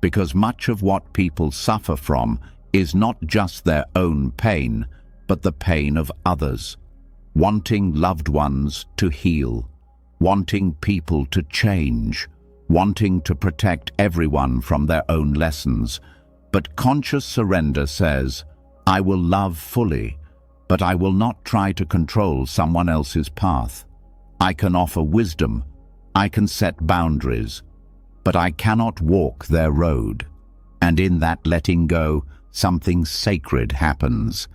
because much of what people suffer from is not just their own pain, but the pain of others. Wanting loved ones to heal, wanting people to change, wanting to protect everyone from their own lessons. But conscious surrender says, "I will love fully, but I will not try to control someone else's path. I can offer wisdom, I can set boundaries, but I cannot walk their road." And in that letting go, something sacred happens.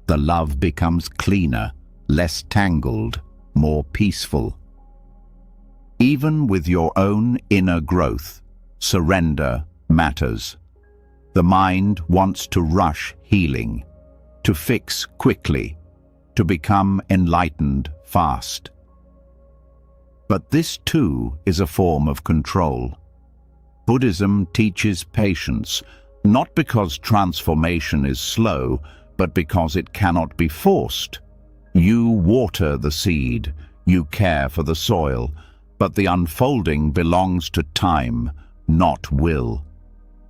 The love becomes cleaner, less tangled, more peaceful. Even with your own inner growth, surrender matters. The mind wants to rush healing, to fix quickly, to become enlightened fast. But this too is a form of control. Buddhism teaches patience, not because transformation is slow, but because it cannot be forced. You water the seed, you care for the soil, but the unfolding belongs to time, not will.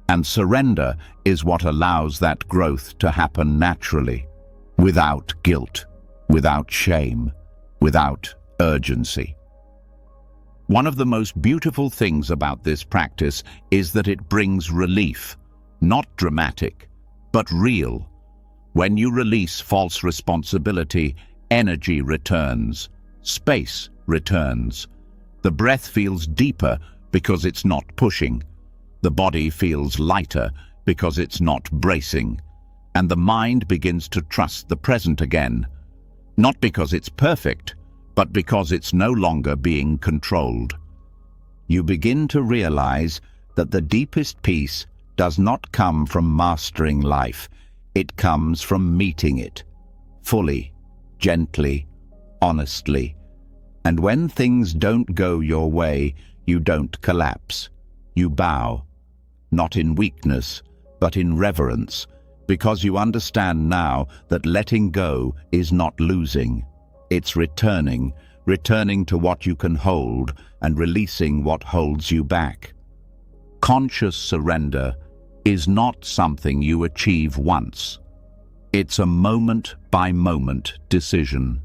And surrender is what allows that growth to happen naturally, without guilt, without shame, without urgency. One of the most beautiful things about this practice is that it brings relief, not dramatic, but real. When you release false responsibility, energy returns, space returns. The breath feels deeper because it's not pushing. The body feels lighter because it's not bracing. And the mind begins to trust the present again. Not because it's perfect, but because it's no longer being controlled. You begin to realize that the deepest peace does not come from mastering life. It comes from meeting it, fully, gently, honestly. And when things don't go your way, you don't collapse. You bow, not in weakness, but in reverence, because you understand now that letting go is not losing. It's returning to what you can hold and releasing what holds you back. Conscious surrender is not something you achieve once. It's a moment-by-moment decision.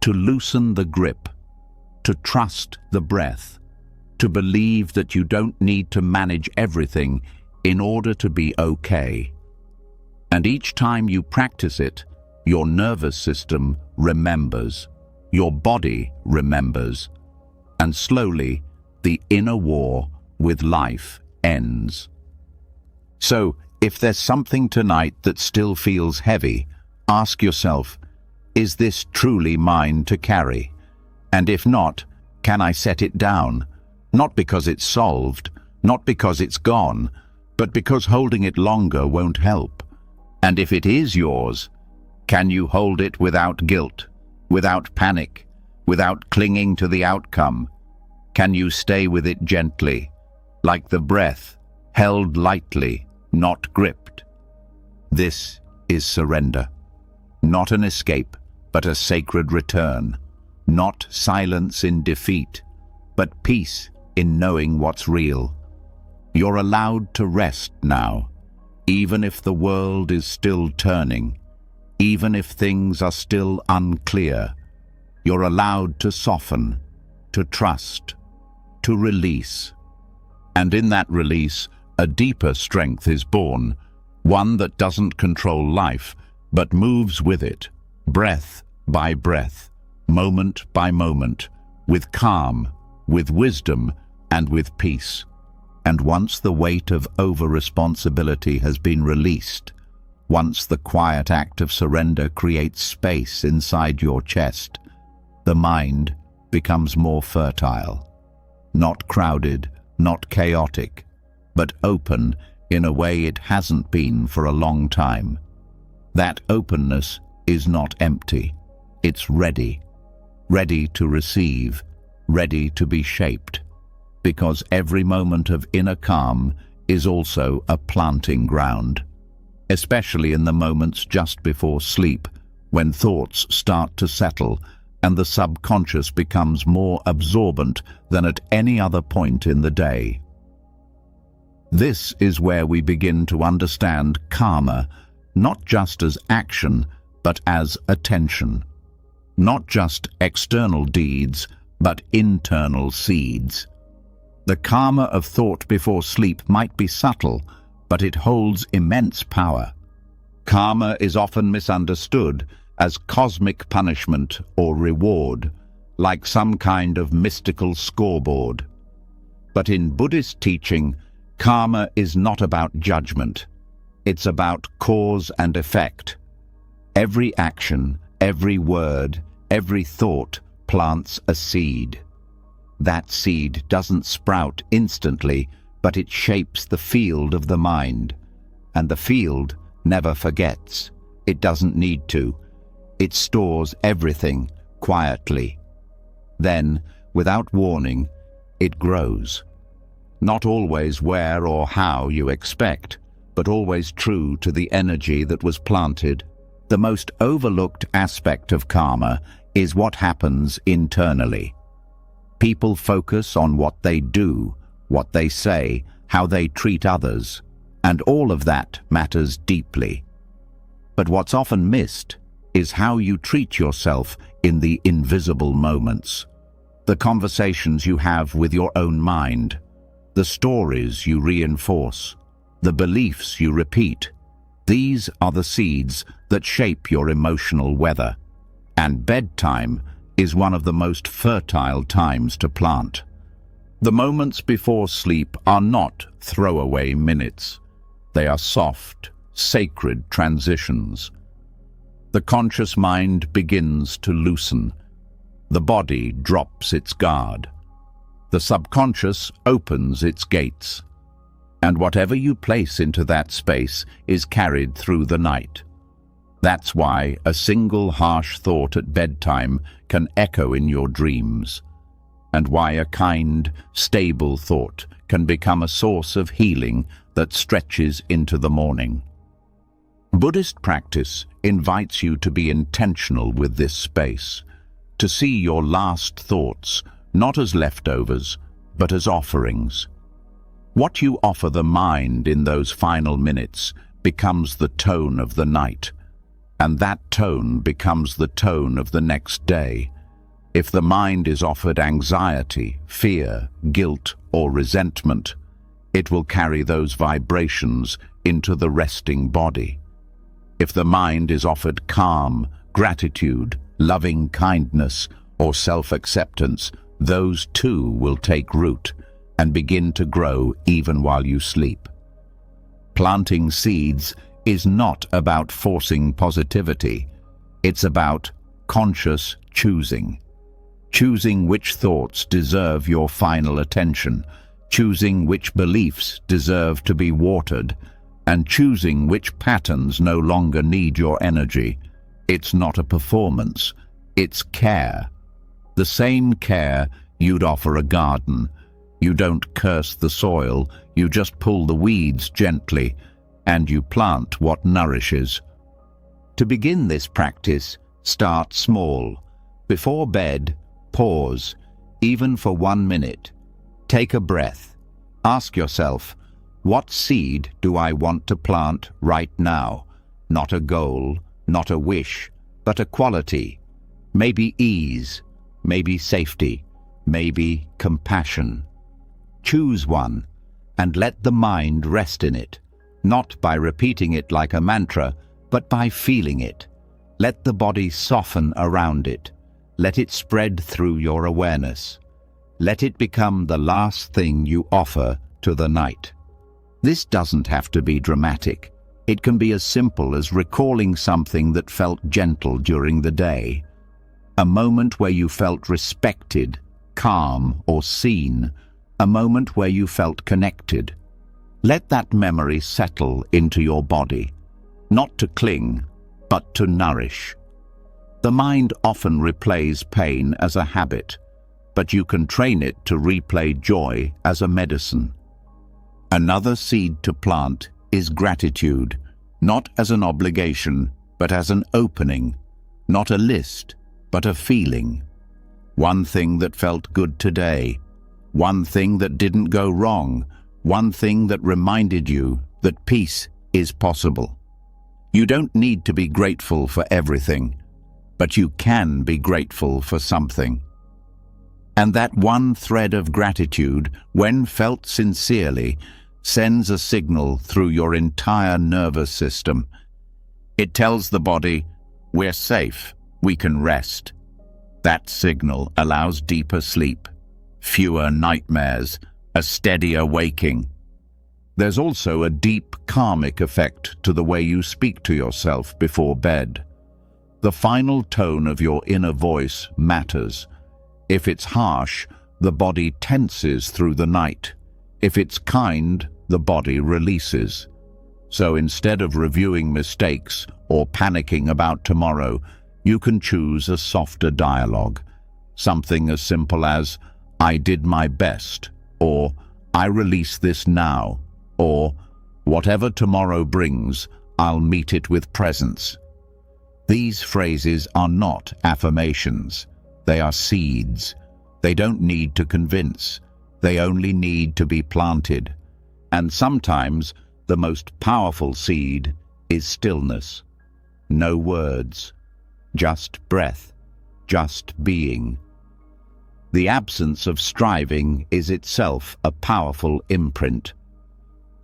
To loosen the grip, to trust the breath, to believe that you don't need to manage everything in order to be okay. And each time you practice it, your nervous system remembers, your body remembers, and slowly the inner war with life ends. So, if there's something tonight that still feels heavy, ask yourself, is this truly mine to carry? And if not, can I set it down? Not because it's solved, not because it's gone, but because holding it longer won't help. And if it is yours, can you hold it without guilt, without panic, without clinging to the outcome? Can you stay with it gently, like the breath, held lightly, not gripped? This is surrender. Not an escape, but a sacred return. Not silence in defeat, but peace in knowing what's real. You're allowed to rest now, even if the world is still turning, even if things are still unclear. You're allowed to soften, to trust, to release. And in that release, a deeper strength is born, one that doesn't control life, but moves with it, breath by breath, moment by moment, with calm, with wisdom, and with peace. And once the weight of over-responsibility has been released, once the quiet act of surrender creates space inside your chest, the mind becomes more fertile. Not crowded, not chaotic, but open in a way it hasn't been for a long time. That openness is not empty. It's ready, ready to receive, ready to be shaped. Because every moment of inner calm is also a planting ground, especially in the moments just before sleep, when thoughts start to settle and the subconscious becomes more absorbent than at any other point in the day. This is where we begin to understand karma, not just as action, but as attention. Not just external deeds, but internal seeds. The karma of thought before sleep might be subtle, but it holds immense power. Karma is often misunderstood as cosmic punishment or reward, like some kind of mystical scoreboard. But in Buddhist teaching, karma is not about judgment. It's about cause and effect. Every action, every word, every thought plants a seed. That seed doesn't sprout instantly, but it shapes the field of the mind. And the field never forgets. It doesn't need to. It stores everything quietly. Then, without warning, it grows. Not always where or how you expect, but always true to the energy that was planted. The most overlooked aspect of karma is what happens internally. People focus on what they do, what they say, how they treat others, and all of that matters deeply. But what's often missed is how you treat yourself in the invisible moments. The conversations you have with your own mind, the stories you reinforce, the beliefs you repeat. These are the seeds that shape your emotional weather, and bedtime is one of the most fertile times to plant. The moments before sleep are not throwaway minutes. They are soft, sacred transitions. The conscious mind begins to loosen. The body drops its guard. The subconscious opens its gates. And whatever you place into that space is carried through the night. That's why a single harsh thought at bedtime can echo in your dreams, and why a kind, stable thought can become a source of healing that stretches into the morning. Buddhist practice invites you to be intentional with this space, to see your last thoughts not as leftovers, but as offerings. What you offer the mind in those final minutes becomes the tone of the night, and that tone becomes the tone of the next day. If the mind is offered anxiety, fear, guilt, or resentment, it will carry those vibrations into the resting body. If the mind is offered calm, gratitude, loving kindness, or self-acceptance, those too will take root and begin to grow even while you sleep. Planting seeds is not about forcing positivity. It's about conscious choosing. Choosing which thoughts deserve your final attention, choosing which beliefs deserve to be watered, and choosing which patterns no longer need your energy. It's not a performance, it's care. The same care you'd offer a garden. You don't curse the soil, you just pull the weeds gently, and you plant what nourishes. To begin this practice, start small. Before bed, pause, even for 1 minute. Take a breath. Ask yourself, what seed do I want to plant right now? Not a goal, not a wish, but a quality. Maybe ease, maybe safety, maybe compassion. Choose one, and let the mind rest in it, not by repeating it like a mantra, but by feeling it. Let the body soften around it. Let it spread through your awareness. Let it become the last thing you offer to the night. This doesn't have to be dramatic. It can be as simple as recalling something that felt gentle during the day. A moment where you felt respected, calm, or seen. A moment where you felt connected. Let that memory settle into your body, not to cling, but to nourish. The mind often replays pain as a habit, but you can train it to replay joy as a medicine. Another seed to plant is gratitude, not as an obligation, but as an opening, not a list, but a feeling. One thing that felt good today. One thing that didn't go wrong, one thing that reminded you that peace is possible. You don't need to be grateful for everything, but you can be grateful for something. And that one thread of gratitude, when felt sincerely, sends a signal through your entire nervous system. It tells the body, we're safe, we can rest. That signal allows deeper sleep. Fewer nightmares, a steadier waking. There's also a deep karmic effect to the way you speak to yourself before bed. The final tone of your inner voice matters. If it's harsh, the body tenses through the night. If it's kind, the body releases. So instead of reviewing mistakes or panicking about tomorrow, you can choose a softer dialogue. Something as simple as, I did my best, or I release this now, or whatever tomorrow brings, I'll meet it with presence. These phrases are not affirmations. They are seeds. They don't need to convince. They only need to be planted. And sometimes the most powerful seed is stillness. No words, just breath, just being. The absence of striving is itself a powerful imprint.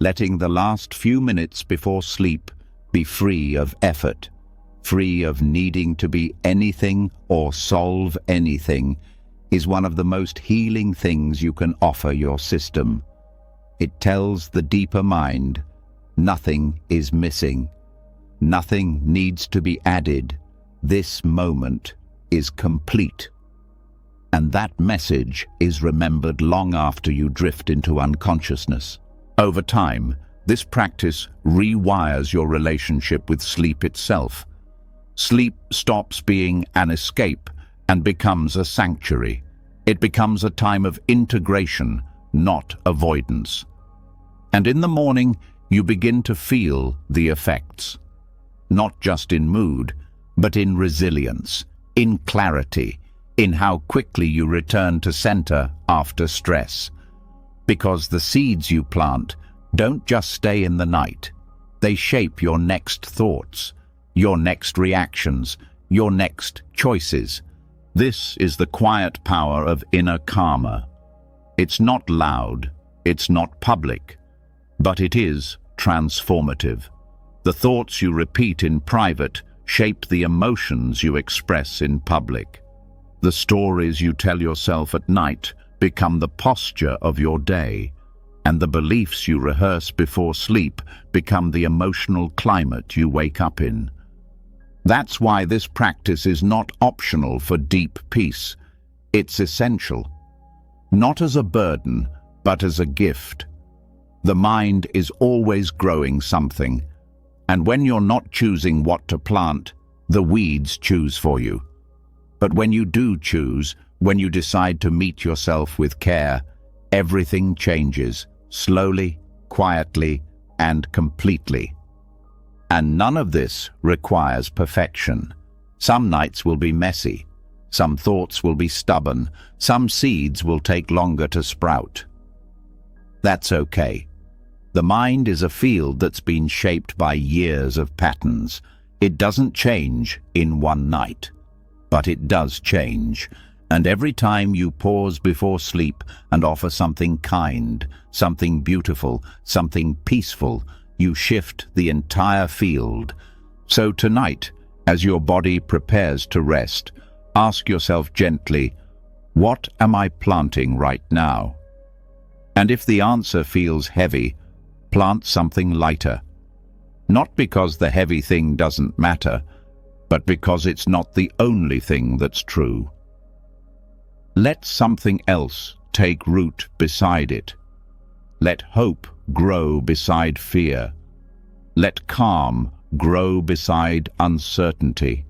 Letting the last few minutes before sleep Be free of effort, free of needing to be anything or solve anything, is one of the most healing things you can offer your system. It tells the deeper mind, nothing is missing. Nothing needs to be added. This moment is complete. And that message is remembered long after you drift into unconsciousness. Over time, this practice rewires your relationship with sleep itself. Sleep stops being an escape and becomes a sanctuary. It becomes a time of integration, not avoidance. And in the morning, you begin to feel the effects. Not just in mood, but in resilience, in clarity, in how quickly you return to center after stress. Because the seeds you plant don't just stay in the night. They shape your next thoughts, your next reactions, your next choices. This is the quiet power of inner karma. It's not loud, it's not public, but it is transformative. The thoughts you repeat in private shape the emotions you express in public. The stories you tell yourself at night become the posture of your day, and the beliefs you rehearse before sleep become the emotional climate you wake up in. That's why this practice is not optional for deep peace. It's essential. Not as a burden, but as a gift. The mind is always growing something, and when you're not choosing what to plant, the weeds choose for you. But when you do choose, when you decide to meet yourself with care, everything changes, slowly, quietly, and completely. And none of this requires perfection. Some nights will be messy, some thoughts will be stubborn, some seeds will take longer to sprout. That's okay. The mind is a field that's been shaped by years of patterns. It doesn't change in one night, but it does change. And every time you pause before sleep and offer something kind, something beautiful, something peaceful, you shift the entire field. So tonight, as your body prepares to rest, ask yourself gently, what am I planting right now? And if the answer feels heavy, plant something lighter. Not because the heavy thing doesn't matter, but because it's not the only thing that's true. Let something else take root beside it. Let hope grow beside fear. Let calm grow beside uncertainty.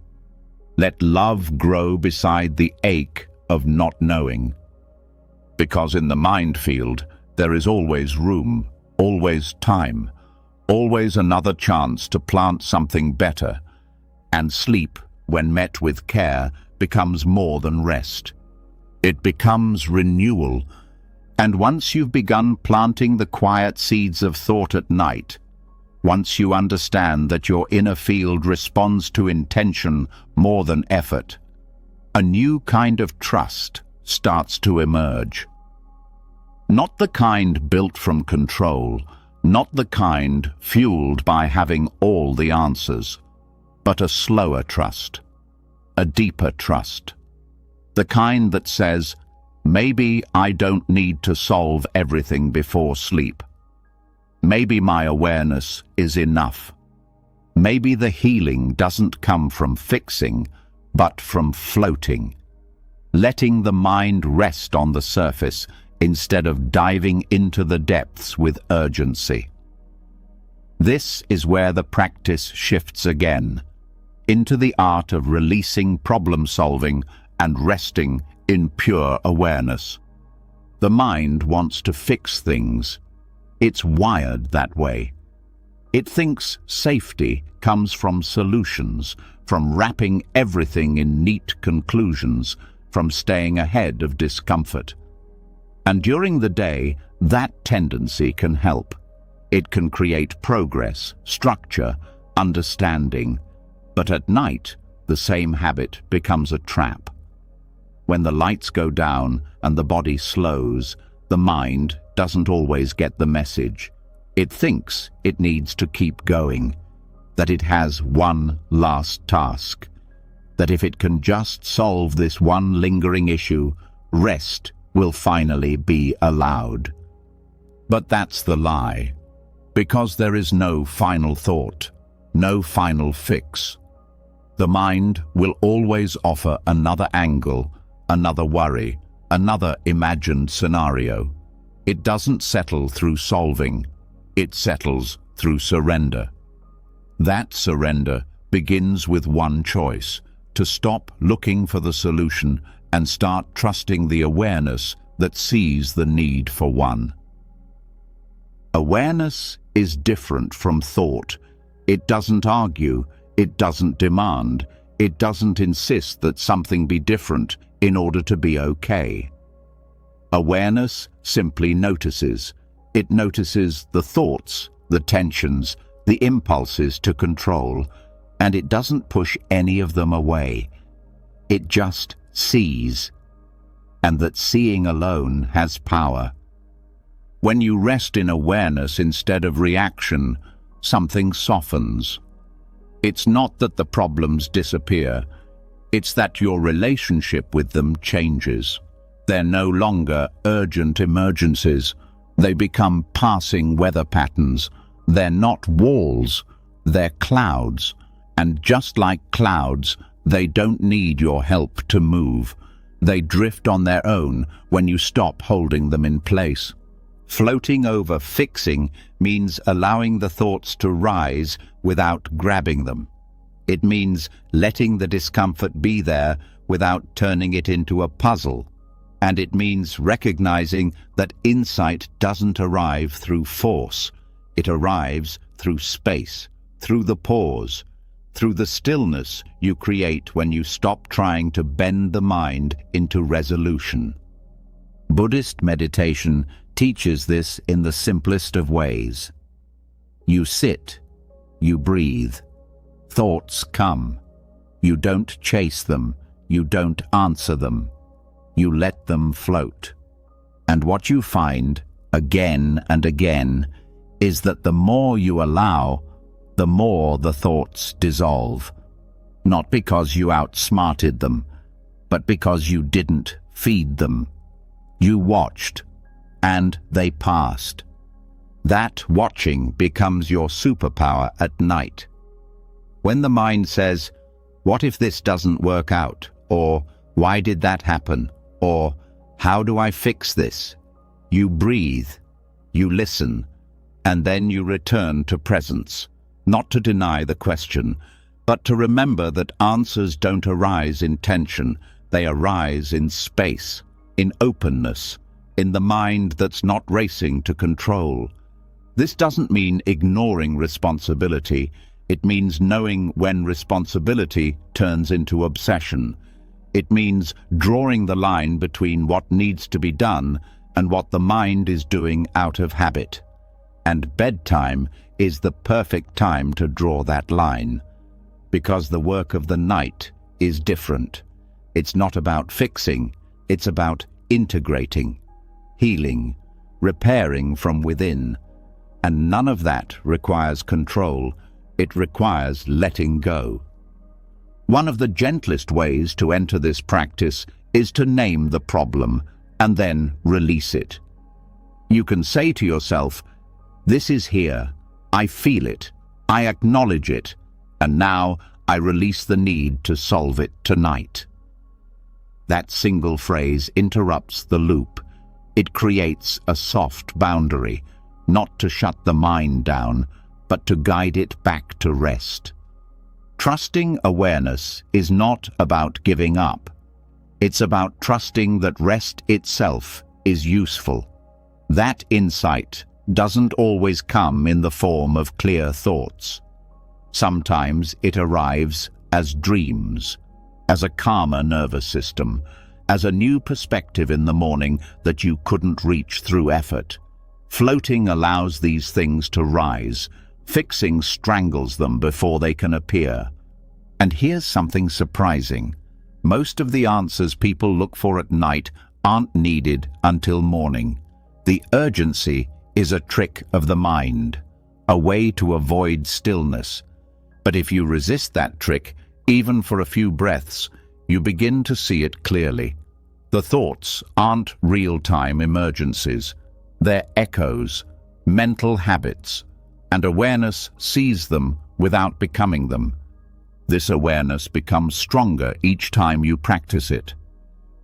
Let love grow beside the ache of not knowing. Because in the mind field, there is always room, always time, always another chance to plant something better. And sleep, when met with care, becomes more than rest. It becomes renewal. And once you've begun planting the quiet seeds of thought at night, once you understand that your inner field responds to intention more than effort, a new kind of trust starts to emerge. Not the kind built from control, not the kind fueled by having all the answers, but a slower trust, a deeper trust. The kind that says, maybe I don't need to solve everything before sleep. Maybe my awareness is enough. Maybe the healing doesn't come from fixing, but from floating. Letting the mind rest on the surface instead of diving into the depths with urgency. This is where the practice shifts again, into the art of releasing problem-solving and resting in pure awareness. The mind wants to fix things. It's wired that way. It thinks safety comes from solutions, from wrapping everything in neat conclusions, from staying ahead of discomfort. And during the day, that tendency can help. It can create progress, structure, understanding. But at night, the same habit becomes a trap. When the lights go down and the body slows, the mind doesn't always get the message. It thinks it needs to keep going. that it has one last task, that if it can just solve this one lingering issue, rest will finally be allowed. But that's the lie, because there is no final thought, no final fix. The mind will always offer another angle, another worry, another imagined scenario. It doesn't settle through solving, it settles through surrender. That surrender begins with one choice: to stop looking for the solution and start trusting the awareness that sees the need for one. Awareness is different from thought. It doesn't argue, it doesn't demand, it doesn't insist that something be different in order to be okay. Awareness simply notices. It notices the thoughts, the tensions, the impulses to control, and it doesn't push any of them away. It just sees, and that seeing alone has power. When you rest in awareness instead of reaction, something softens. It's not that the problems disappear, it's that your relationship with them changes. They're no longer urgent emergencies. They become passing weather patterns. They're not walls, they're clouds. And just like clouds, they don't need your help to move. They drift on their own when you stop holding them in place. Floating over fixing means allowing the thoughts to rise without grabbing them. It means letting the discomfort be there without turning it into a puzzle. And it means recognizing that insight doesn't arrive through force. It arrives through space, through the pause, through the stillness you create when you stop trying to bend the mind into resolution. Buddhist meditation teaches this in the simplest of ways. You sit, you breathe. Thoughts come. You don't chase them, you don't answer them. You let them float. And what you find, again and again, is that the more you allow, the more the thoughts dissolve. Not because you outsmarted them, but because you didn't feed them. You watched, and they passed. That watching becomes your superpower at night. When the mind says, "What if this doesn't work out?" or "Why did that happen?" or "How do I fix this?" you breathe, you listen, and then you return to presence, not to deny the question, but to remember that answers don't arise in tension, they arise in space, in openness, in the mind that's not racing to control. This doesn't mean ignoring responsibility, it means knowing when responsibility turns into obsession. It means drawing the line between what needs to be done and what the mind is doing out of habit. And bedtime is the perfect time to draw that line, because the work of the night is different. It's not about fixing, it's about integrating, healing, repairing from within. And none of that requires control, it requires letting go. One of the gentlest ways to enter this practice is to name the problem and then release it. You can say to yourself, "This is here, I feel it, I acknowledge it, and now I release the need to solve it tonight." That single phrase interrupts the loop. It creates a soft boundary, not to shut the mind down, but to guide it back to rest. Trusting awareness is not about giving up. It's about trusting that rest itself is useful. That insight doesn't always come in the form of clear thoughts. Sometimes it arrives as dreams, as a calmer nervous system, as a new perspective in the morning that you couldn't reach through effort. Floating allows these things to rise. Fixing strangles them before they can appear. And here's something surprising. Most of the answers people look for at night aren't needed until morning. The urgency is a trick of the mind, a way to avoid stillness. But if you resist that trick, even for a few breaths, you begin to see it clearly. The thoughts aren't real-time emergencies. They're echoes, mental habits, and awareness sees them without becoming them. This awareness becomes stronger each time you practice it.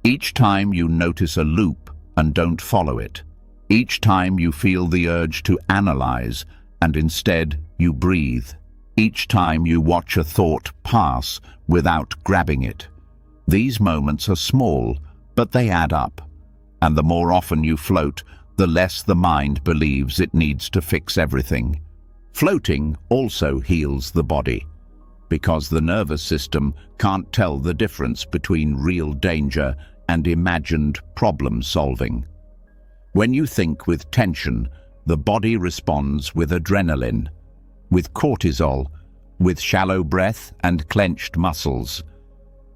Each time you notice a loop and don't follow it. Each time you feel the urge to analyze and instead you breathe. Each time you watch a thought pass without grabbing it. These moments are small, but they add up. And the more often you float, the less the mind believes it needs to fix everything. Floating also heals the body, because the nervous system can't tell the difference between real danger and imagined problem solving. When you think with tension, the body responds with adrenaline, with cortisol, with shallow breath and clenched muscles.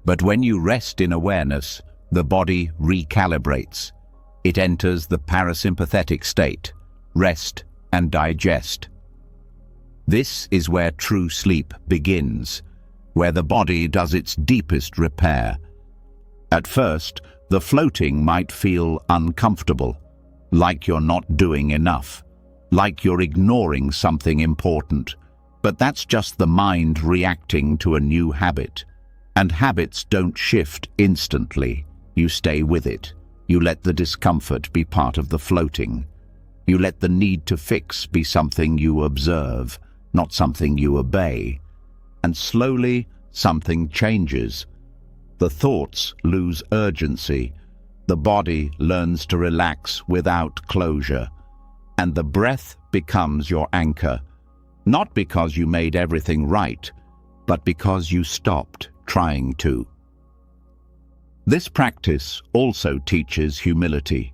But when you rest in awareness, the body recalibrates. It enters the parasympathetic state, rest and digest. This is where true sleep begins, where the body does its deepest repair. At first, the floating might feel uncomfortable, like you're not doing enough, like you're ignoring something important. But that's just the mind reacting to a new habit. And habits don't shift instantly. You stay with it. You let the discomfort be part of the floating. You let the need to fix be something you observe, not something you obey. And slowly, something changes. The thoughts lose urgency. The body learns to relax without closure. And the breath becomes your anchor. Not because you made everything right, but because you stopped trying to. This practice also teaches humility.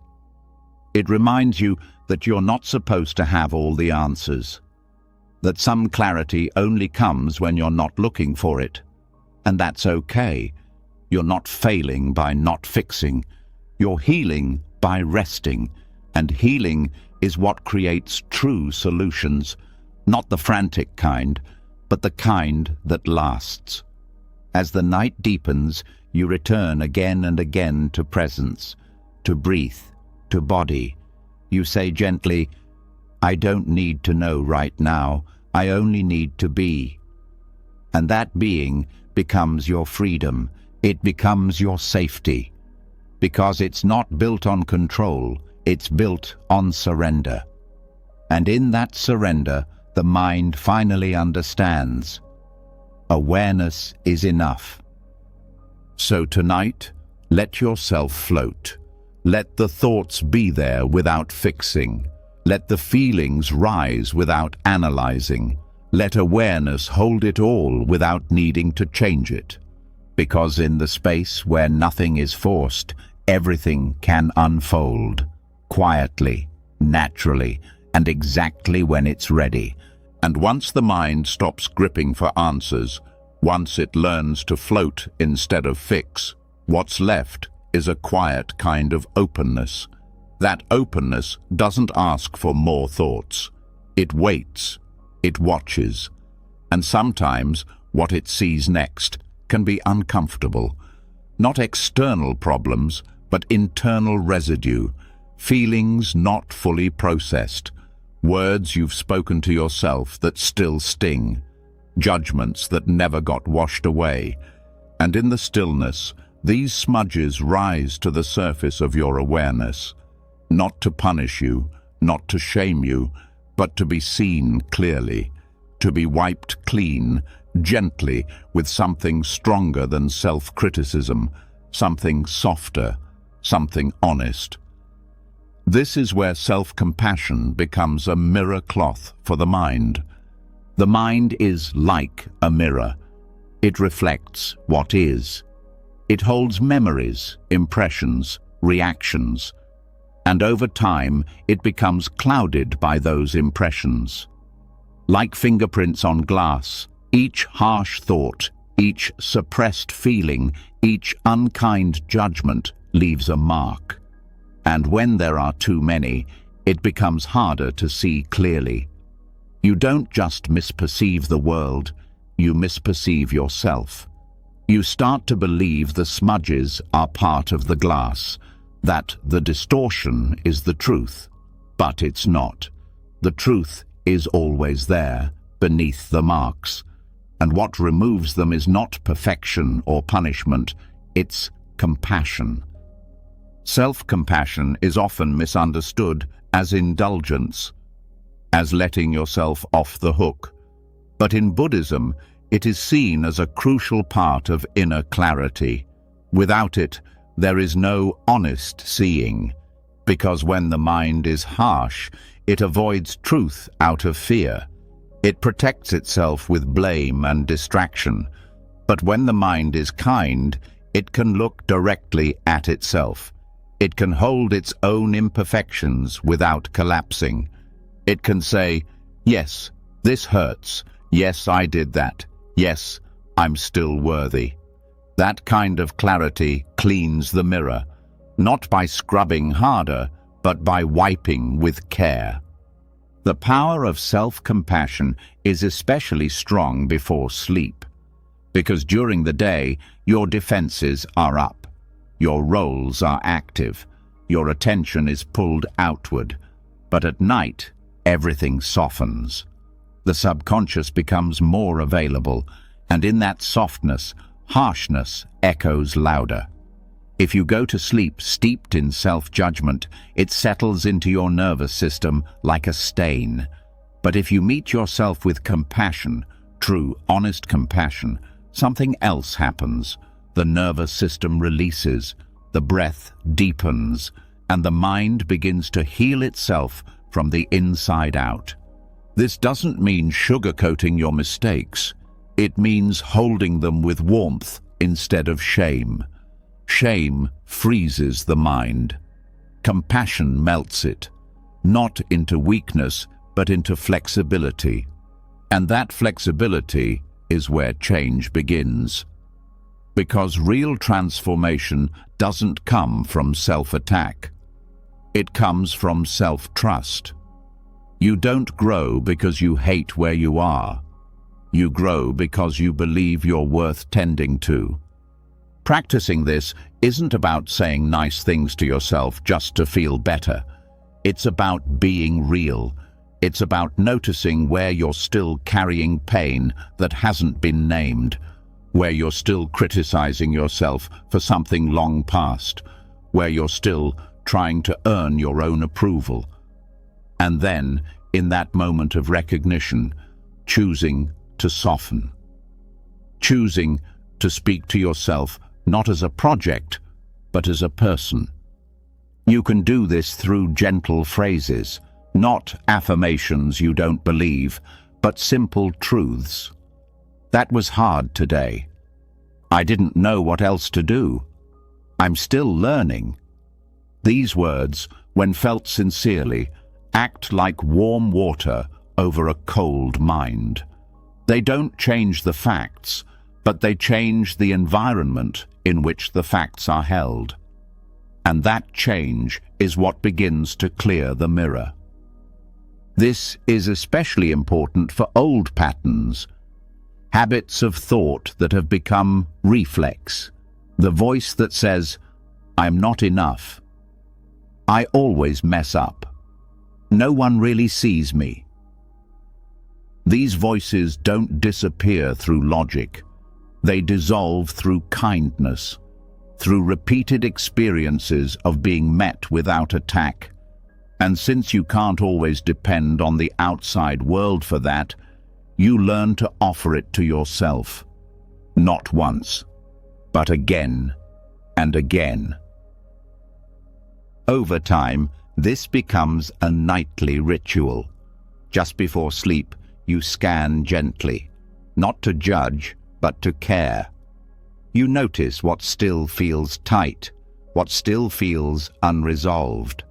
It reminds you that you're not supposed to have all the answers, that some clarity only comes when you're not looking for it. And that's okay. You're not failing by not fixing. You're healing by resting. And healing is what creates true solutions, not the frantic kind, but the kind that lasts. As the night deepens, you return again and again to presence, to breath, to body. You say gently, "I don't need to know right now. I only need to be." And that being becomes your freedom. It becomes your safety. Because it's not built on control, it's built on surrender. And in that surrender, the mind finally understands. Awareness is enough. So tonight, let yourself float. Let the thoughts be there without fixing. Let the feelings rise without analyzing. Let awareness hold it all without needing to change it. Because in the space where nothing is forced, everything can unfold. Quietly, naturally, and exactly when it's ready. And once the mind stops gripping for answers, once it learns to float instead of fix, what's left is a quiet kind of openness. That openness doesn't ask for more thoughts. It waits, it watches, and sometimes what it sees next can be uncomfortable. Not external problems, but internal residue, feelings not fully processed, words you've spoken to yourself that still sting, judgments that never got washed away. And in the stillness, these smudges rise to the surface of your awareness, not to punish you, not to shame you, but to be seen clearly, to be wiped clean, gently, with something stronger than self-criticism, something softer, something honest. This is where self-compassion becomes a mirror cloth for the mind. The mind is like a mirror. It reflects what is. It holds memories, impressions, reactions, and over time it becomes clouded by those impressions. Like fingerprints on glass, each harsh thought, each suppressed feeling, each unkind judgment leaves a mark. And when there are too many, it becomes harder to see clearly. You don't just misperceive the world, you misperceive yourself. You start to believe the smudges are part of the glass, that the distortion is the truth. But it's not. The truth is always there, beneath the marks. And what removes them is not perfection or punishment, it's compassion. Self-compassion is often misunderstood as indulgence, as letting yourself off the hook. But in Buddhism, it is seen as a crucial part of inner clarity. Without it, there is no honest seeing, because when the mind is harsh, it avoids truth out of fear. It protects itself with blame and distraction. But when the mind is kind, it can look directly at itself. It can hold its own imperfections without collapsing. It can say, yes, this hurts. Yes, I did that. Yes, I'm still worthy. That kind of clarity cleans the mirror, not by scrubbing harder, but by wiping with care. The power of self-compassion is especially strong before sleep, because during the day, your defenses are up. Your roles are active. Your attention is pulled outward. But at night, everything softens. The subconscious becomes more available, and in that softness, harshness echoes louder. If you go to sleep steeped in self-judgment, it settles into your nervous system like a stain. But if you meet yourself with compassion, true, honest compassion, something else happens. The nervous system releases, the breath deepens, and the mind begins to heal itself from the inside out. This doesn't mean sugarcoating your mistakes. It means holding them with warmth instead of shame. Shame freezes the mind. Compassion melts it, not into weakness, but into flexibility. And that flexibility is where change begins. Because real transformation doesn't come from self-attack. It comes from self-trust. You don't grow because you hate where you are. You grow because you believe you're worth tending to. Practicing this isn't about saying nice things to yourself just to feel better. It's about being real. It's about noticing where you're still carrying pain that hasn't been named, where you're still criticizing yourself for something long past, where you're still trying to earn your own approval. And then, in that moment of recognition, choosing to soften. Choosing to speak to yourself not as a project, but as a person. You can do this through gentle phrases, not affirmations you don't believe, but simple truths. That was hard today. I didn't know what else to do. I'm still learning. These words, when felt sincerely, act like warm water over a cold mind. They don't change the facts, but they change the environment in which the facts are held. And that change is what begins to clear the mirror. This is especially important for old patterns, habits of thought that have become reflex, the voice that says, I'm not enough. I always mess up. No one really sees me. These voices don't disappear through logic. They dissolve through kindness, through repeated experiences of being met without attack. And since you can't always depend on the outside world for that, you learn to offer it to yourself. Not once, but again and again. Over time, this becomes a nightly ritual. Just before sleep, you scan gently, not to judge, but to care. You notice what still feels tight, what still feels unresolved,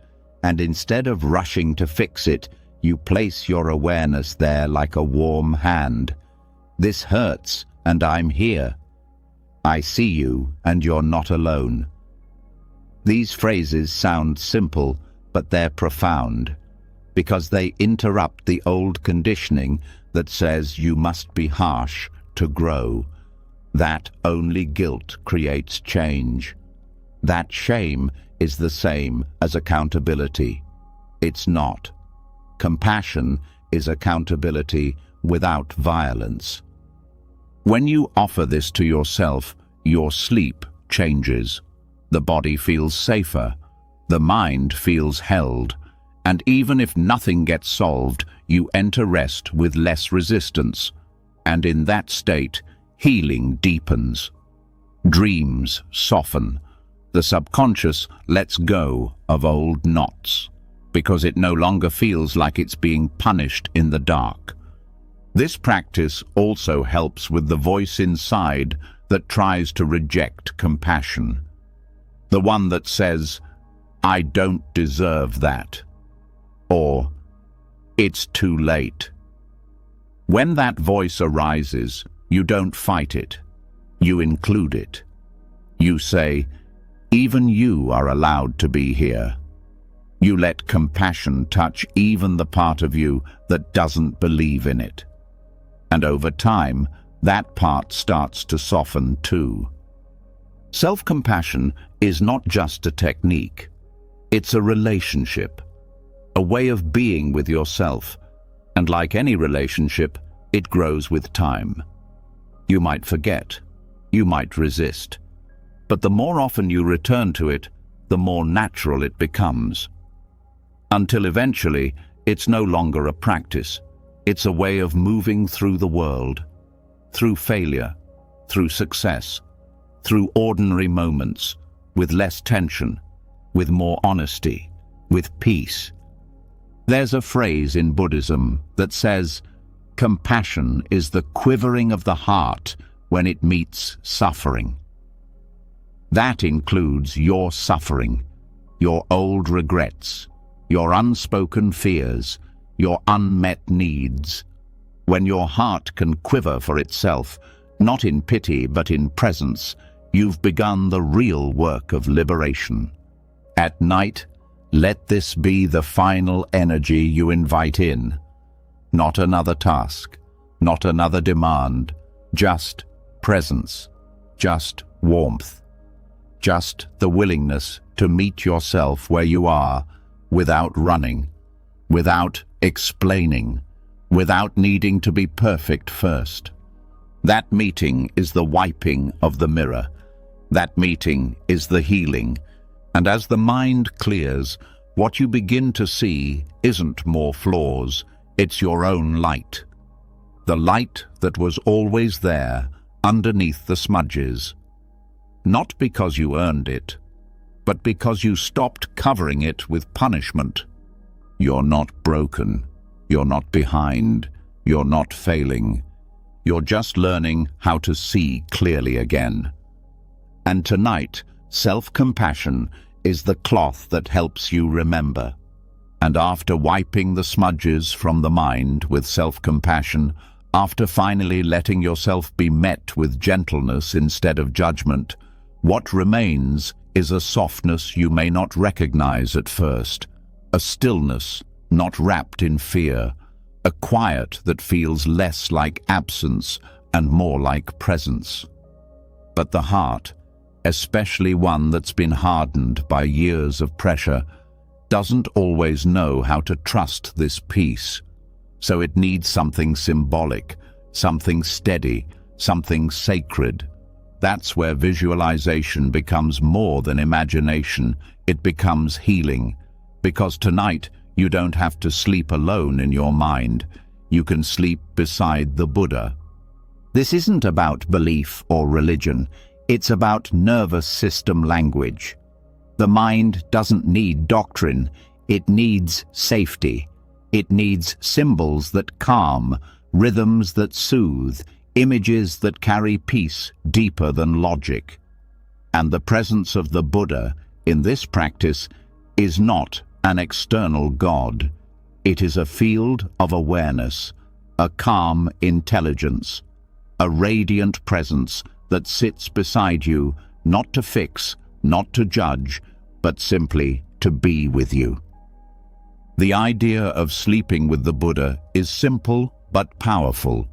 and instead of rushing to fix it, you place your awareness there like a warm hand. This hurts, and I'm here. I see you, and you're not alone. These phrases sound simple, but they're profound, because they interrupt the old conditioning that says you must be harsh to grow, that only guilt creates change. That shame is the same as accountability. It's not. Compassion is accountability without violence. When you offer this to yourself, your sleep changes. The body feels safer. The mind feels held. And even if nothing gets solved, you enter rest with less resistance. And in that state, healing deepens. Dreams soften. The subconscious lets go of old knots, because it no longer feels like it's being punished in the dark. This practice also helps with the voice inside that tries to reject compassion. The one that says, "I don't deserve that," or "It's too late." When that voice arises, you don't fight it. You include it. You say, "Even you are allowed to be here." You let compassion touch even the part of you that doesn't believe in it. And over time, that part starts to soften too. Self-compassion is not just a technique. It's a relationship, a way of being with yourself. And like any relationship, it grows with time. You might forget. You might resist. But the more often you return to it, the more natural it becomes. Until eventually, it's no longer a practice. It's a way of moving through the world, through failure, through success, through ordinary moments, with less tension, with more honesty, with peace. There's a phrase in Buddhism that says, "Compassion is the quivering of the heart when it meets suffering." That includes your suffering, your old regrets, your unspoken fears, your unmet needs. When your heart can quiver for itself, not in pity but in presence, you've begun the real work of liberation. At night, let this be the final energy you invite in. Not another task, not another demand, just presence, just warmth, just the willingness to meet yourself where you are, without running, without explaining, without needing to be perfect first. That meeting is the wiping of the mirror. That meeting is the healing. And as the mind clears, what you begin to see isn't more flaws, it's your own light. The light that was always there, underneath the smudges. Not because you earned it, but because you stopped covering it with punishment. You're not broken. You're not behind. You're not failing. You're just learning how to see clearly again. And tonight, self-compassion is the cloth that helps you remember. And after wiping the smudges from the mind with self-compassion, after finally letting yourself be met with gentleness instead of judgment, what remains is a softness you may not recognize at first, a stillness not wrapped in fear, a quiet that feels less like absence and more like presence. But the heart, especially one that's been hardened by years of pressure, doesn't always know how to trust this peace. So it needs something symbolic, something steady, something sacred. That's where visualization becomes more than imagination. It becomes healing. Because tonight, you don't have to sleep alone in your mind. You can sleep beside the Buddha. This isn't about belief or religion. It's about nervous system language. The mind doesn't need doctrine. It needs safety. It needs symbols that calm, rhythms that soothe, images that carry peace deeper than logic. And the presence of the Buddha in this practice is not an external God. It is a field of awareness, a calm intelligence, a radiant presence that sits beside you, not to fix, not to judge, but simply to be with you. The idea of sleeping with the Buddha is simple but powerful.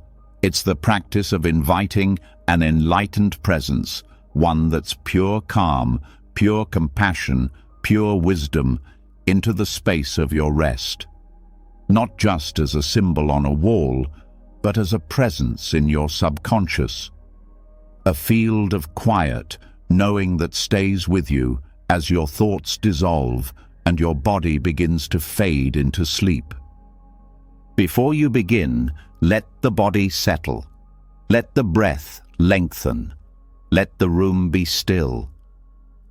It's the practice of inviting an enlightened presence, one that's pure calm, pure compassion, pure wisdom, into the space of your rest. Not just as a symbol on a wall, but as a presence in your subconscious. A field of quiet, knowing that stays with you as your thoughts dissolve and your body begins to fade into sleep. Before you begin, let the body settle. Let the breath lengthen. Let the room be still.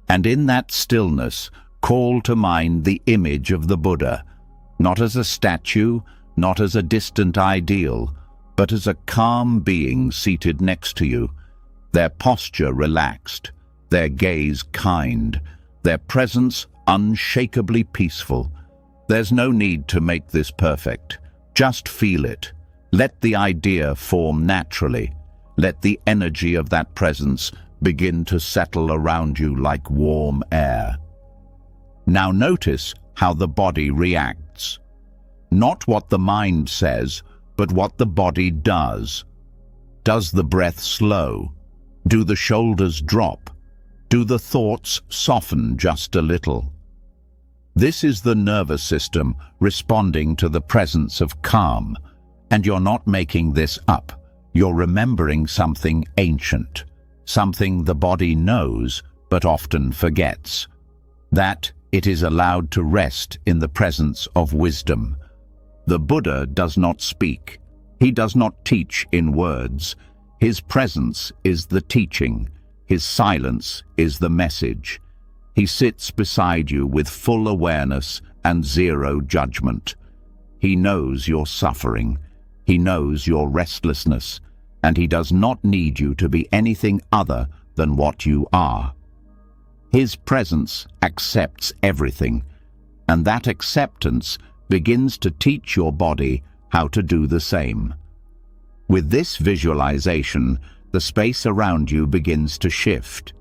And in that stillness, call to mind the image of the Buddha, not as a statue, not as a distant ideal, but as a calm being seated next to you, their posture relaxed, their gaze kind, their presence unshakably peaceful. There's no need to make this perfect. Just feel it. Let the idea form naturally. Let the energy of that presence begin to settle around you like warm air. Now notice how the body reacts. Not what the mind says, but what the body does. Does the breath slow? Do the shoulders drop? Do the thoughts soften just a little? This is the nervous system responding to the presence of calm. And you're not making this up. You're remembering something ancient, something the body knows but often forgets. That it is allowed to rest in the presence of wisdom. The Buddha does not speak. He does not teach in words. His presence is the teaching. His silence is the message. He sits beside you with full awareness and zero judgment. He knows your suffering. He knows your restlessness, and he does not need you to be anything other than what you are. His presence accepts everything, and that acceptance begins to teach your body how to do the same. With this visualization, the space around you begins to shift.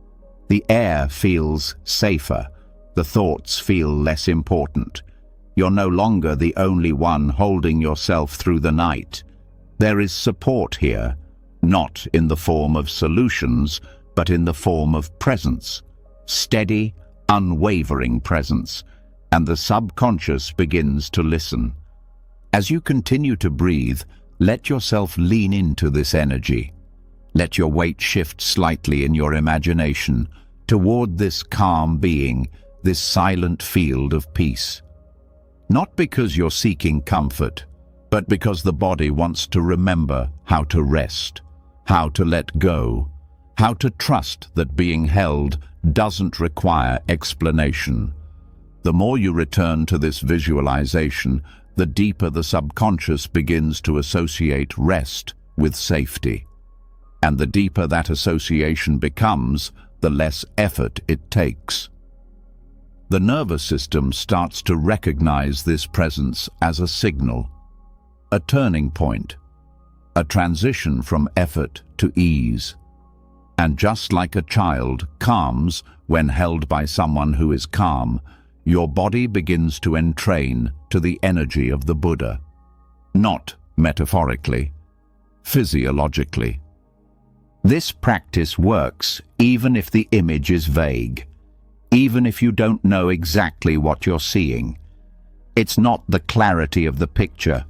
The air feels safer. The thoughts feel less important. You're no longer the only one holding yourself through the night. There is support here, not in the form of solutions, but in the form of presence. Steady, unwavering presence, and the subconscious begins to listen. As you continue to breathe, let yourself lean into this energy. Let your weight shift slightly in your imagination toward this calm being, this silent field of peace. Not because you're seeking comfort, but because the body wants to remember how to rest, how to let go, how to trust that being held doesn't require explanation. The more you return to this visualization, the deeper the subconscious begins to associate rest with safety. And the deeper that association becomes, the less effort it takes. The nervous system starts to recognize this presence as a signal, a turning point, a transition from effort to ease. And just like a child calms when held by someone who is calm, your body begins to entrain to the energy of the Buddha. Not metaphorically, physiologically. This practice works even if the image is vague, even if you don't know exactly what you're seeing. It's not the clarity of the picture,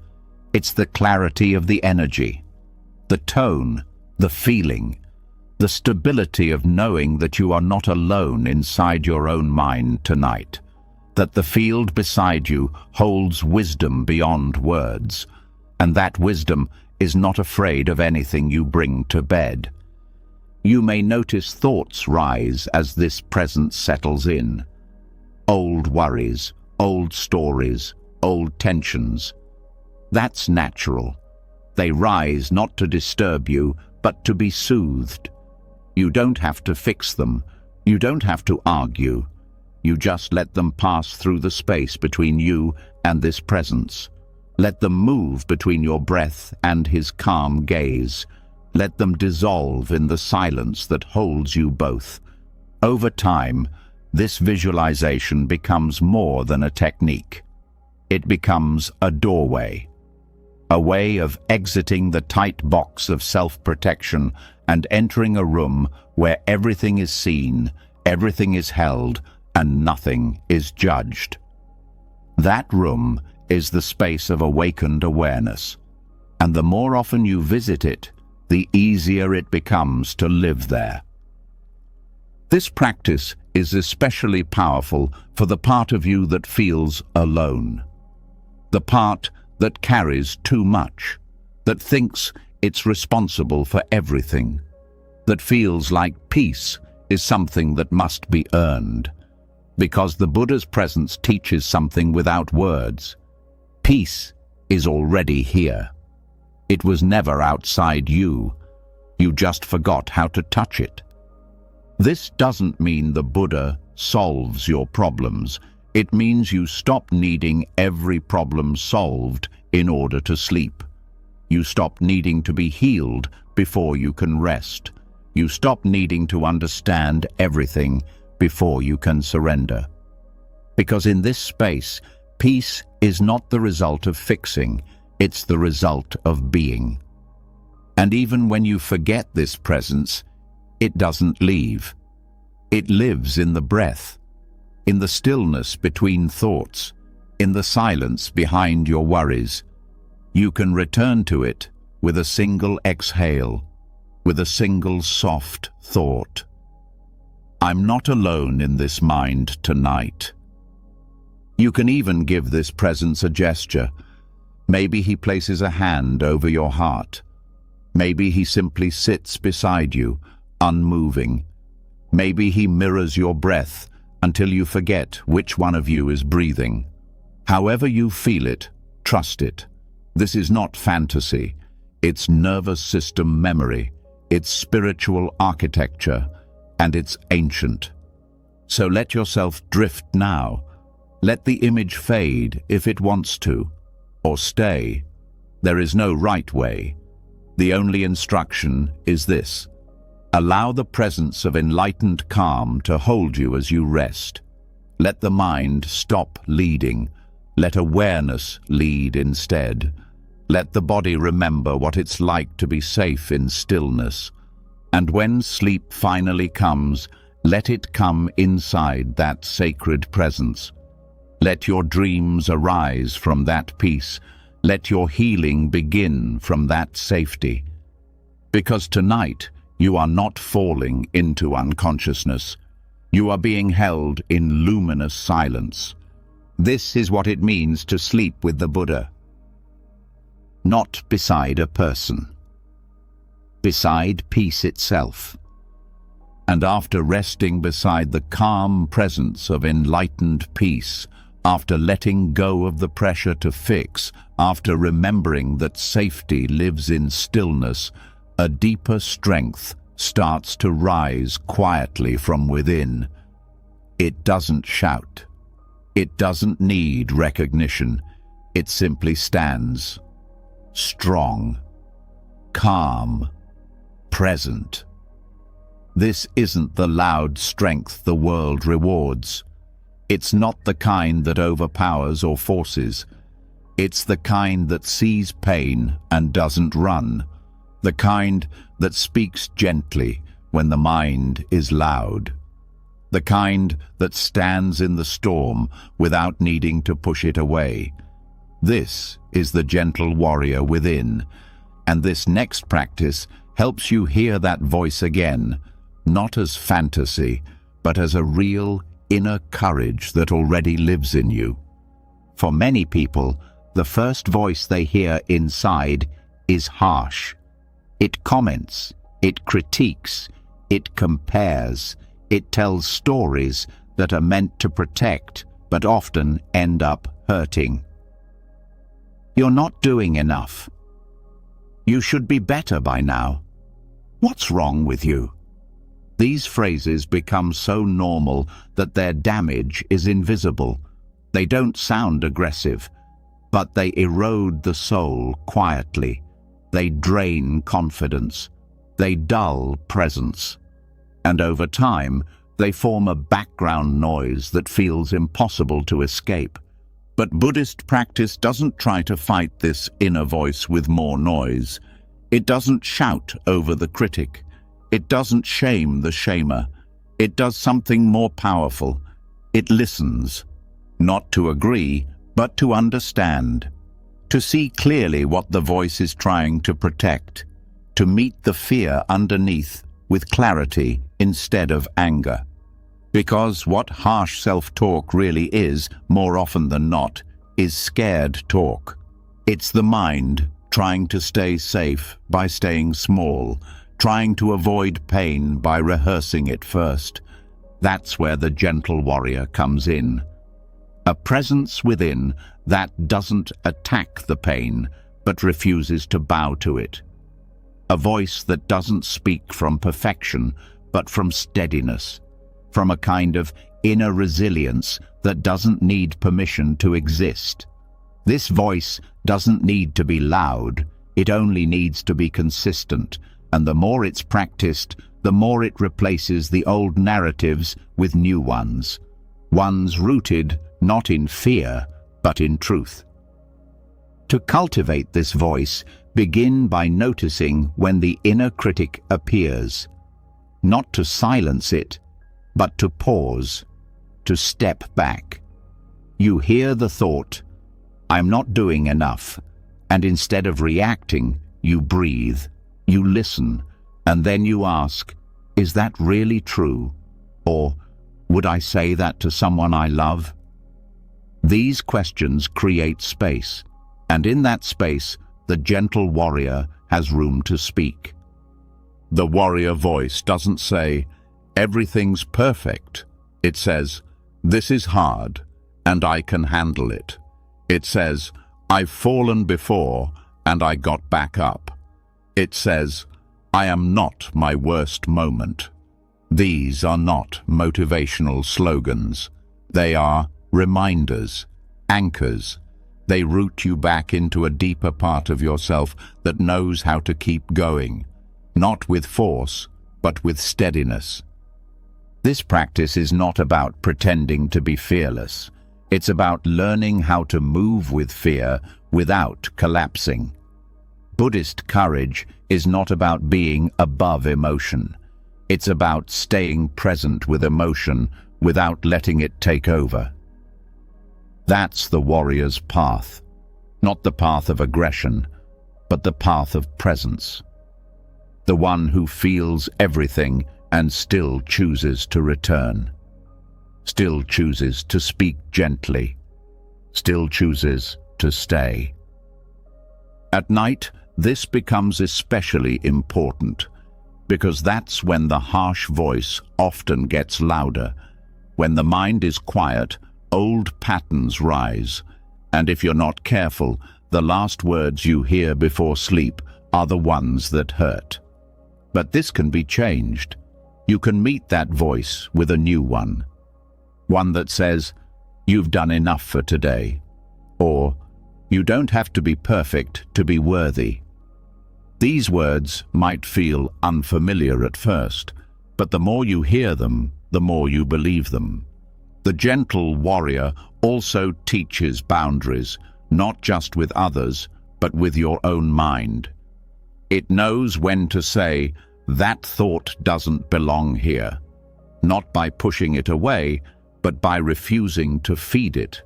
it's the clarity of the energy, the tone, the feeling, the stability of knowing that you are not alone inside your own mind tonight, that the field beside you holds wisdom beyond words, and that wisdom is not afraid of anything you bring to bed. You may notice thoughts rise as this presence settles in. Old worries, old stories, old tensions. That's natural. They rise not to disturb you, but to be soothed. You don't have to fix them. You don't have to argue. You just let them pass through the space between you and this presence. Let them move between your breath and his calm gaze. Let them dissolve in the silence that holds you both. Over time, this visualization becomes more than a technique. It becomes a doorway. a way of exiting the tight box of self-protection and entering a room where everything is seen, everything is held, and nothing is judged. That room is the space of awakened awareness, and the more often you visit it, the easier it becomes to live there. This practice is especially powerful for the part of you that feels alone, the part that carries too much, that thinks it's responsible for everything, that feels like peace is something that must be earned. Because the Buddha's presence teaches something without words. Peace is already here. It was never outside you. You just forgot how to touch it. This doesn't mean the Buddha solves your problems. It means you stop needing every problem solved in order to sleep. You stop needing to be healed before you can rest. You stop needing to understand everything before you can surrender. Because in this space, peace is not the result of fixing, it's the result of being. And even when you forget this presence, it doesn't leave. It lives in the breath, in the stillness between thoughts, in the silence behind your worries. You can return to it with a single exhale, with a single soft thought. I'm not alone in this mind tonight. You can even give this presence a gesture. Maybe he places a hand over your heart. Maybe he simply sits beside you, unmoving. Maybe he mirrors your breath until you forget which one of you is breathing. However you feel it, trust it. This is not fantasy. It's nervous system memory. It's spiritual architecture, and it's ancient. So let yourself drift now. Let the image fade if it wants to, or stay. There is no right way. The only instruction is this: allow the presence of enlightened calm to hold you as you rest. Let the mind stop leading. Let awareness lead instead. Let the body remember what it's like to be safe in stillness. And when sleep finally comes, let it come inside that sacred presence. Let your dreams arise from that peace. Let your healing begin from that safety. Because tonight, you are not falling into unconsciousness. You are being held in luminous silence. This is what it means to sleep with the Buddha. Not beside a person. Beside peace itself. And after resting beside the calm presence of enlightened peace, after letting go of the pressure to fix, after remembering that safety lives in stillness, a deeper strength starts to rise quietly from within. It doesn't shout. It doesn't need recognition. It simply stands. Strong. Calm. Present. This isn't the loud strength the world rewards. It's not the kind that overpowers or forces. It's the kind that sees pain and doesn't run. The kind that speaks gently when the mind is loud. The kind that stands in the storm without needing to push it away. This is the gentle warrior within, and this next practice helps you hear that voice again, not as fantasy, but as a real inner courage that already lives in you. For many people, the first voice they hear inside is harsh. It comments, it critiques, it compares, it tells stories that are meant to protect, but often end up hurting. You're not doing enough. You should be better by now. What's wrong with you? These phrases become so normal that their damage is invisible. They don't sound aggressive, but they erode the soul quietly. They drain confidence. They dull presence. And over time, they form a background noise that feels impossible to escape. But Buddhist practice doesn't try to fight this inner voice with more noise. It doesn't shout over the critic. It doesn't shame the shamer. It does something more powerful. It listens, not to agree, but to understand, to see clearly what the voice is trying to protect, to meet the fear underneath with clarity instead of anger. Because what harsh self-talk really is, more often than not, is scared talk. It's the mind trying to stay safe by staying small, trying to avoid pain by rehearsing it first. That's where the gentle warrior comes in. A presence within that doesn't attack the pain, but refuses to bow to it. A voice that doesn't speak from perfection, but from steadiness, from a kind of inner resilience that doesn't need permission to exist. This voice doesn't need to be loud, it only needs to be consistent, and the more it's practiced, the more it replaces the old narratives with new ones rooted not in fear, but in truth. To cultivate this voice, begin by noticing when the inner critic appears, not to silence it, but to pause, to step back. You hear the thought, "I'm not doing enough," and instead of reacting, you breathe, you listen, and then you ask, "Is that really true?" Or, "Would I say that to someone I love?" These questions create space, and in that space, the gentle warrior has room to speak. The warrior voice doesn't say, "Everything's perfect." It says, "This is hard, and I can handle it." It says, "I've fallen before, and I got back up." It says, "I am not my worst moment." These are not motivational slogans. They are reminders, anchors. They root you back into a deeper part of yourself that knows how to keep going, not with force, but with steadiness. This practice is not about pretending to be fearless. It's about learning how to move with fear without collapsing. Buddhist courage is not about being above emotion. It's about staying present with emotion without letting it take over. That's the warrior's path, not the path of aggression, but the path of presence. The one who feels everything and still chooses to return, still chooses to speak gently, still chooses to stay. At night, this becomes especially important, because that's when the harsh voice often gets louder. When the mind is quiet, old patterns rise, and if you're not careful, the last words you hear before sleep are the ones that hurt. But this can be changed. You can meet that voice with a new one. One that says, "You've done enough for today," or "You don't have to be perfect to be worthy." These words might feel unfamiliar at first, but the more you hear them, the more you believe them. The gentle warrior also teaches boundaries, not just with others, but with your own mind. It knows when to say, "That thought doesn't belong here," not by pushing it away, but by refusing to feed it.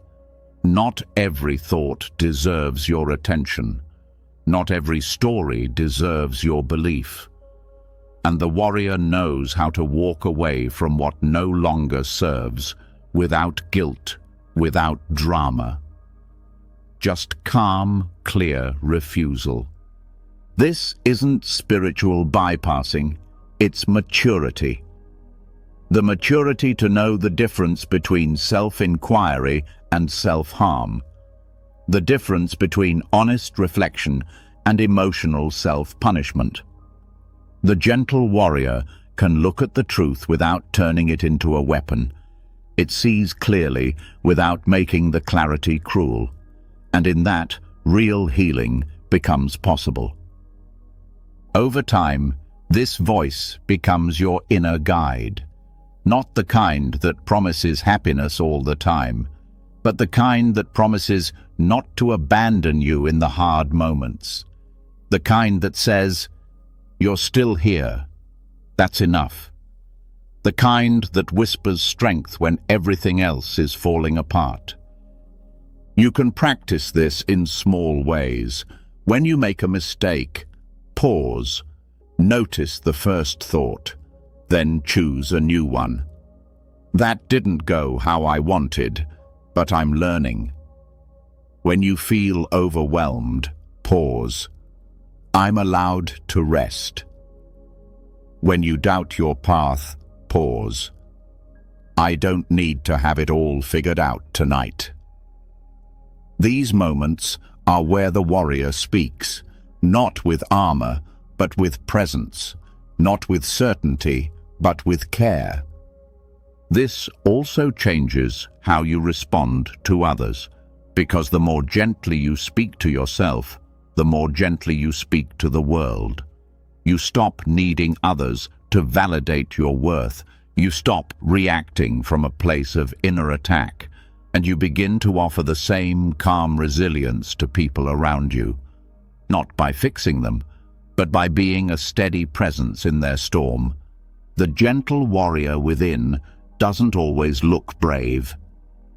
Not every thought deserves your attention. Not every story deserves your belief. And the warrior knows how to walk away from what no longer serves, without guilt, without drama. Just calm, clear refusal. This isn't spiritual bypassing, it's maturity. The maturity to know the difference between self-inquiry and self-harm. The difference between honest reflection and emotional self-punishment. The gentle warrior can look at the truth without turning it into a weapon. It sees clearly without making the clarity cruel. And in that, real healing becomes possible. Over time, this voice becomes your inner guide. Not the kind that promises happiness all the time, but the kind that promises not to abandon you in the hard moments. The kind that says, "You're still here. That's enough." The kind that whispers strength when everything else is falling apart. You can practice this in small ways. When you make a mistake, pause, notice the first thought, then choose a new one. That didn't go how I wanted, but I'm learning. When you feel overwhelmed, pause. I'm allowed to rest. When you doubt your path, pause. I don't need to have it all figured out tonight. These moments are where the warrior speaks, not with armor, but with presence, not with certainty, but with care. This also changes how you respond to others, because the more gently you speak to yourself, the more gently you speak to the world. You stop needing others to validate your worth. You stop reacting from a place of inner attack, and you begin to offer the same calm resilience to people around you, not by fixing them, but by being a steady presence in their storm. The gentle warrior within doesn't always look brave.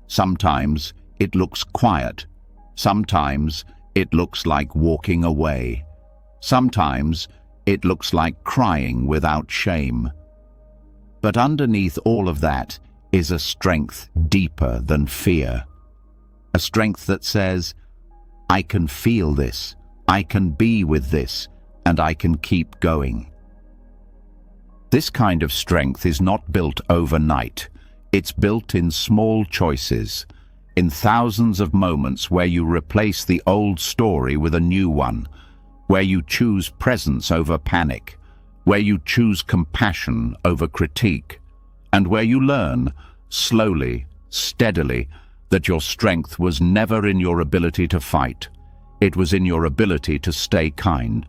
Sometimes it looks quiet. Sometimes it looks like walking away. Sometimes it looks like crying without shame. But underneath all of that is a strength deeper than fear. A strength that says, I can feel this, I can be with this, and I can keep going. This kind of strength is not built overnight. It's built in small choices, in thousands of moments where you replace the old story with a new one, where you choose presence over panic, where you choose compassion over critique, and where you learn, slowly, steadily, that your strength was never in your ability to fight. It was in your ability to stay kind.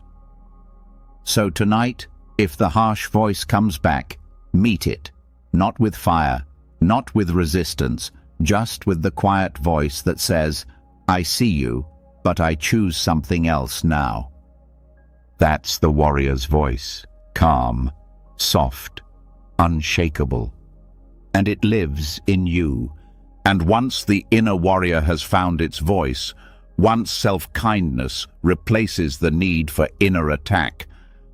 So tonight, if the harsh voice comes back, meet it, not with fire, not with resistance, just with the quiet voice that says, I see you, but I choose something else now. That's the warrior's voice, calm, soft, unshakable. And it lives in you. And once the inner warrior has found its voice, once self-kindness replaces the need for inner attack,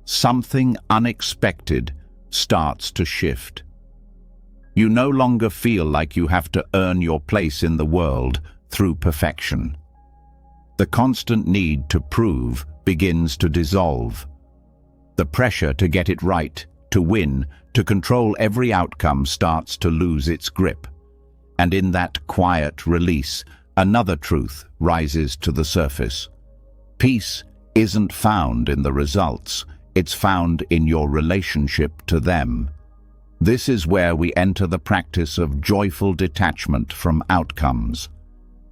something unexpected starts to shift. You no longer feel like you have to earn your place in the world through perfection. The constant need to prove begins to dissolve. The pressure to get it right, to win, to control every outcome starts to lose its grip. And in that quiet release, another truth rises to the surface. Peace isn't found in the results, it's found in your relationship to them. This is where we enter the practice of joyful detachment from outcomes.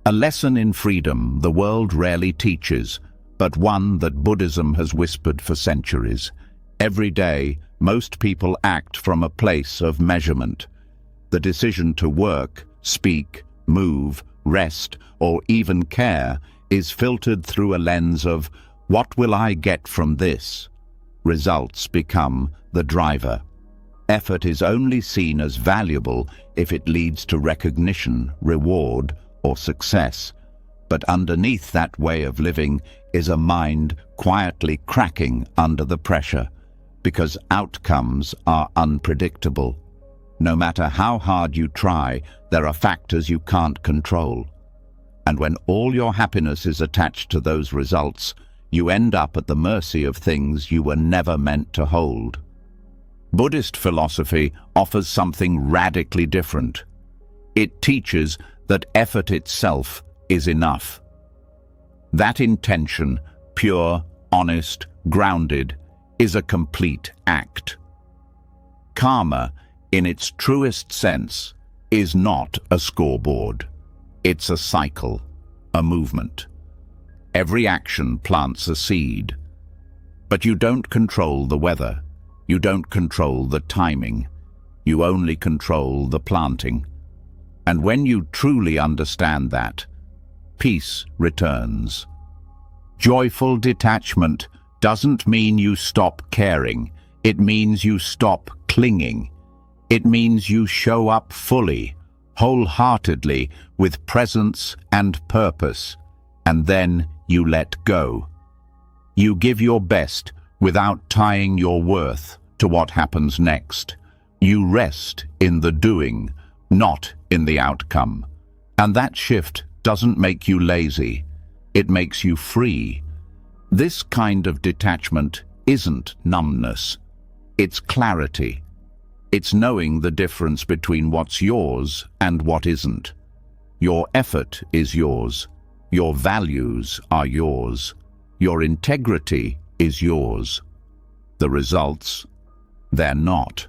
A lesson in freedom the world rarely teaches, but one that Buddhism has whispered for centuries. Every day, most people act from a place of measurement. The decision to work, speak, move, rest, or even care is filtered through a lens of, what will I get from this? Results become the driver. Effort is only seen as valuable if it leads to recognition, reward, or success. But underneath that way of living is a mind quietly cracking under the pressure, because outcomes are unpredictable. No matter how hard you try, there are factors you can't control. And when all your happiness is attached to those results, you end up at the mercy of things you were never meant to hold. Buddhist philosophy offers something radically different. It teaches that effort itself is enough. That intention, pure, honest, grounded, is a complete act. Karma, in its truest sense, is not a scoreboard. It's a cycle, a movement. Every action plants a seed. But you don't control the weather. You don't control the timing. You only control the planting. And when you truly understand that, peace returns. Joyful detachment doesn't mean you stop caring. It means you stop clinging. It means you show up fully, wholeheartedly, with presence and purpose, and then you let go. You give your best without tying your worth to what happens next. You rest in the doing, not in the outcome. And that shift doesn't make you lazy. It makes you free. This kind of detachment isn't numbness. It's clarity. It's knowing the difference between what's yours and what isn't. Your effort is yours. Your values are yours. Your integrity is yours. The results, they're not.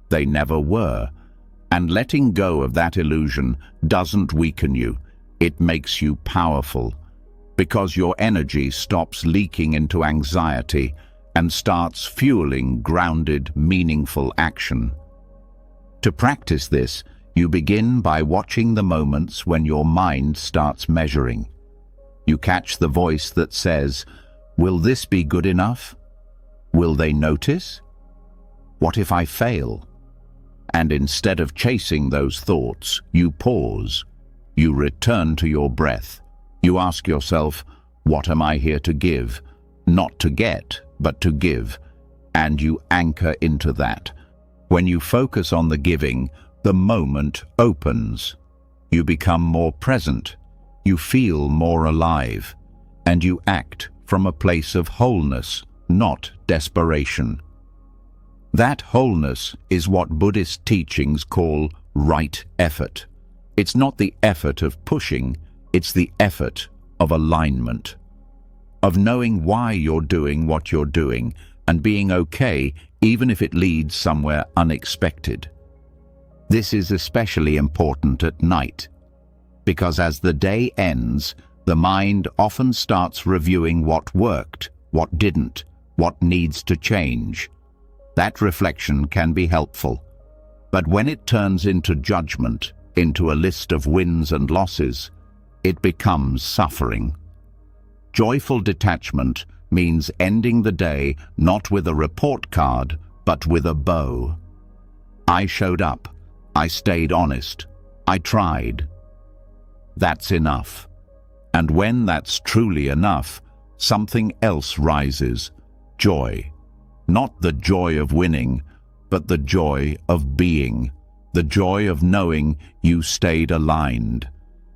They never were. And letting go of that illusion doesn't weaken you. It makes you powerful, because your energy stops leaking into anxiety and starts fueling grounded, meaningful action. To practice this, you begin by watching the moments when your mind starts measuring. You catch the voice that says, "Will this be good enough? Will they notice? What if I fail?" And instead of chasing those thoughts, you pause. You return to your breath. You ask yourself, what am I here to give? Not to get, but to give. And you anchor into that. When you focus on the giving, the moment opens. You become more present. You feel more alive. And you act from a place of wholeness, not desperation. That wholeness is what Buddhist teachings call right effort. It's not the effort of pushing, it's the effort of alignment, of knowing why you're doing what you're doing and being okay even if it leads somewhere unexpected. This is especially important at night, because as the day ends, the mind often starts reviewing what worked, what didn't, what needs to change. That reflection can be helpful, but when it turns into judgment, into a list of wins and losses, it becomes suffering. Joyful detachment means ending the day not with a report card, but with a bow. I showed up. I stayed honest. I tried. That's enough. And when that's truly enough, something else rises. Joy. Not the joy of winning, but the joy of being. The joy of knowing you stayed aligned,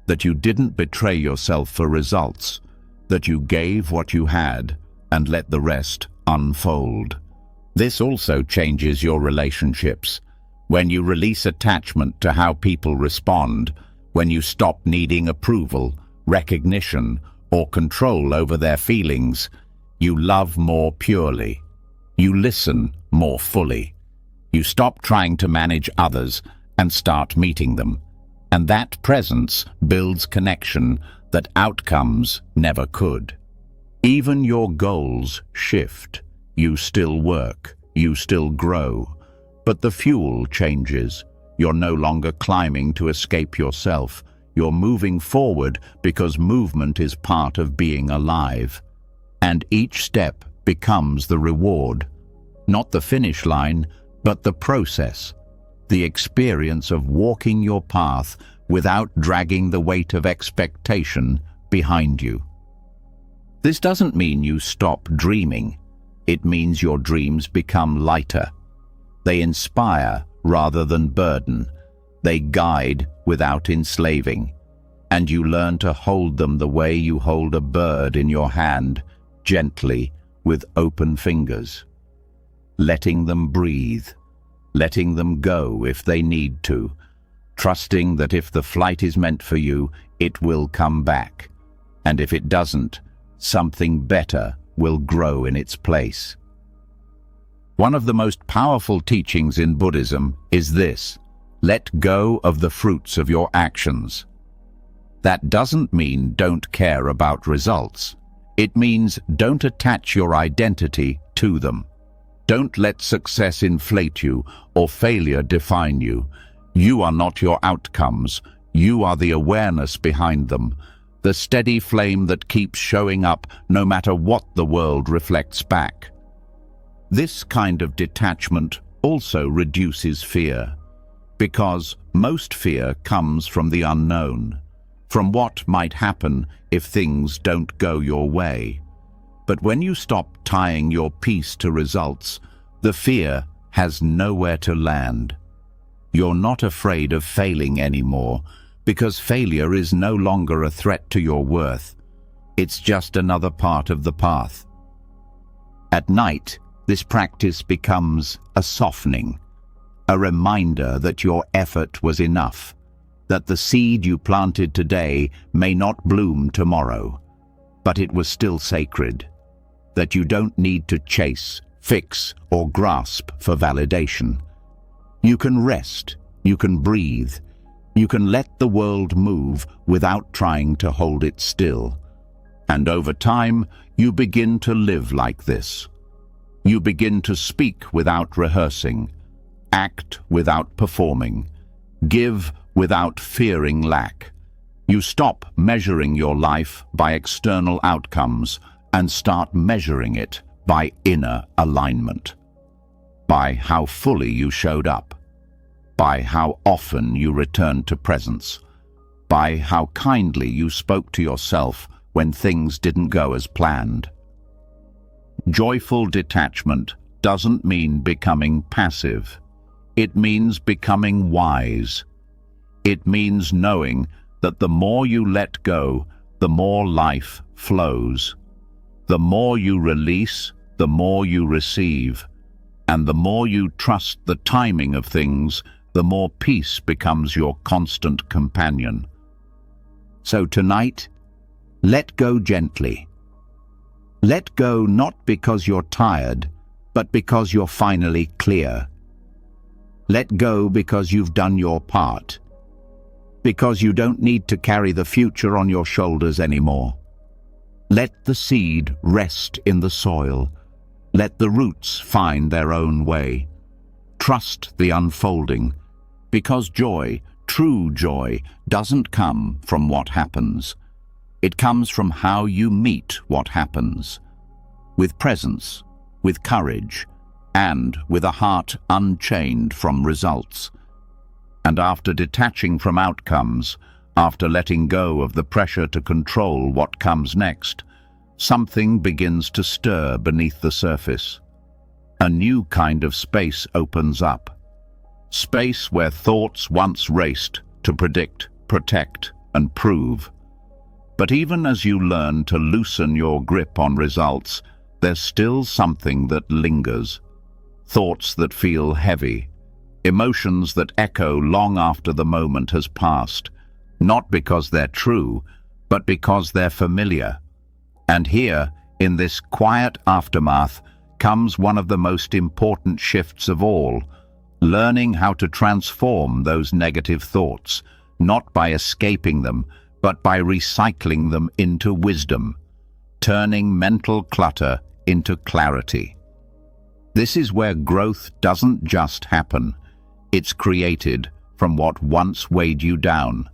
that you didn't betray yourself for results, that you gave what you had and let the rest unfold. This also changes your relationships. When you release attachment to how people respond, when you stop needing approval, recognition, or control over their feelings, you love more purely. You listen more fully. You stop trying to manage others and start meeting them. And that presence builds connection that outcomes never could. Even your goals shift. You still work, you still grow, but the fuel changes. You're no longer climbing to escape yourself. You're moving forward because movement is part of being alive. And each step becomes the reward. Not the finish line, but the process. The experience of walking your path without dragging the weight of expectation behind you. This doesn't mean you stop dreaming. It means your dreams become lighter. They inspire rather than burden. They guide without enslaving. And you learn to hold them the way you hold a bird in your hand, gently, with open fingers. Letting them breathe. Letting them go if they need to. Trusting that if the flight is meant for you, it will come back. And if it doesn't, something better will grow in its place. One of the most powerful teachings in Buddhism is this: let go of the fruits of your actions. That doesn't mean don't care about results. It means don't attach your identity to them. Don't let success inflate you or failure define you. You are not your outcomes. You are the awareness behind them, the steady flame that keeps showing up no matter what the world reflects back. This kind of detachment also reduces fear, because most fear comes from the unknown, from what might happen if things don't go your way. But when you stop tying your peace to results, the fear has nowhere to land. You're not afraid of failing anymore, because failure is no longer a threat to your worth. It's just another part of the path. At night, this practice becomes a softening, a reminder that your effort was enough, that the seed you planted today may not bloom tomorrow, but it was still sacred, that you don't need to chase, fix, or grasp for validation. You can rest, you can breathe, you can let the world move without trying to hold it still. And over time, you begin to live like this. You begin to speak without rehearsing, act without performing, give without fearing lack. You stop measuring your life by external outcomes and start measuring it by inner alignment, by how fully you showed up, by how often you returned to presence, by how kindly you spoke to yourself when things didn't go as planned. Joyful detachment doesn't mean becoming passive. It means becoming wise. It means knowing that the more you let go, the more life flows. The more you release, the more you receive. And the more you trust the timing of things, the more peace becomes your constant companion. So tonight, let go gently. Let go not because you're tired, but because you're finally clear. Let go because you've done your part, because you don't need to carry the future on your shoulders anymore. Let the seed rest in the soil. Let the roots find their own way. Trust the unfolding, because joy, true joy, doesn't come from what happens. It comes from how you meet what happens, with presence, with courage, and with a heart unchained from results. And after detaching from outcomes, after letting go of the pressure to control what comes next, something begins to stir beneath the surface. A new kind of space opens up. Space where thoughts once raced to predict, protect, and prove. But even as you learn to loosen your grip on results, there's still something that lingers. Thoughts that feel heavy, emotions that echo long after the moment has passed, not because they're true, but because they're familiar. And here, in this quiet aftermath, comes one of the most important shifts of all, learning how to transform those negative thoughts, not by escaping them, but by recycling them into wisdom, turning mental clutter into clarity. This is where growth doesn't just happen. It's created from what once weighed you down.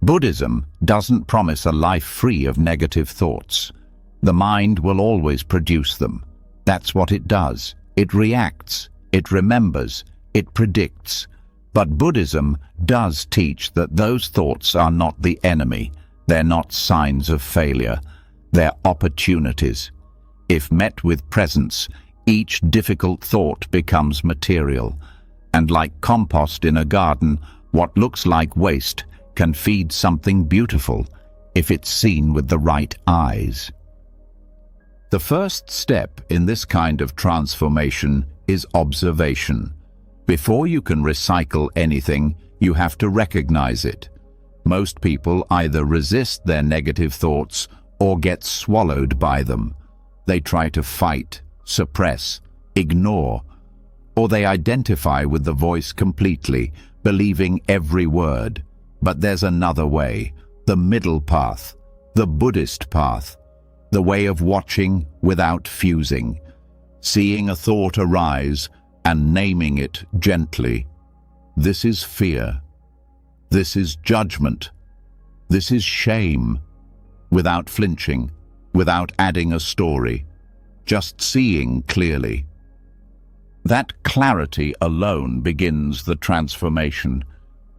Buddhism doesn't promise a life free of negative thoughts. The mind will always produce them. That's what it does. It reacts, it remembers, it predicts. But Buddhism does teach that those thoughts are not the enemy. They're not signs of failure. They're opportunities. If met with presence, each difficult thought becomes material. And like compost in a garden, what looks like waste can feed something beautiful if it's seen with the right eyes. The first step in this kind of transformation is observation. Before you can recycle anything, you have to recognize it. Most people either resist their negative thoughts or get swallowed by them. They try to fight, suppress, ignore, or they identify with the voice completely, believing every word. But there's another way, the middle path, the Buddhist path, the way of watching without fusing, seeing a thought arise and naming it gently. This is fear. This is judgment. This is shame. Without flinching, without adding a story, just seeing clearly. That clarity alone begins the transformation,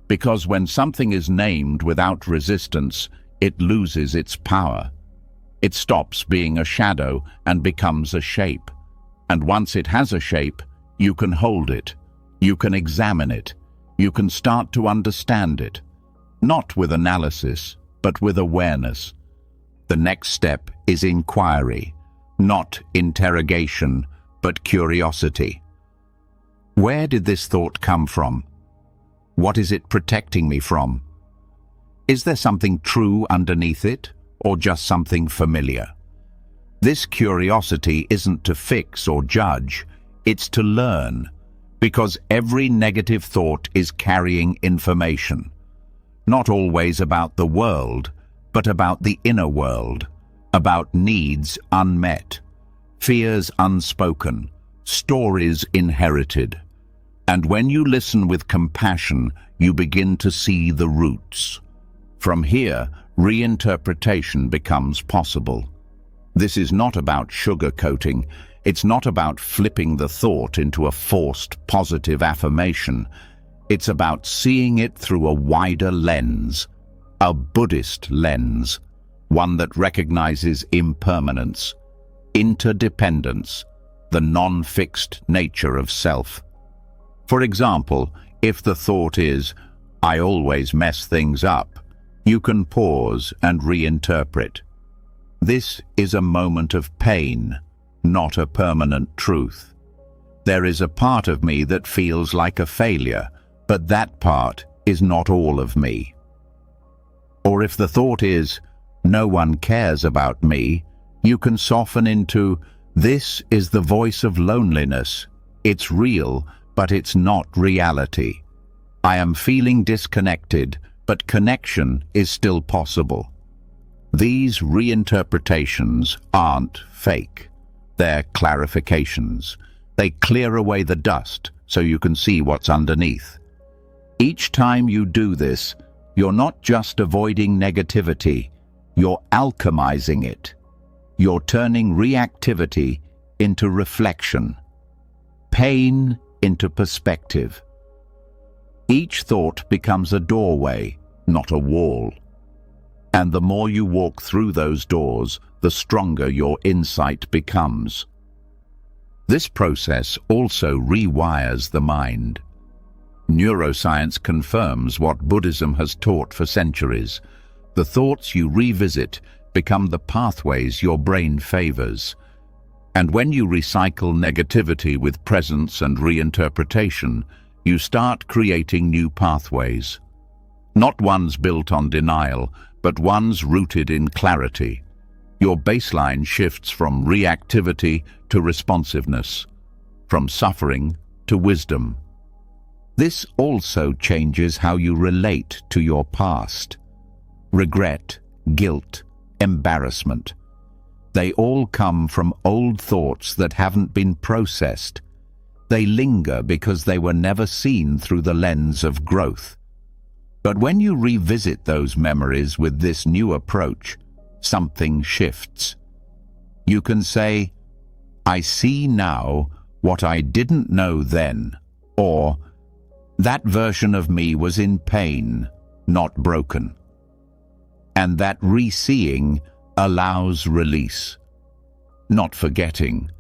because when something is named without resistance, it loses its power. It stops being a shadow and becomes a shape. And once it has a shape, you can hold it, you can examine it, you can start to understand it, not with analysis, but with awareness. The next step is inquiry, not interrogation, but curiosity. Where did this thought come from? What is it protecting me from? Is there something true underneath it, or just something familiar? This curiosity isn't to fix or judge, it's to learn, because every negative thought is carrying information. Not always about the world, but about the inner world, about needs unmet, fears unspoken, stories inherited. And when you listen with compassion, you begin to see the roots. From here, reinterpretation becomes possible. This is not about sugarcoating. It's not about flipping the thought into a forced positive affirmation. It's about seeing it through a wider lens, a Buddhist lens, one that recognizes impermanence, interdependence, the non-fixed nature of self. For example, if the thought is, "I always mess things up," you can pause and reinterpret. This is a moment of pain, not a permanent truth. There is a part of me that feels like a failure, but that part is not all of me. Or if the thought is, "No one cares about me," you can soften into, "This is the voice of loneliness. It's real, but it's not reality. I am feeling disconnected, but connection is still possible." These reinterpretations aren't fake. They're clarifications. They clear away the dust so you can see what's underneath. Each time you do this, you're not just avoiding negativity, you're alchemizing it. You're turning reactivity into reflection, pain into perspective. Each thought becomes a doorway, not a wall. And the more you walk through those doors, the stronger your insight becomes. This process also rewires the mind. Neuroscience confirms what Buddhism has taught for centuries. The thoughts you revisit become the pathways your brain favors. And when you recycle negativity with presence and reinterpretation, you start creating new pathways. Not ones built on denial, but ones rooted in clarity. Your baseline shifts from reactivity to responsiveness, from suffering to wisdom. This also changes how you relate to your past. Regret, guilt, embarrassment. They all come from old thoughts that haven't been processed. They linger because they were never seen through the lens of growth. But when you revisit those memories with this new approach, something shifts. You can say, "I see now what I didn't know then," or "That version of me was in pain, not broken." And that re-seeing allows release. Not forgetting,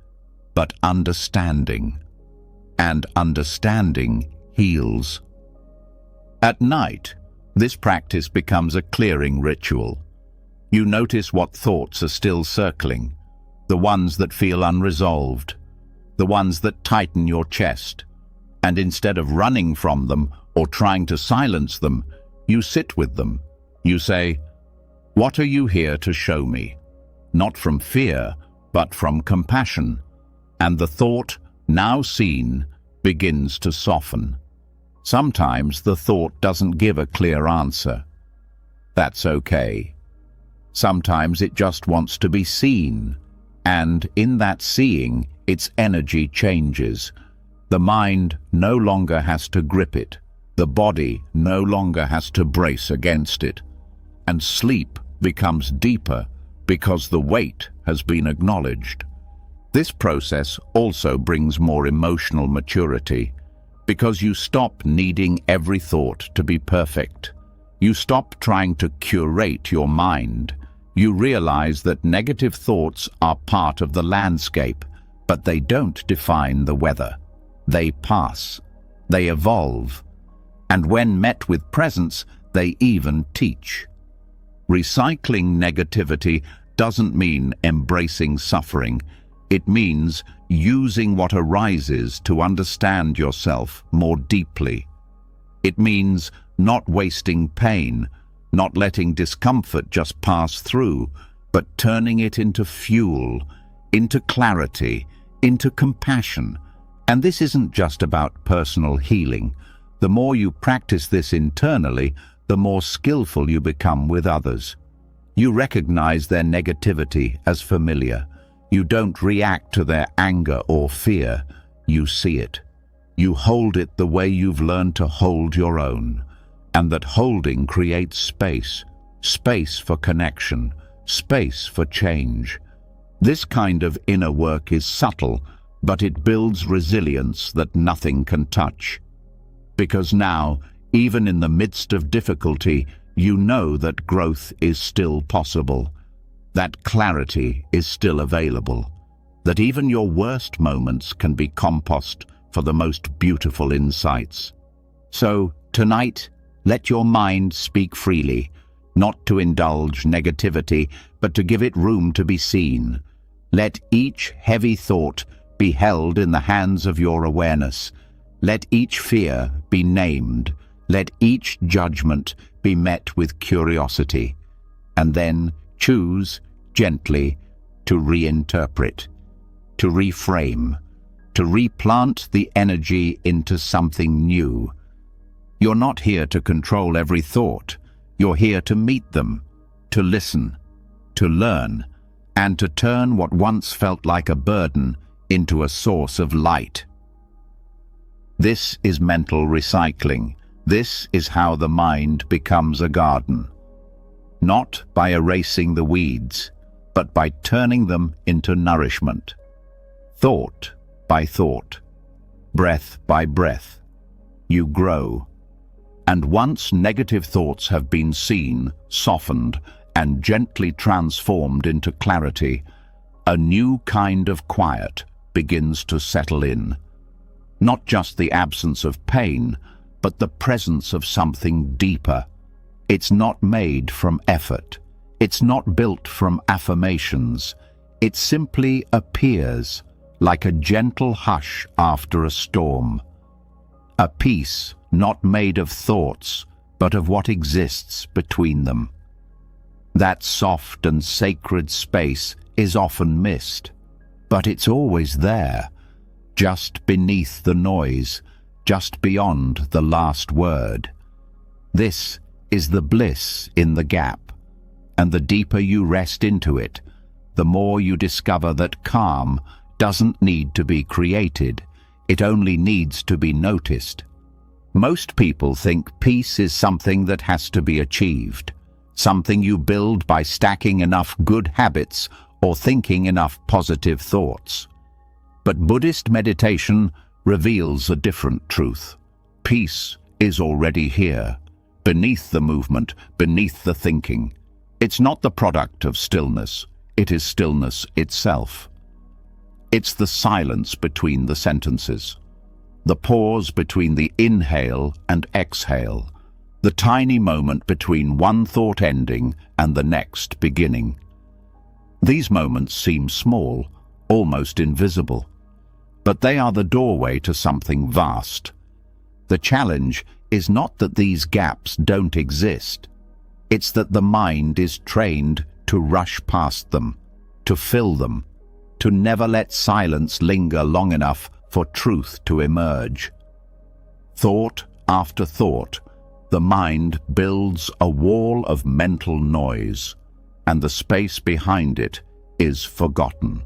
but understanding. And understanding heals. At night, this practice becomes a clearing ritual. You notice what thoughts are still circling, the ones that feel unresolved, the ones that tighten your chest. And instead of running from them or trying to silence them, you sit with them. You say, "What are you here to show me?" Not from fear, but from compassion. And the thought, now seen, begins to soften. Sometimes the thought doesn't give a clear answer. That's okay. Sometimes it just wants to be seen, and in that seeing, its energy changes. The mind no longer has to grip it. The body no longer has to brace against it, and sleep becomes deeper because the weight has been acknowledged. This process also brings more emotional maturity because you stop needing every thought to be perfect. You stop trying to curate your mind. You realize that negative thoughts are part of the landscape, but they don't define the weather. They pass. They evolve. And when met with presence, they even teach. Recycling negativity doesn't mean embracing suffering. It means using what arises to understand yourself more deeply. It means not wasting pain, not letting discomfort just pass through, but turning it into fuel, into clarity, into compassion. And this isn't just about personal healing. The more you practice this internally, the more skillful you become with others. You recognize their negativity as familiar. You don't react to their anger or fear. You see it. You hold it the way you've learned to hold your own. And that holding creates space. Space for connection. Space for change. This kind of inner work is subtle, but it builds resilience that nothing can touch. Because now, even in the midst of difficulty, you know that growth is still possible, that clarity is still available, that even your worst moments can be compost for the most beautiful insights. So, tonight, let your mind speak freely, not to indulge negativity, but to give it room to be seen. Let each heavy thought be held in the hands of your awareness. Let each fear be named. Let each judgment be met with curiosity, and then choose gently to reinterpret, to reframe, to replant the energy into something new. You're not here to control every thought. You're here to meet them, to listen, to learn, and to turn what once felt like a burden into a source of light. This is mental recycling. This is how the mind becomes a garden. Not by erasing the weeds, but by turning them into nourishment. Thought by thought, breath by breath, you grow. And once negative thoughts have been seen, softened, and gently transformed into clarity, a new kind of quiet begins to settle in. Not just the absence of pain, but the presence of something deeper. It's not made from effort. It's not built from affirmations. It simply appears like a gentle hush after a storm. A peace not made of thoughts, but of what exists between them. That soft and sacred space is often missed, but it's always there, just beneath the noise, just beyond the last word. This is the bliss in the gap, and the deeper you rest into it, the more you discover that calm doesn't need to be created, it only needs to be noticed. Most people think peace is something that has to be achieved, something you build by stacking enough good habits or thinking enough positive thoughts. But Buddhist meditation reveals a different truth. Peace is already here, beneath the movement, beneath the thinking. It's not the product of stillness, it is stillness itself. It's the silence between the sentences, the pause between the inhale and exhale, the tiny moment between one thought ending and the next beginning. These moments seem small, almost invisible, but they are the doorway to something vast. The challenge is not that these gaps don't exist. It's that the mind is trained to rush past them, to fill them, to never let silence linger long enough for truth to emerge. Thought after thought, the mind builds a wall of mental noise, and the space behind it is forgotten.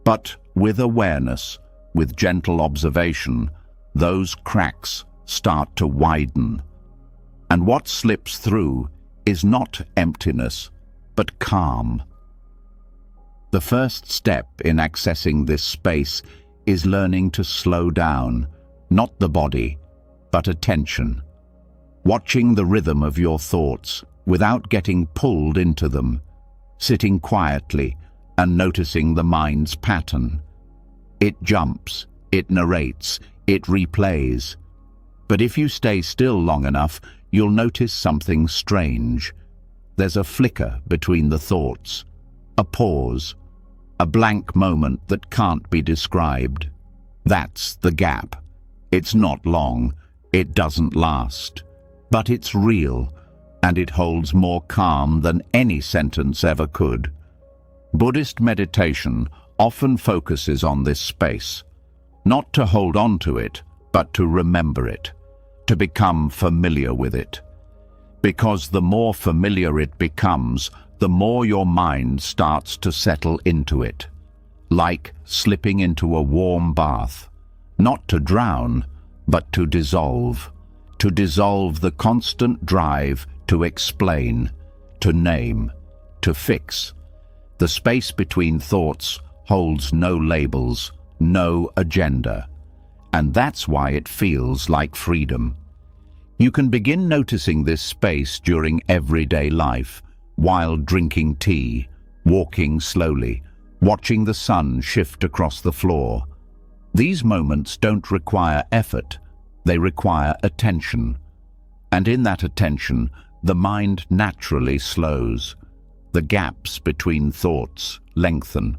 But with awareness, with gentle observation, those cracks start to widen. And what slips through is not emptiness, but calm. The first step in accessing this space is learning to slow down, not the body, but attention. Watching the rhythm of your thoughts without getting pulled into them, sitting quietly and noticing the mind's pattern. It jumps, it narrates, it replays. But if you stay still long enough, you'll notice something strange. There's a flicker between the thoughts, a pause, a blank moment that can't be described. That's the gap. It's not long, it doesn't last, but it's real, and it holds more calm than any sentence ever could. Buddhist meditation often focuses on this space, not to hold on to it, but to remember it, to become familiar with it. Because the more familiar it becomes, the more your mind starts to settle into it, like slipping into a warm bath, not to drown, but to dissolve the constant drive to explain, to name, to fix. The space between thoughts holds no labels, no agenda, and that's why it feels like freedom. You can begin noticing this space during everyday life, while drinking tea, walking slowly, watching the sun shift across the floor. These moments don't require effort, they require attention. And in that attention, the mind naturally slows. The gaps between thoughts lengthen.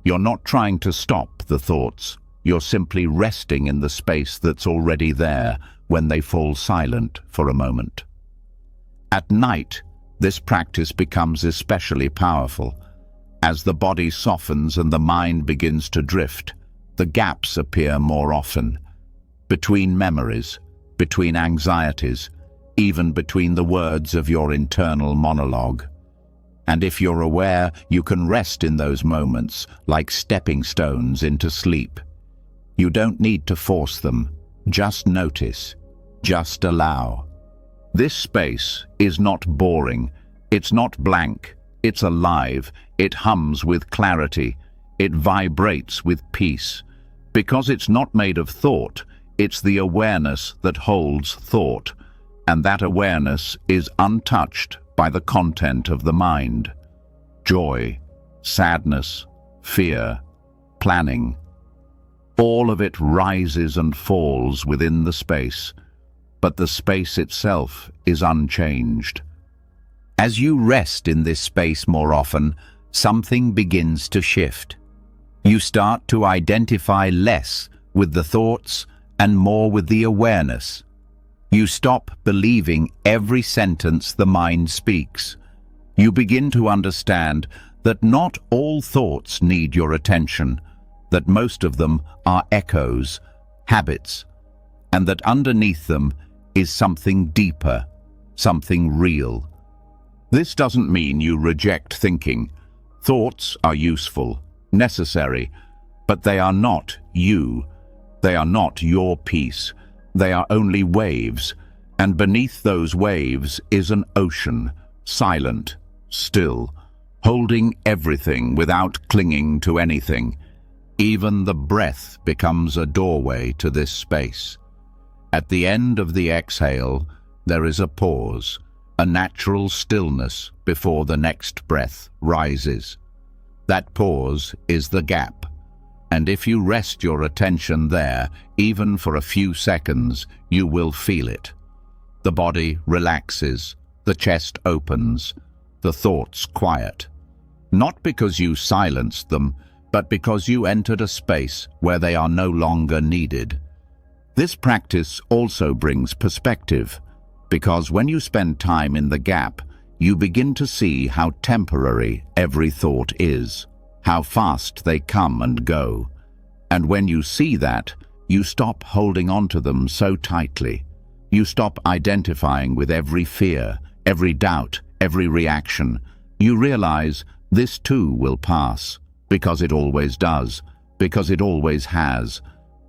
You're not trying to stop the thoughts, you're simply resting in the space that's already there when they fall silent for a moment. At night, this practice becomes especially powerful. As the body softens and the mind begins to drift, the gaps appear more often. Between memories, between anxieties, even between the words of your internal monologue. And if you're aware, you can rest in those moments like stepping stones into sleep. You don't need to force them, just notice, just allow. This space is not boring, it's not blank, it's alive, it hums with clarity, it vibrates with peace. Because it's not made of thought, it's the awareness that holds thought, and that awareness is untouched by the content of the mind. Joy, sadness, fear, planning, all of it rises and falls within the space, but the space itself is unchanged. As you rest in this space more often, something begins to shift. You start to identify less with the thoughts and more with the awareness. You stop believing every sentence the mind speaks. You begin to understand that not all thoughts need your attention, that most of them are echoes, habits, and that underneath them is something deeper, something real. This doesn't mean you reject thinking. Thoughts are useful, necessary, but they are not you. They are not your peace. They are only waves, and beneath those waves is an ocean, silent, still, holding everything without clinging to anything. Even the breath becomes a doorway to this space. At the end of the exhale, there is a pause, a natural stillness before the next breath rises. That pause is the gap, and if you rest your attention there, even for a few seconds, you will feel it. The body relaxes, the chest opens, the thoughts quiet. Not because you silenced them, but because you entered a space where they are no longer needed. This practice also brings perspective, because when you spend time in the gap, you begin to see how temporary every thought is, how fast they come and go. And when you see that, you stop holding on to them so tightly. You stop identifying with every fear, every doubt, every reaction. You realize this too will pass, because it always does, because it always has.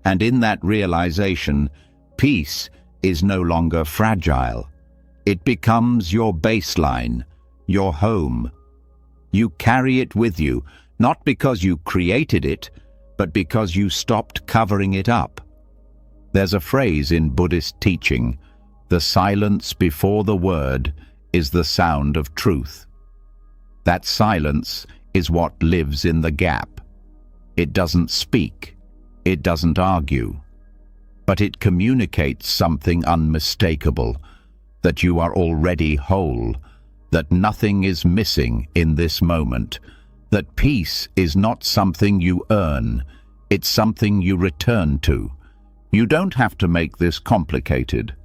And in that realization, peace is no longer fragile. It becomes your baseline, your home. You carry it with you, not because you created it, but because you stopped covering it up. There's a phrase in Buddhist teaching, "The silence before the word is the sound of truth." That silence is what lives in the gap. It doesn't speak, it doesn't argue, but it communicates something unmistakable, that you are already whole, that nothing is missing in this moment, that peace is not something you earn, it's something you return to. You don't have to make this complicated.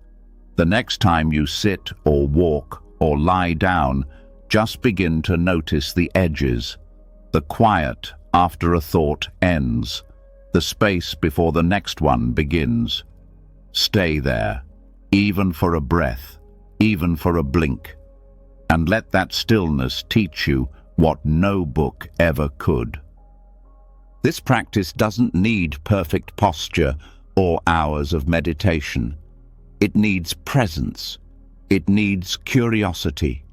The next time you sit or walk or lie down, just begin to notice the edges, the quiet after a thought ends, the space before the next one begins. Stay there, even for a breath, even for a blink, and let that stillness teach you what no book ever could. This practice doesn't need perfect posture or hours of meditation. It needs presence, it needs curiosity,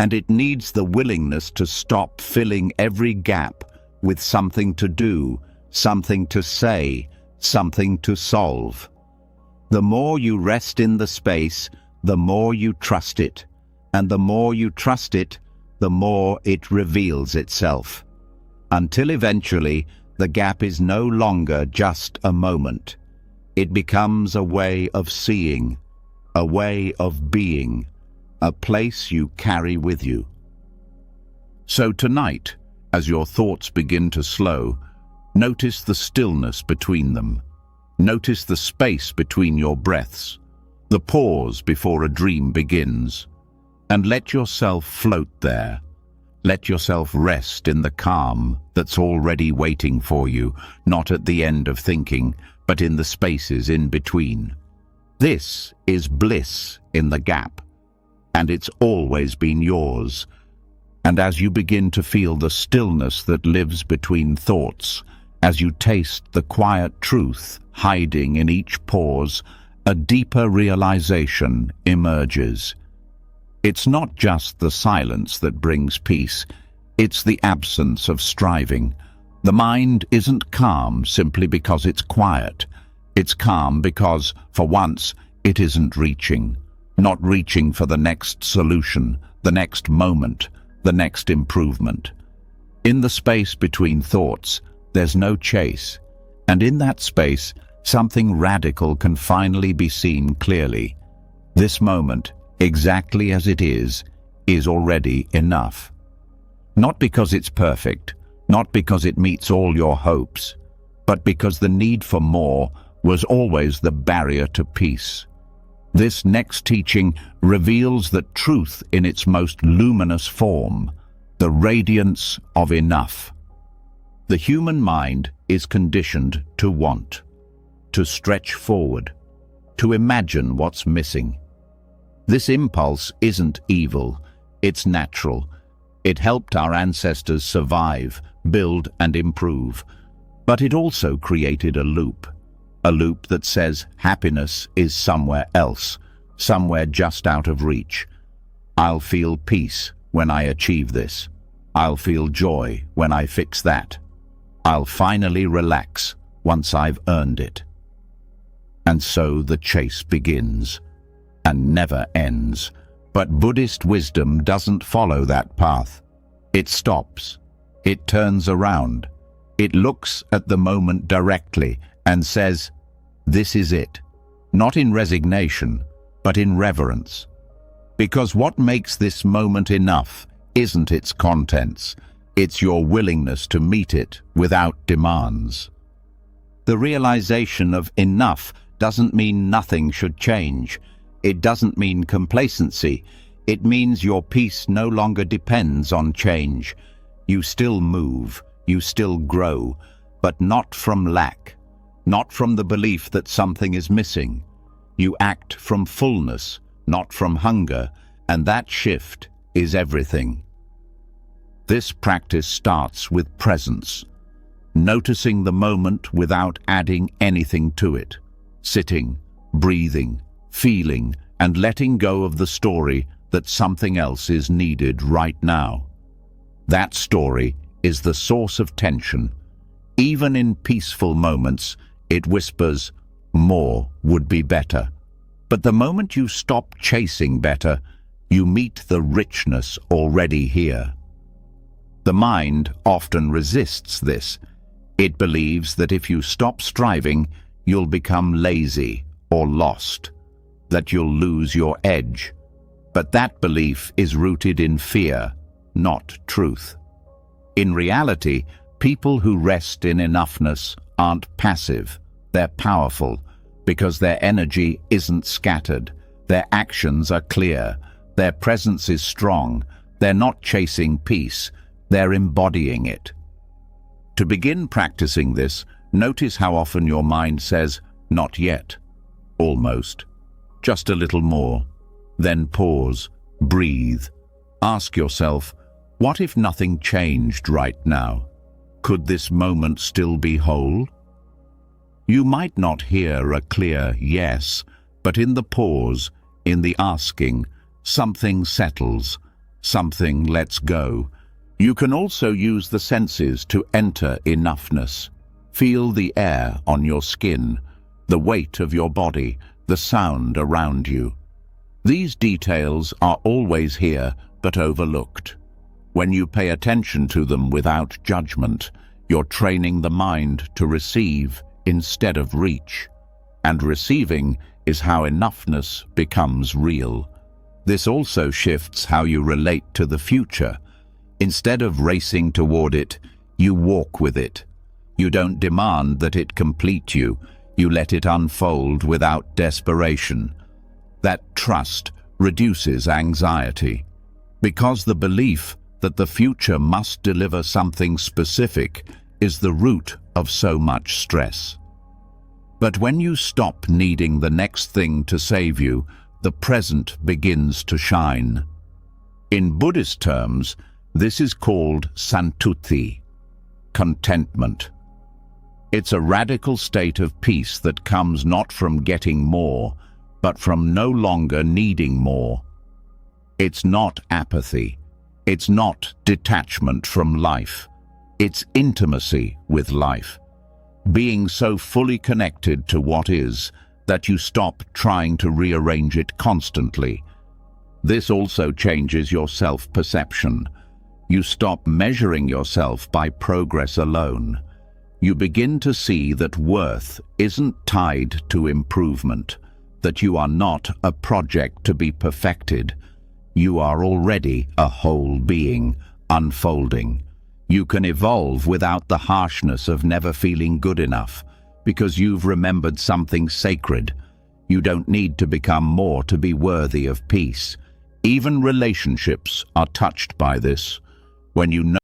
and it needs the willingness to stop filling every gap with something to do, something to say, something to solve. The more you rest in the space, the more you trust it, and the more you trust it, the more it reveals itself, until eventually the gap is no longer just a moment. It becomes a way of seeing, a way of being, a place you carry with you. So tonight, as your thoughts begin to slow, notice the stillness between them. Notice the space between your breaths, the pause before a dream begins, and let yourself float there. Let yourself rest in the calm that's already waiting for you, not at the end of thinking, but in the spaces in between. This is bliss in the gap, and it's always been yours. And as you begin to feel the stillness that lives between thoughts, as you taste the quiet truth hiding in each pause, a deeper realization emerges. It's not just the silence that brings peace, it's the absence of striving. The mind isn't calm simply because it's quiet. It's calm because, for once, it isn't reaching. Not reaching for the next solution, the next moment, the next improvement. In the space between thoughts, there's no chase, and in that space, something radical can finally be seen clearly. This moment, exactly as it is already enough. Not because it's perfect, not because it meets all your hopes, but because the need for more was always the barrier to peace. This next teaching reveals that truth in its most luminous form, the radiance of enough. The human mind is conditioned to want, to stretch forward, to imagine what's missing. This impulse isn't evil, it's natural. It helped our ancestors survive, build and improve. But it also created a loop that says happiness is somewhere else, somewhere just out of reach. I'll feel peace when I achieve this. I'll feel joy when I fix that. I'll finally relax once I've earned it. And so the chase begins, and never ends. But Buddhist wisdom doesn't follow that path. It stops. It turns around. It looks at the moment directly and says, "This is it." Not in resignation, but in reverence. Because what makes this moment enough isn't its contents. It's your willingness to meet it without demands. The realization of enough doesn't mean nothing should change. It doesn't mean complacency. It means your peace no longer depends on change. You still move, you still grow, but not from lack, not from the belief that something is missing. You act from fullness, not from hunger, and that shift is everything. This practice starts with presence, noticing the moment without adding anything to it, sitting, breathing, feeling, and letting go of the story that something else is needed right now. That story is the source of tension. Even in peaceful moments, it whispers, more would be better. But the moment you stop chasing better, you meet the richness already here. The mind often resists this. It believes that if you stop striving, you'll become lazy or lost, that you'll lose your edge. But that belief is rooted in fear, not truth. In reality, people who rest in enoughness aren't passive. They're powerful because their energy isn't scattered. Their actions are clear. Their presence is strong. They're not chasing peace. They're embodying it. To begin practicing this, notice how often your mind says, not yet, almost, just a little more. Then pause, breathe. Ask yourself, what if nothing changed right now? Could this moment still be whole? You might not hear a clear yes, but in the pause, in the asking, something settles, something lets go. You can also use the senses to enter enoughness. Feel the air on your skin, the weight of your body, the sound around you. These details are always here, but overlooked. When you pay attention to them without judgment, you're training the mind to receive instead of reach. And receiving is how enoughness becomes real. This also shifts how you relate to the future. Instead of racing toward it, you walk with it. You don't demand that it complete you. You let it unfold without desperation. That trust reduces anxiety, because the belief that the future must deliver something specific is the root of so much stress. But when you stop needing the next thing to save you, the present begins to shine. In Buddhist terms, this is called santuti, contentment. It's a radical state of peace that comes not from getting more, but from no longer needing more. It's not apathy. It's not detachment from life. It's intimacy with life. Being so fully connected to what is that you stop trying to rearrange it constantly. This also changes your self-perception. You stop measuring yourself by progress alone. You begin to see that worth isn't tied to improvement, that you are not a project to be perfected. You are already a whole being, unfolding. You can evolve without the harshness of never feeling good enough, because you've remembered something sacred. You don't need to become more to be worthy of peace. Even relationships are touched by this. When you know